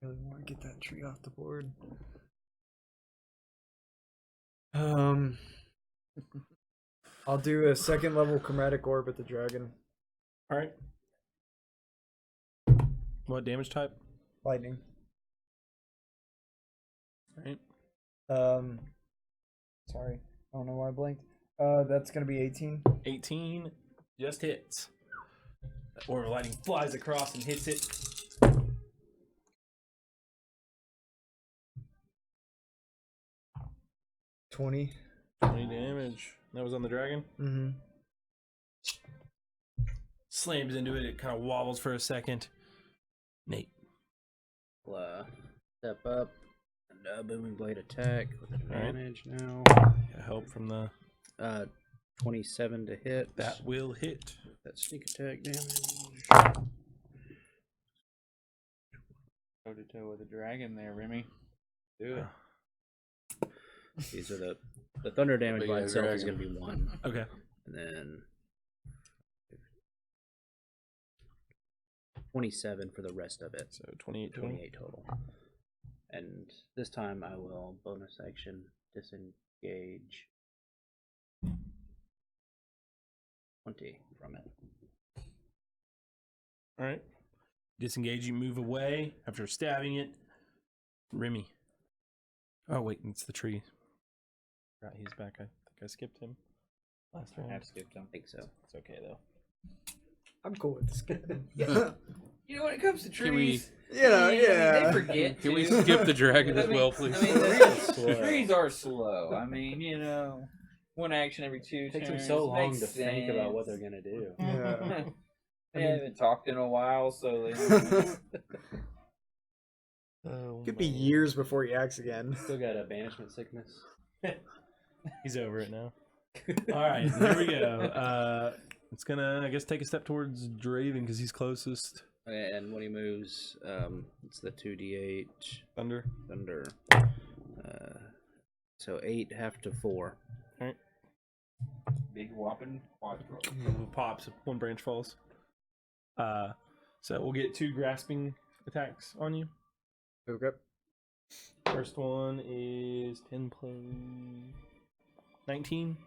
Really want to get that tree off the board. I'll do a second level chromatic orb at the dragon. All right. What damage type? Lightning. All right. Sorry, I don't know why I blinked. That's gonna be 18. 18 just hits. Orb of lightning flies across and hits it. 20. 20 damage. That was on the dragon. Mm-hmm. Slams into it. It kind of wobbles for a second. Nate. We'll, step up and booming blade attack with advantage now. Got help from the. 27 to hit. That will hit. That sneak attack damage. Toe to toe with a dragon there, Remy. Do it. These are the thunder damage Big by ass itself is dragon. going to be 1. Okay. And then 27 for the rest of it. So 28 total. 28 total. And this time I will bonus action disengage 20 from it. All right. Disengage. You move away after stabbing it. Remy. Oh wait, it's the tree. Right, he's back. I think I skipped him last round. I've skipped him. I think so. It's okay though. I'm cool with this game. You know, when it comes to Can we- trees, Yeah, they yeah. forget. Can we to. skip the dragon I as mean- well, please? I mean, trees are slow. I mean, you know, one action every 2 It takes them turns. so long makes to think about what they're sense. gonna do. Yeah. They haven't talked in a while, so they. Oh, Could be man. years before he acts again. Still got a banishment sickness. He's over it now. All right, here we go. It's gonna, I guess, take a step towards Draven because he's closest. Okay, and when he moves, it's the 2d8 Thunder. thunder. So 8 half to 4. Big whopping quadro. Pops. One branch falls. So we'll get 2 grasping attacks on you. Okay. First one is 10 plus 19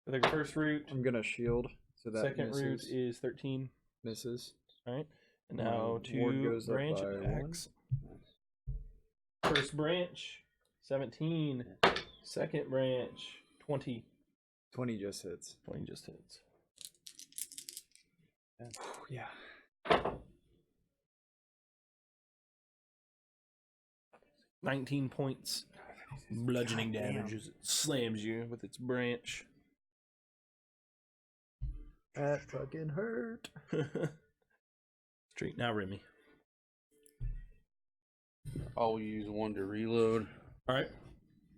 for the first root. I'm gonna shield. So that Second misses. root is 13. Misses. All right. And now Ward 2 goes up branch by attacks. First branch, 17. Second branch, 20. 20 just hits. 20 just hits. Yeah. $19 points bludgeoning damage as it slams you with its branch. That fucking hurt. Street. Now Remy. I'll use 1 to reload All right.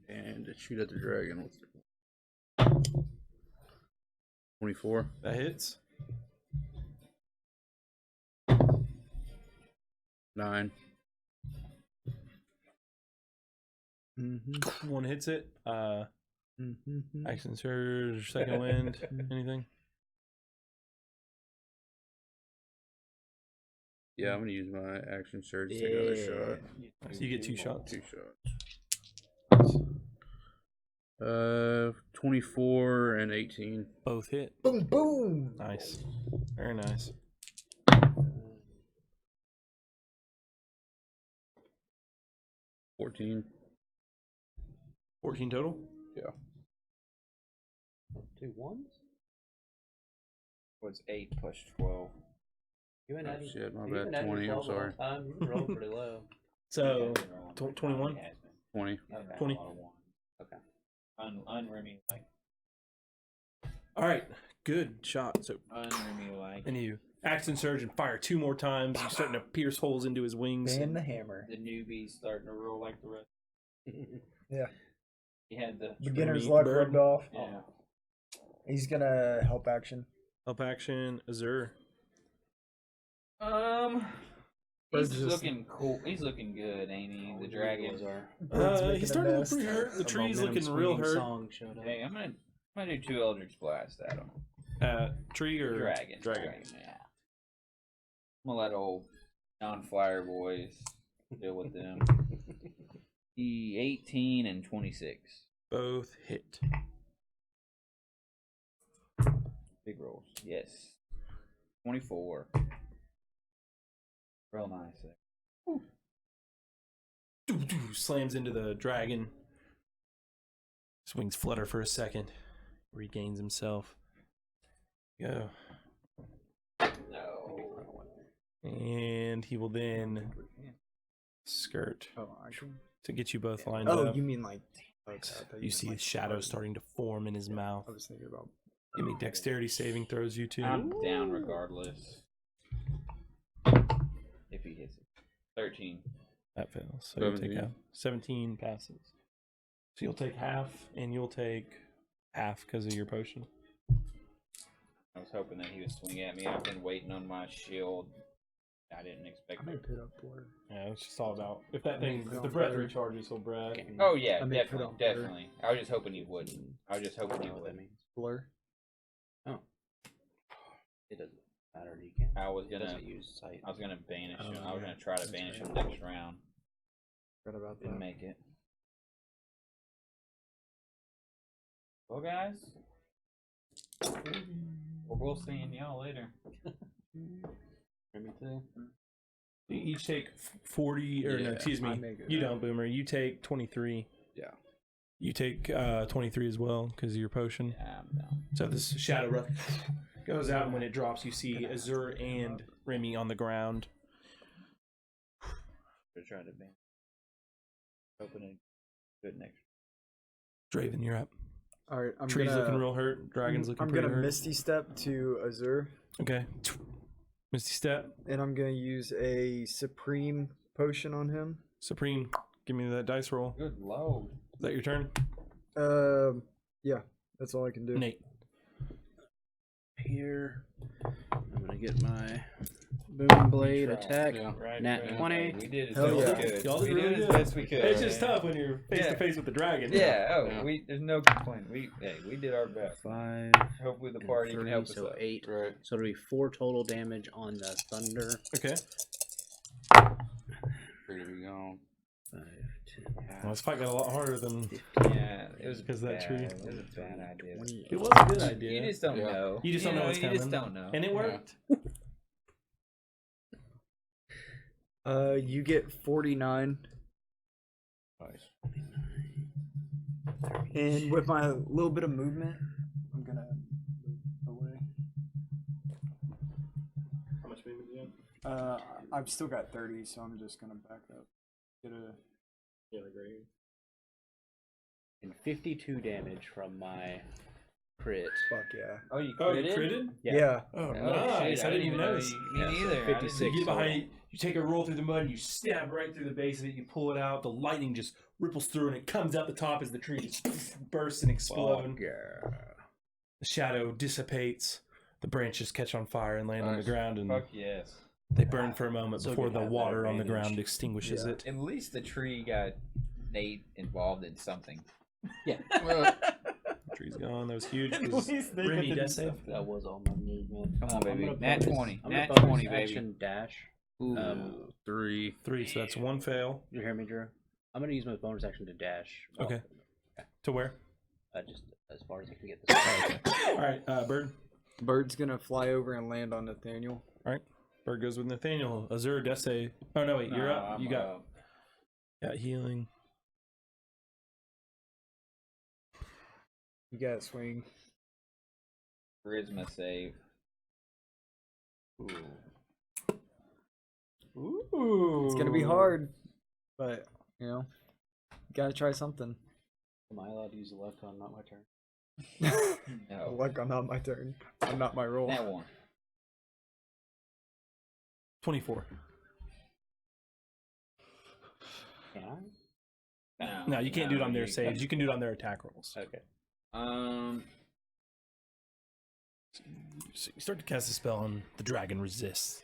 and to shoot at the dragon with 24. That hits. 9. Mm-hmm. 1 hits it. Mm-hmm. Action surge, second wind, anything? Yeah, I'm gonna use my action surge to take another shot. So you get 2 shots. 2 shots. 24 and 18. Both hit. Boom, boom. Nice. Very nice. 14. 14 total? Yeah. 2 1s? What's 8 plus 12? You and Oh, Eddie. shit, my have you bad. been adding 20, I'm 12 the whole sorry. time? You've been rolling pretty low. So 21. 20. Okay. 20. Okay. Unremy like. All right, good shot. So Unremy like. and you action surge and fire 2 more times. You're starting to pierce holes into his wings. And the hammer. The newbie's starting to roll like the rest. Yeah. He had the Beginner's Meat luck bird. rubbed off. yeah. He's gonna help action. Up action, Azure. He's just- looking cool. He's looking good, ain't he? The dragon. Bird's making He's a starting to look nest. pretty hurt. The A tree's momentum looking real swinging hurt. Song showed up. Hey, I'm gonna do 2 Eldritch Blast at him. Tree or Dragon. Yeah. I'm gonna let old non-flyer boys deal with them. 18 and 26. Both hit. Big rolls. Yes. 24. Real nice. Slams into the dragon. His wings flutter for a second. Regains himself. Go. No. And he will then skirt Oh, action. to get you both lined Oh, up. you mean like? Okay, I thought You meant, see like, shadows starting to form in his mouth. I was thinking about. Give me dexterity saving throws, you two. I'm down regardless. If he hits it. 13. That fails. So you'll take 17. half. 17 passes. So you'll take half, and you'll take half because of your potion. I was hoping that he would swing at me. I've been waiting on my shield. I didn't expect I may it. put up for. Yeah, it's just all about if that thing, put if the on breath better. recharges, he'll brag. Oh yeah, I may put definitely, on better. definitely. I was just hoping he wouldn't. I was just hoping he What that wouldn't. means? Blur. Oh. It doesn't matter. You can't. I was It gonna. doesn't use sight. I was gonna banish Oh, him. I was yeah. gonna try to That's banish right. him next round. Forgot about Didn't that. make it. Well, guys, we'll see y'all later. Me too. You each take 40, or no, Yeah, excuse I me. may go You down. don't, Boomer. You take 23. Yeah. You take 23 as well because of your potion. Yeah, I'm down. So this shadow breath goes out, and when it drops, you see Azure and Remy on the ground. Gonna try to banish. Hoping it good next. Draven, you're up. All right, I'm Tree's gonna. looking real hurt. Dragon's looking I'm pretty gonna hurt. Misty Step to Azure, Okay. Misty Step. and I'm gonna use a Supreme Potion on him. Supreme, give me that dice roll. Good load. Is that your turn? Yeah, that's all I can do. Nate. Here, I'm gonna get my booming blade Try. attack. Yeah. Right. Nat right. 20. We did as Hell best yeah. we could. Y'all did We really did as good. best we could. It's just man. tough when you're face to Yeah. face with the dragon. Yeah. Oh, Yeah. there's no complaint. We did our best. 5 Hopefully the and party can 3, help us so out. 8. Right. So it'll be 4 total damage on the thunder. Okay. Ready to be gone. 5, 10, Well, this fight got a lot harder than. Yeah, it was 'Cause that bad. tree. It was a bad idea. 20. It was a good idea. You just don't Yeah. know. You just don't know what's You just coming. don't know. And it worked. You get 49, Nice. and with my little bit of movement, I'm gonna move away. How much movement do you have? I've still got 30, so I'm just gonna back up. Get a. Yeah, like right here. And 52 damage from my crit. Fuck yeah. Oh, you Oh, you critted? critted? Yeah. Oh, Oh, nice. shit, I didn't even notice. Me Yeah, so neither. I 56. didn't- You get behind, you take a roll through the mud, and you stab right through the base of it, you pull it out, the lightning just ripples through, and it comes out the top as the tree just bursts and explodes. The shadow dissipates, the branches catch on fire and land on the Nice. ground, and Fuck yes. they burn for a moment So before good the to have that water on the advantage. ground extinguishes Yeah. it. At least the tree got Nate involved in something. Yeah. Well, The tree's gone, that was huge. At 'cause least they Remy get to death do save. something. That was all my movement. Come on, I'm baby. gonna Nat bonus- 20. I'm Nat gonna bonus 20, baby. action dash. ooh, 3. 3, so that's one fail. You hear me, Drew? I'm gonna use my bonus action to dash. Okay. To where? Just as far as I can get this. Alright, Bird. Bird's gonna fly over and land on Nathaniel. Bird goes with Nathaniel. Azure, death save. Oh, no, wait, you're No, up. I'm You got up. healing. You got swing. Charisma save. Ooh. Ooh. It's gonna be hard, but you know, gotta try something. Am I allowed to use luck on not my turn? No. Luck on not my turn. I'm not my role. That one. 24. Can I? No, you can't do it on their saves. You can do it on their attack rolls. Okay. So you start to cast a spell and the dragon resists.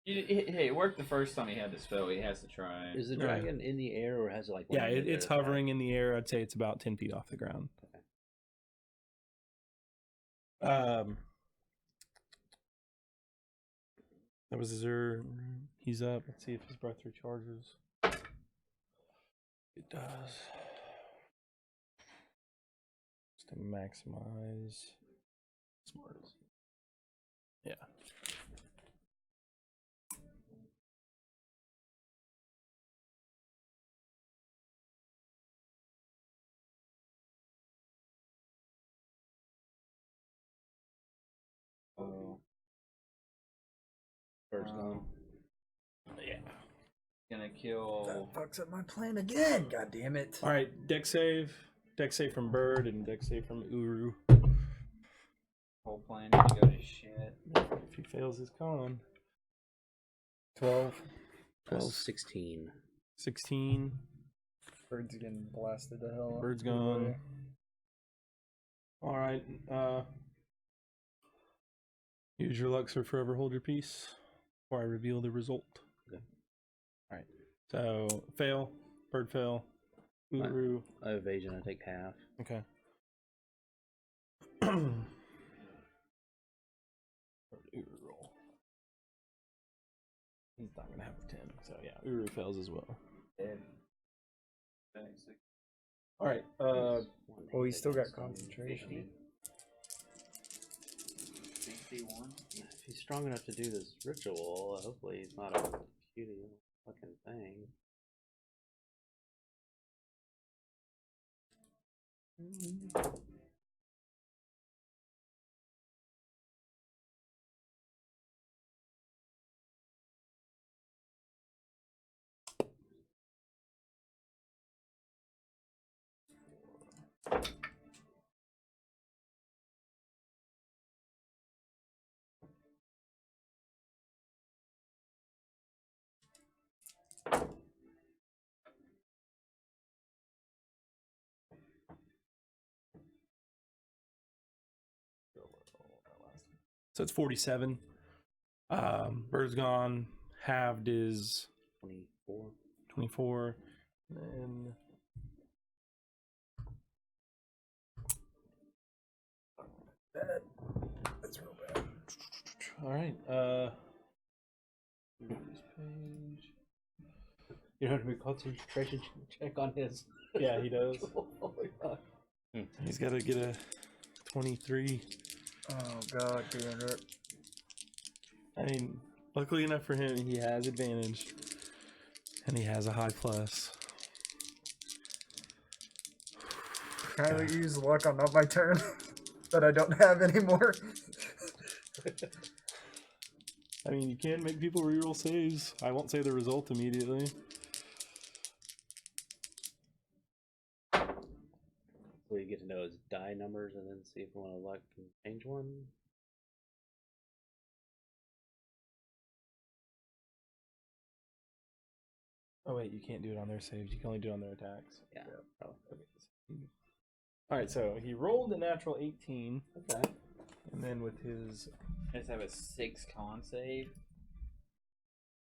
Hey, it worked the first time he had the spell. He has to try. Is the dragon in the air or has it like? Yeah, it's hovering in the air. I'd say it's about 10 feet off the ground. Okay. That was he's up. Let's see if his breath recharges. It does. Just to maximize. Smart. Yeah. Oh. Bird's gone. Yeah. Gonna kill. That fucks up my plan again. God damn it. All right, deck save. Deck save from Bird and deck save from Uru. Whole plan to go to shit. If he fails his con. 12. 12, 16. 16. Bird's getting blasted to hell. Bird's gone. All right. Use your luck, or forever hold your peace before I reveal the result. Okay. All right. So fail. Bird fail. Uru. I have evasion. I take half. Okay. Uru roll. He's not gonna have a 10. So yeah, Uru fails as well. Dead. All right. Oh, he's still got concentration. 61. If he's strong enough to do this ritual, hopefully he's not a cutie fucking thing. So it's 47. Bird's gone. Halved is 24. 24. And then That's real bad. all right. Page. You don't have to concentration check on his. Yeah, he does. Oh my god. He's got to get a 23. Oh god, damn it. I mean, luckily enough for him, he has advantage, and he has a high plus. Can I use luck on not my turn that I don't have anymore? I mean, you can make people reroll saves. I won't say the result immediately. So you get to know his die numbers and then see if you want to luck and change one. Oh wait, you can't do it on their saves. You can only do it on their attacks. Yeah. Probably. All right, so he rolled a natural 18, Okay. and then with his Let's have a 6 con save.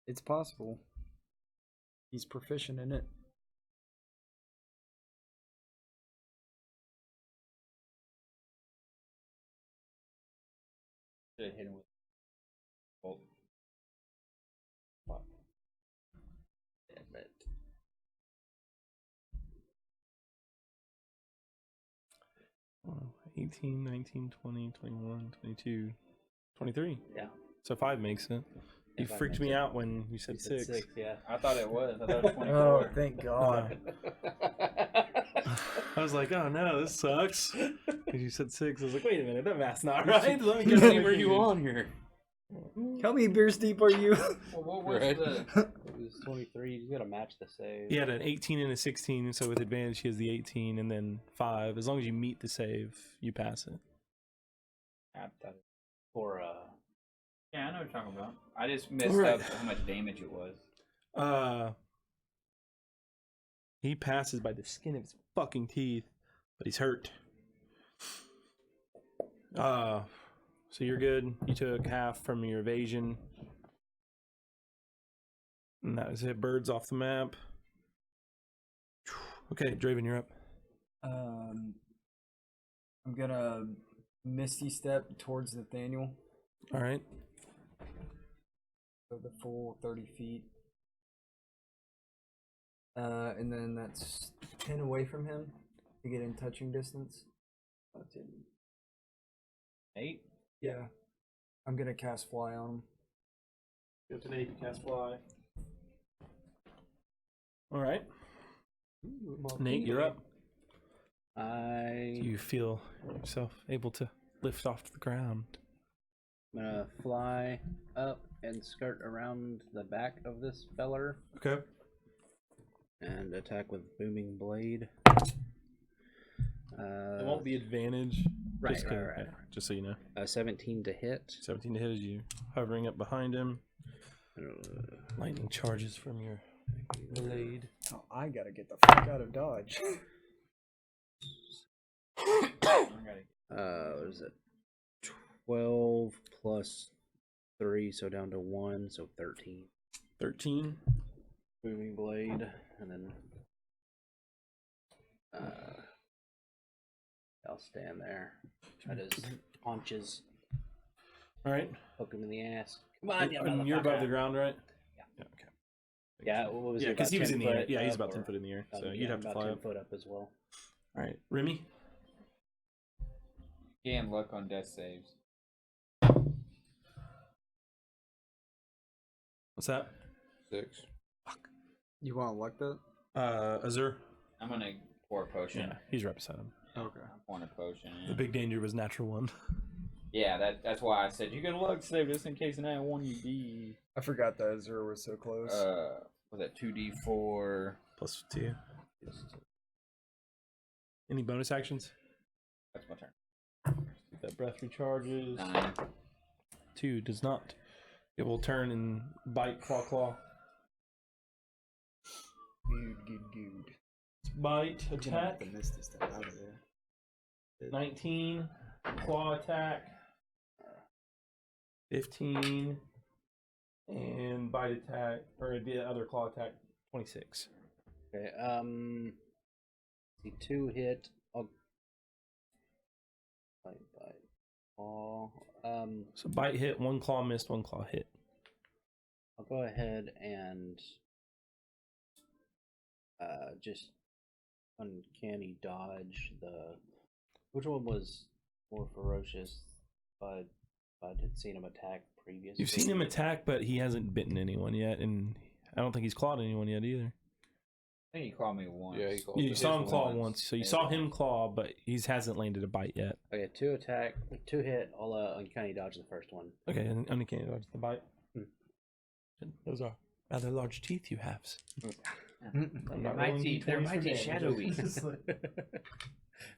It's possible. He's proficient in it. Should have hit him with. Well, Fuck. Damn it. oh, 18, 19, 20, 21, 22, 23. Yeah. So 5 makes it. You Five freaked makes me it. out when you said You said 6. 6, yeah. I thought it was. I thought it was 24. Oh, thank God. I was like, oh no, this sucks. Because you said 6. I was like, wait a minute, that math's not right. Let me How get many were you on here? How many beers deep are you? Well, what was Right. the? It was 23. You gotta match the save. He had an 18 and a 16, so with advantage he has the 18 and then 5. As long as you meet the save, you pass it. For Yeah, I know what you're talking about. I just messed Alright. up how much damage it was. He passes by the skin of his fucking teeth, but he's hurt. So you're good. You took half from your evasion. And that was it. Birds off the map. Okay, Draven, you're up. I'm gonna Misty Step towards Nathaniel. All right. So the full 30 feet. And then that's 10 away from him to get in touching distance. That's it. 8. Yeah. I'm gonna cast Fly on him. Go to Nate, cast fly. All right. Nate, you're up. I'm You feel yourself able to lift off to the ground. gonna fly up and skirt around the back of this feller Okay. and attack with booming blade. It won't be advantage. Right, just, right. just so you know. 17 to hit. 17 to hit as you hovering up behind him. Lightning charges from your blade. Oh, I gotta get the fuck out of Dodge. What is it? 12 plus 3, so down to 1, so 13. 13. Booming blade, and then I'll stand there. Try to haunches, All right. poke him in the ass. Come on, you And you're above the motherfucker. ground, right? Yeah. Okay. Yeah, what was Yeah, it? because about he was 10 in the air. foot Yeah, he's up, about 10 or- foot in the air. So yeah, you'd have to about fly 10 up. foot up as well. All right. Remy? Gain luck on death saves. What's that? 6. You want to luck that? Azur? I'm gonna pour a potion. Yeah, he's right beside him. Okay. I'm pouring a potion. The big danger was natural 1. Yeah, that's why I said you get a luck save just in case an I one you be. I forgot that Azure was so close. Was that 2d4? Plus 2. Any bonus actions? That's my turn. That breath recharges. 9. 2 does not. It will turn and bite, claw. Good. Bite, You're gonna have attack. to Misty Step out of there. 19. Claw attack. 15. And bite attack, or the other claw attack, 26. Okay, see 2 hit. I'll bite. Oh, So bite hit, 1 claw missed, 1 claw hit. I'll go ahead and just uncanny dodge the. Which one was more ferocious? But I had seen him attack previously. You've seen him attack, but he hasn't bitten anyone yet, and I don't think he's clawed anyone yet either. I think he clawed me once. Yeah, he clawed You me. saw him Just claw once. once, so you Yeah. saw him claw, but he hasn't landed a bite yet. Okay, 2 attack, 2 hit. I'll uncanny dodge the first one. Okay, and uncanny dodge the bite. Hmm. Those are rather large teeth you have. I'm not My rolling teeth, they're D20s for mighty damage. shadowy.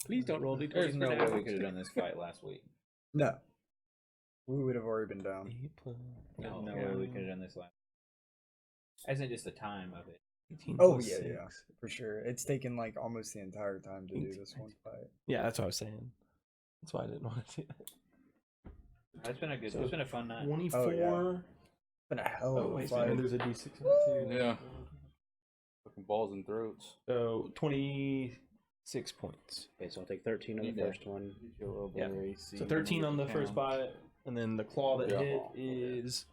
Please don't roll d20s. There's for no way we damage. could have done this fight last week. No. We would have already been down. 8 plus There's no way we could have done this last. Isn't just the time of it. 18 Oh plus yeah, 6. yeah, for sure. It's taken like almost the entire time to do this one fight. Yeah, that's what I was saying. That's why I didn't want to do that. It's been a good. So- It's been a fun night. 24. Oh, yeah. Been a hell of Oh, a wait, fight. and there's a d6 in it too. Yeah. Fucking balls and throats. So 26 points. Okay, so I'll take 13 on the Need to- first one. Yeah. So 13 on the first bite, and then the claw that Yeah. hit is.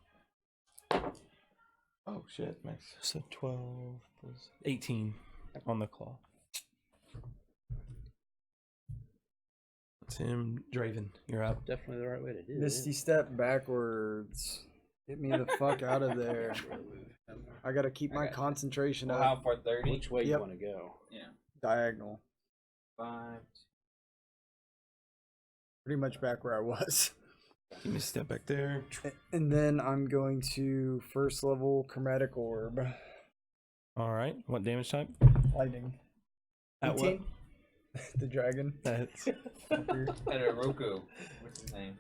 Oh shit, max. So 12 plus 18 on the claw. That's him. Draven, you're up. Definitely the right way to do Misty it. Step backwards. Get me the fuck out of there. I gotta keep my Okay. concentration Well, up. how far? 30. Which way Yep. you want to go? Yeah. Diagonal. 5. Pretty much back where I was. Give me a step back there. And then I'm going to first level Chromatic Orb. All right. What damage type? Lightning. At what? 18. The dragon. That's Fucker. And a Roku. What's his name?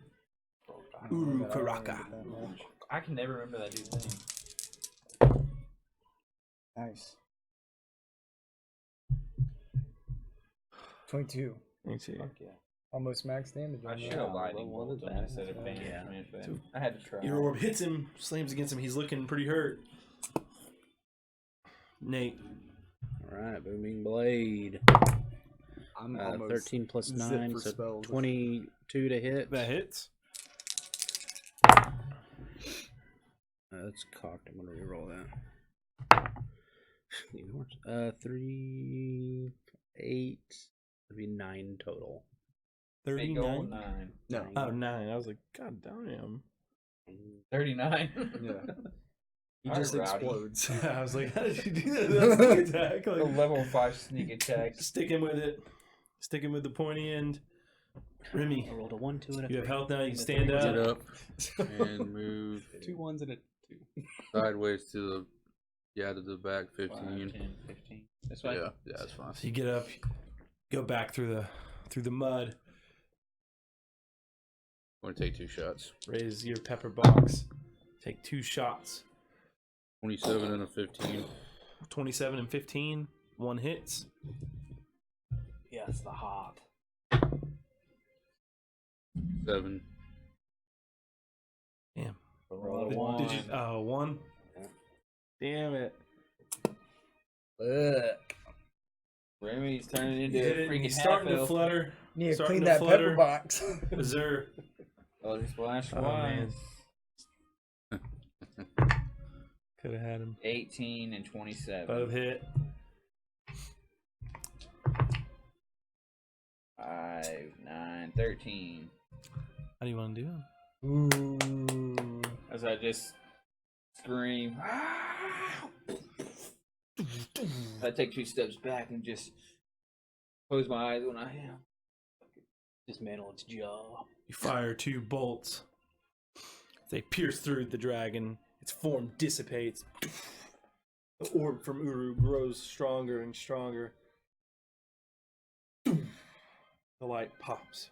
Uru I don't Karaka. get that much. I can never remember that dude's name. Nice. 22. Me too. Fuck yeah. Almost max damage. I on should that. have lightning what bolt is him that? instead of banishment, but So- I had to try. Your orb hits him, slams against him. He's looking pretty hurt. Nate. Alright, Booming Blade. I'm almost 13 plus zip 9, for so spells. 22 to hit. That hits. That's cocked. I'm gonna reroll that. 3, 8. That'd be 9 total. Big old 39. 9. No. Oh, 9. I was like, God damn. 39. Yeah. He Alright, just Rowdy. explodes. I was like, how did you do that? That's sneak attack. A Like, level 5 sneak attack. sticking with it. Sticking with the pointy end. Remy, I rolled a 1, 2, and a you have 3. health now. You can stand Get up. up and move 2 1s and a 2. sideways to the back 15. 5, 10, 15. That's fine. Yeah, that's fine. So you get up, go back through the mud, I'm gonna take 2 shots. raise your pepper box, take 2 shots. 27 and a 15. 27 and 15, 1 hits. Yes, the hot. 7. Damn. Roll a Did, 1. did you? Oh, 1. Yeah. Damn it. Remy's turning into You a hit it, and freaking he's starting to half-elf. flutter. Need to Starting clean to that flutter. pepper box. Is there? Oh, splash Oh, one. man. Could have had him. 18 and 27. Both hit. 5, 9, 13. How do you want to do him? Ooh. As I just scream. I take 2 steps back and just close my eyes when I am. Dismantle its jaw. You fire 2 bolts. They pierce through the dragon. Its form dissipates. The orb from Uru grows stronger and stronger. The light pops.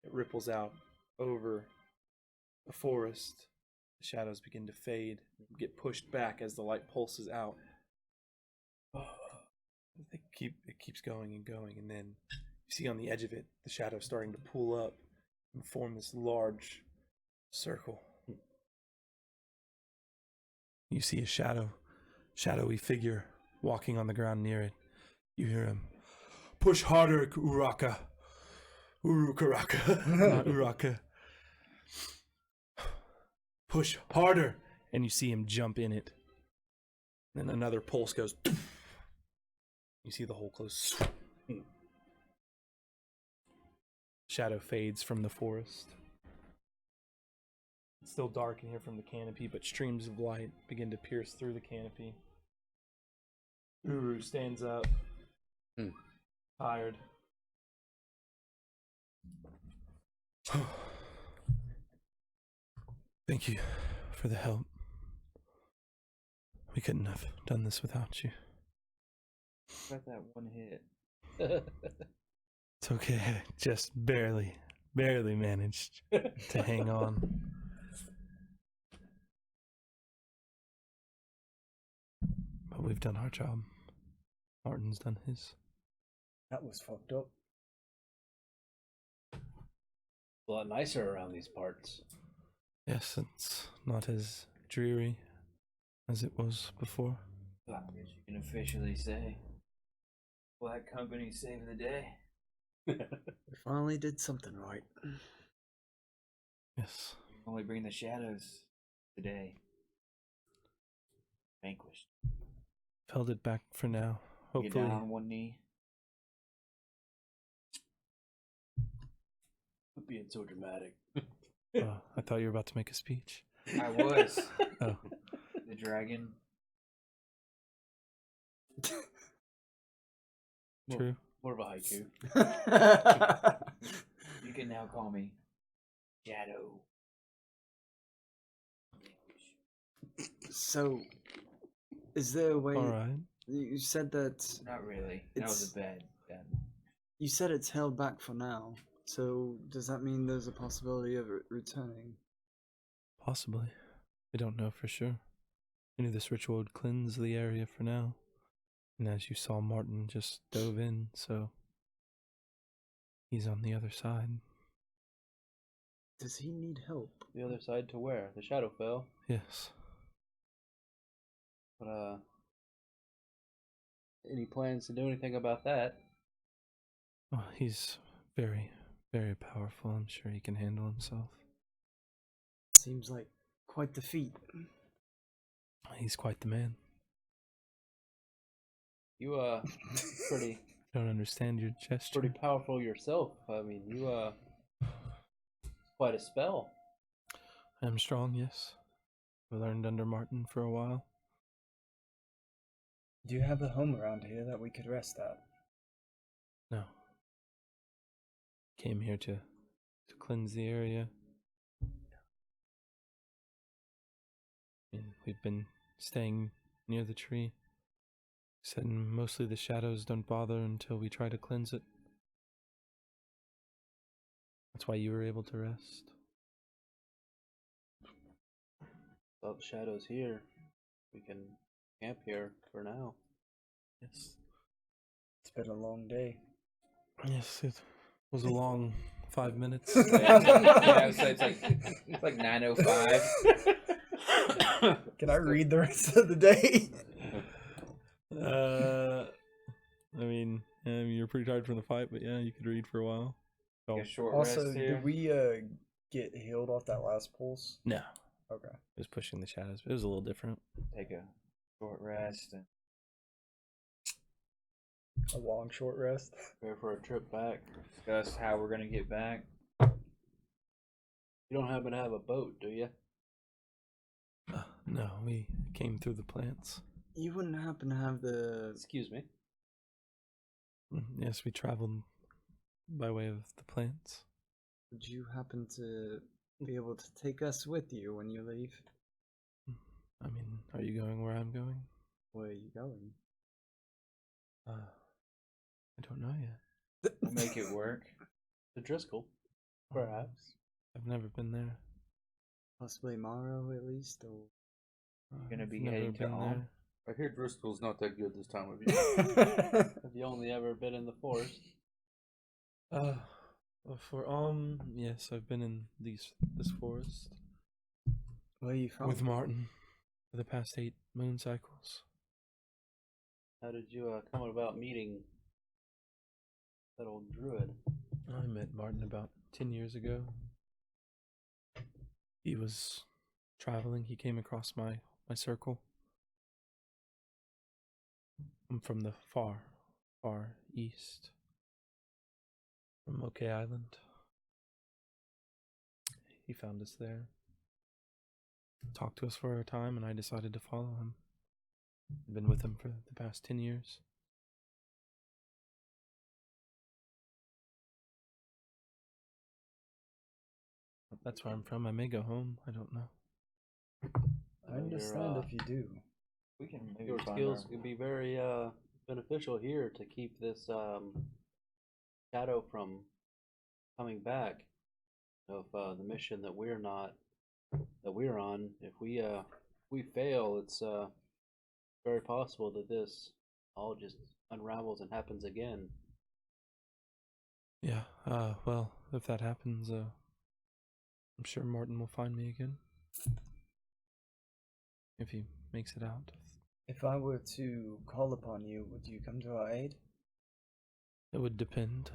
It ripples out over the forest. The shadows begin to fade, get pushed back as the light pulses out. It keeps going and going, and then you see on the edge of it the shadow starting to pull up and form this large circle. You see a shadowy figure walking on the ground near it. You hear him, "Push harder, Uraka. Uru Karaka, not Uraka. Push harder." And you see him jump in it. Then another pulse goes. You see the hole close. Shadow fades from the forest. It's still dark in here from the canopy, but streams of light begin to pierce through the canopy. Uru stands up, tired. Thank you for the help. We couldn't have done this without you. Got that 1 hit. It's okay. Just barely managed to hang on. But we've done our job. Martin's done his. That was fucked up. A lot nicer around these parts. Yes, it's not as dreary as it was before. I guess you can officially say Black Company saved the day. We finally did something right. Yes. Only bring the shadows today. Vanquished. Held it back for now. Get Hopefully. down on 1 knee. Quit being so dramatic. Oh, I thought you were about to make a speech. I was. Oh. The dragon. True. More of a haiku. You can now call me Shadow. So, is there a way? All right. You said that. Not really. That was a bad. You said it's held back for now. So, does that mean there's a possibility of it returning? Possibly. We don't know for sure. We knew this ritual would cleanse the area for now. And as you saw, Martin just dove in, so he's on the other side. Does he need help? The other side to where? The Shadowfell. Yes. But any plans to do anything about that? Oh, he's very, very powerful. I'm sure he can handle himself. Seems like quite the feat. He's quite the man. You pretty Don't understand your gesture. pretty powerful yourself. I mean, you quite a spell. I'm strong, yes. I learned under Martin for a while. Do you have a home around here that we could rest at? No. Came here to cleanse the area. And we've been staying near the tree. Said mostly the shadows don't bother until we try to cleanse it. That's why you were able to rest. Without the shadows here, we can camp here for now. Yes. It's been a long day. Yes, it was a long 5 minutes. Yeah, so it's like 9:05. Can I read the rest of the day? I mean, you're pretty tired from the fight, but yeah, you could read for a while. Take a short Also, rest here. did we get healed off that last pulse? No, Okay. it was pushing the shadows. It was a little different. Take a short rest and A long short rest. Prepare for a trip back. discuss how we're gonna get back. You don't happen to have a boat, do you? No, we came through the plants. You wouldn't happen to have the. Excuse me. Yes, we traveled by way of the plants. Would you happen to be able to take us with you when you leave? I mean, are you going where I'm going? Where are you going? I don't know yet. We'll make it work. The Driscoll, perhaps. I've never been there. Possibly Morrow, at least, or. Gonna I've be never heading to been Alm? I hear Driscoll's not that good this time of year. Have you only ever been in the forest? Well, for yes, I've been in this forest Where are you from? with Martin for the past 8 moon cycles. How did you come about meeting that old druid? I met Martin about 10 years ago. He was traveling. He came across my circle. I'm from the far east. From Moke Island. He found us there. Talked to us for a time, and I decided to follow him. I've been with him for the past 10 years. That's where I'm from. I may go home. I don't know. I understand if you do. We can maybe Your find skills our- could be very beneficial here to keep this shadow from coming back. Of the mission that we're on, if we fail, it's very possible that this all just unravels and happens again. Yeah, well, if that happens, I'm sure Martin will find me again. If he makes it out. If I were to call upon you, would you come to our aid? It would depend.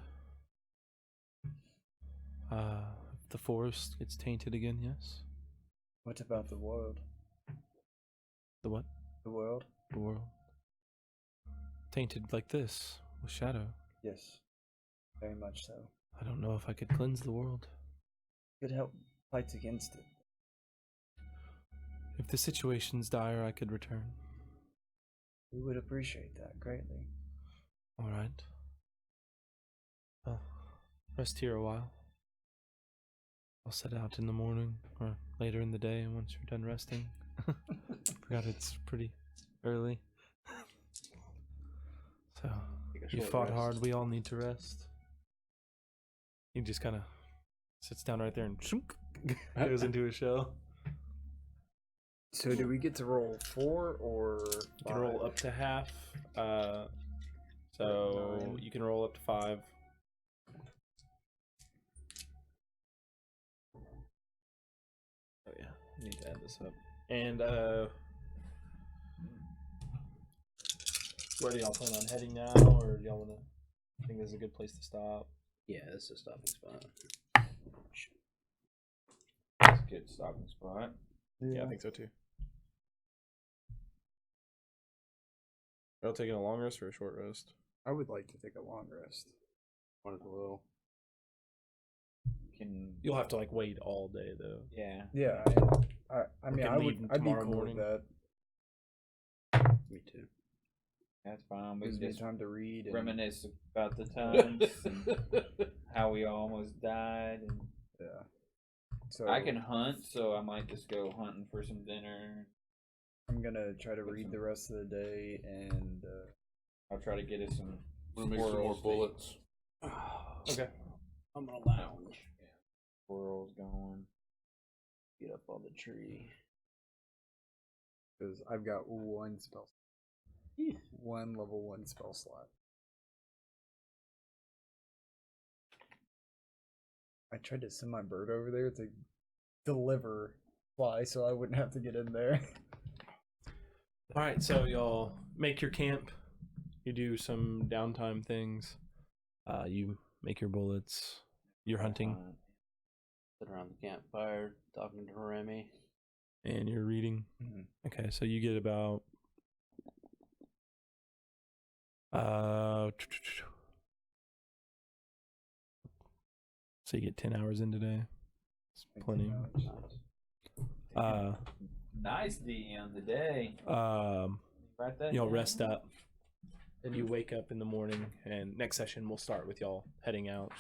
If the forest gets tainted again, yes. What about the world? The what? The world? The world. Tainted like this, with shadow. Yes. Very much so. I don't know if I could cleanse the world. Could help fight against it. If the situation's dire, I could return. We would appreciate that greatly. Alright. Well, rest here a while. I'll set out in the morning or later in the day once you're done resting. Forgot it's pretty early. So Take a you short fought rest. hard. We all need to rest. He just kind of sits down right there and shunk, goes into a shell. So do we get to roll 4 or You can roll 5? up to half. So 9. you can roll up to 5. Oh yeah, I need to add this up. And where do y'all plan on heading now, or do y'all want to? Think this is a good place to stop? Yeah, this is a stopping spot. That's a good stopping spot. Yeah, I think so too. Y'all taking a long rest or a short rest? I would like to take a long rest. One as well. Can You'll have to like wait all day though. yeah. Yeah, I mean, can I leave would. I'd be tomorrow cool morning. with that. Me too. That's fine. We Gives can me just time to read. And, reminisce about the times and how we almost died. And yeah. So I can hunt, so I might just go hunting for some dinner. I'm gonna try to read the rest of the day, and I'll try to get us some We're gonna make some more squirrels. bullets. Okay. I'm gonna lounge. Squirrels going. Get up on the tree. because I've got one spell, one level 1 spell slot. I tried to send my bird over there to deliver fly, so I wouldn't have to get in there. All right, so y'all make your camp. You do some downtime things. You make your bullets. You're hunting Sit around the campfire, talking to Remy. and you're reading. Mhm. Okay, so you get about so you get 10 hours in today. It's plenty. Nice DM today. Write that Y'all down. rest up. And you wake up in the morning, and next session we'll start with y'all heading out.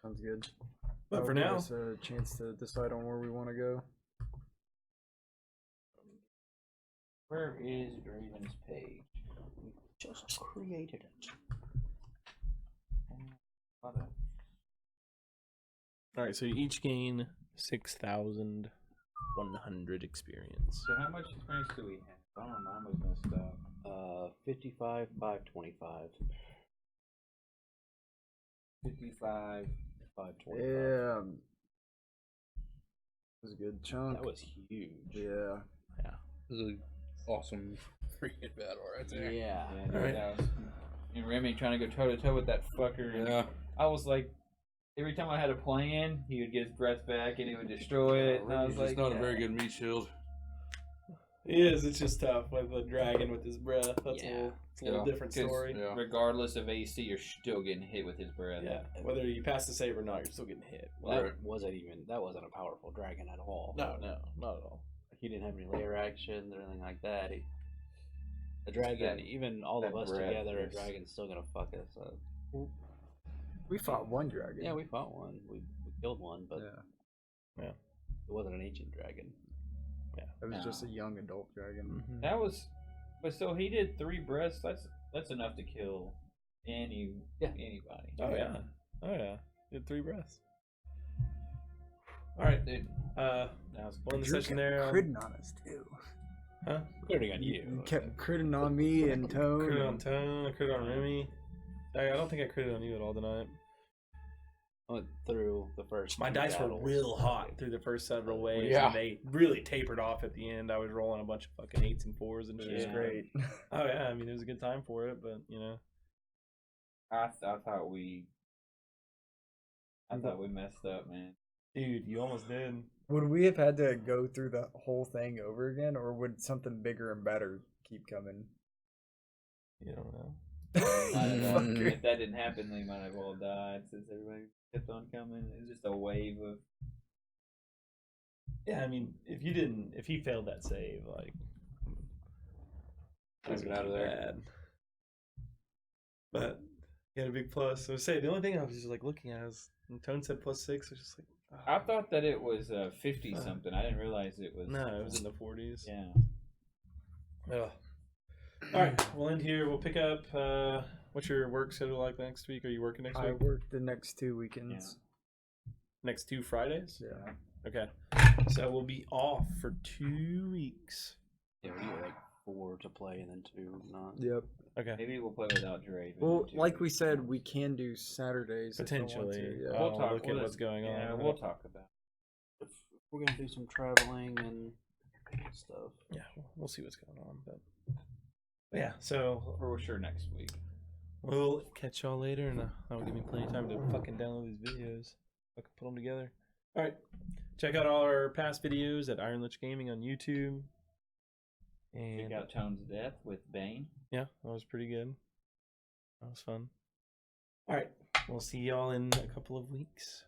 Sounds good. But That'll for give now, us a chance to decide on where we want to go. Where is Draven's page? Just created it. Hold on. all right. So you each gain 6,100 experience. So how much experience do we have? I don't know, mine was messed up. 55, 525. 55. 525. Yeah. It was a good chunk. That was huge. Yeah. This is an awesome freaking battle right there. Yeah. Yeah, dude, Alright. that was, and Remy trying to go toe to toe with that fucker. And Yeah. I was like, every time I had a plan, he would get his breath back and he would destroy it. And I was He's like, just not a very yeah. good meat shield. He is. It's just tough with the dragon with his breath. That's Yeah. a little different 'Cause story. Yeah. Regardless of AC, you're still getting hit with his breath. Yeah, whether you pass the save or not, you're still getting hit. That wasn't a powerful dragon at all. No, not at all. He didn't have any layer actions or anything like that. A dragon, That- even all of that us breath together, a is- dragon's still gonna fuck us. We fought one dragon. Yeah, we fought one. We killed one, but Yeah. it wasn't an ancient dragon. It was No. just a young adult dragon. That was, but so he did 3 breaths. That's enough to kill anybody. Oh yeah. Oh yeah. Did 3 breaths. All right, dude. That was We'll end the You session kept there. critting on us too. Huh? Critting on You you. kept critting on me and Tone. Crit on Tone. Crit on Remy. I don't think I critted on you at all tonight. I went through the first. My two dice were battles. real hot through the first several waves, Yeah. and they really tapered off at the end. I was rolling a bunch of fucking 8s and 4s and It shit. was Yeah. great. Oh yeah, I mean it was a good time for it, but you know. I thought we messed up, man. Dude, you almost did. Would we have had to go through the whole thing over again, or would something bigger and better keep coming? You don't know. Fucker. If that didn't happen, they might have all died since everybody kept on coming. It was just a wave of. Yeah, I mean, if he failed that save, like, Take it out of there. bad. But he had a big plus. So say the only thing I was just like looking at is when Tone said +6. I was just like, I thought that it was 50 something. I didn't realize it was. No, it was in the 40s. Yeah. Ugh. All right, we'll end here. We'll pick up. What's your work schedule like next week? Are you working next I week? work the next 2 weekends. Next 2 Fridays? Yeah. Okay. So we'll be off for 2 weeks. Yeah, we get like 4 to play and then 2 not. Yep. Okay. Maybe we'll play without Draven. Well, too. like we said, we can do Saturdays if we want Potentially. to, yeah. We'll talk- look at we'll- what's going on. Yeah, we'll talk about If we're gonna do some traveling and stuff. Yeah, we'll see what's going on. But yeah, so it. For sure next week. we'll catch y'all later, and that'll give me plenty of time to fucking download these videos. Fucking put them together. All right, check out all our past videos at Iron Lich Gaming on YouTube. And Check out Tones of Death with Bane. yeah, that was pretty good. That was fun. All right, we'll see y'all in a couple of weeks.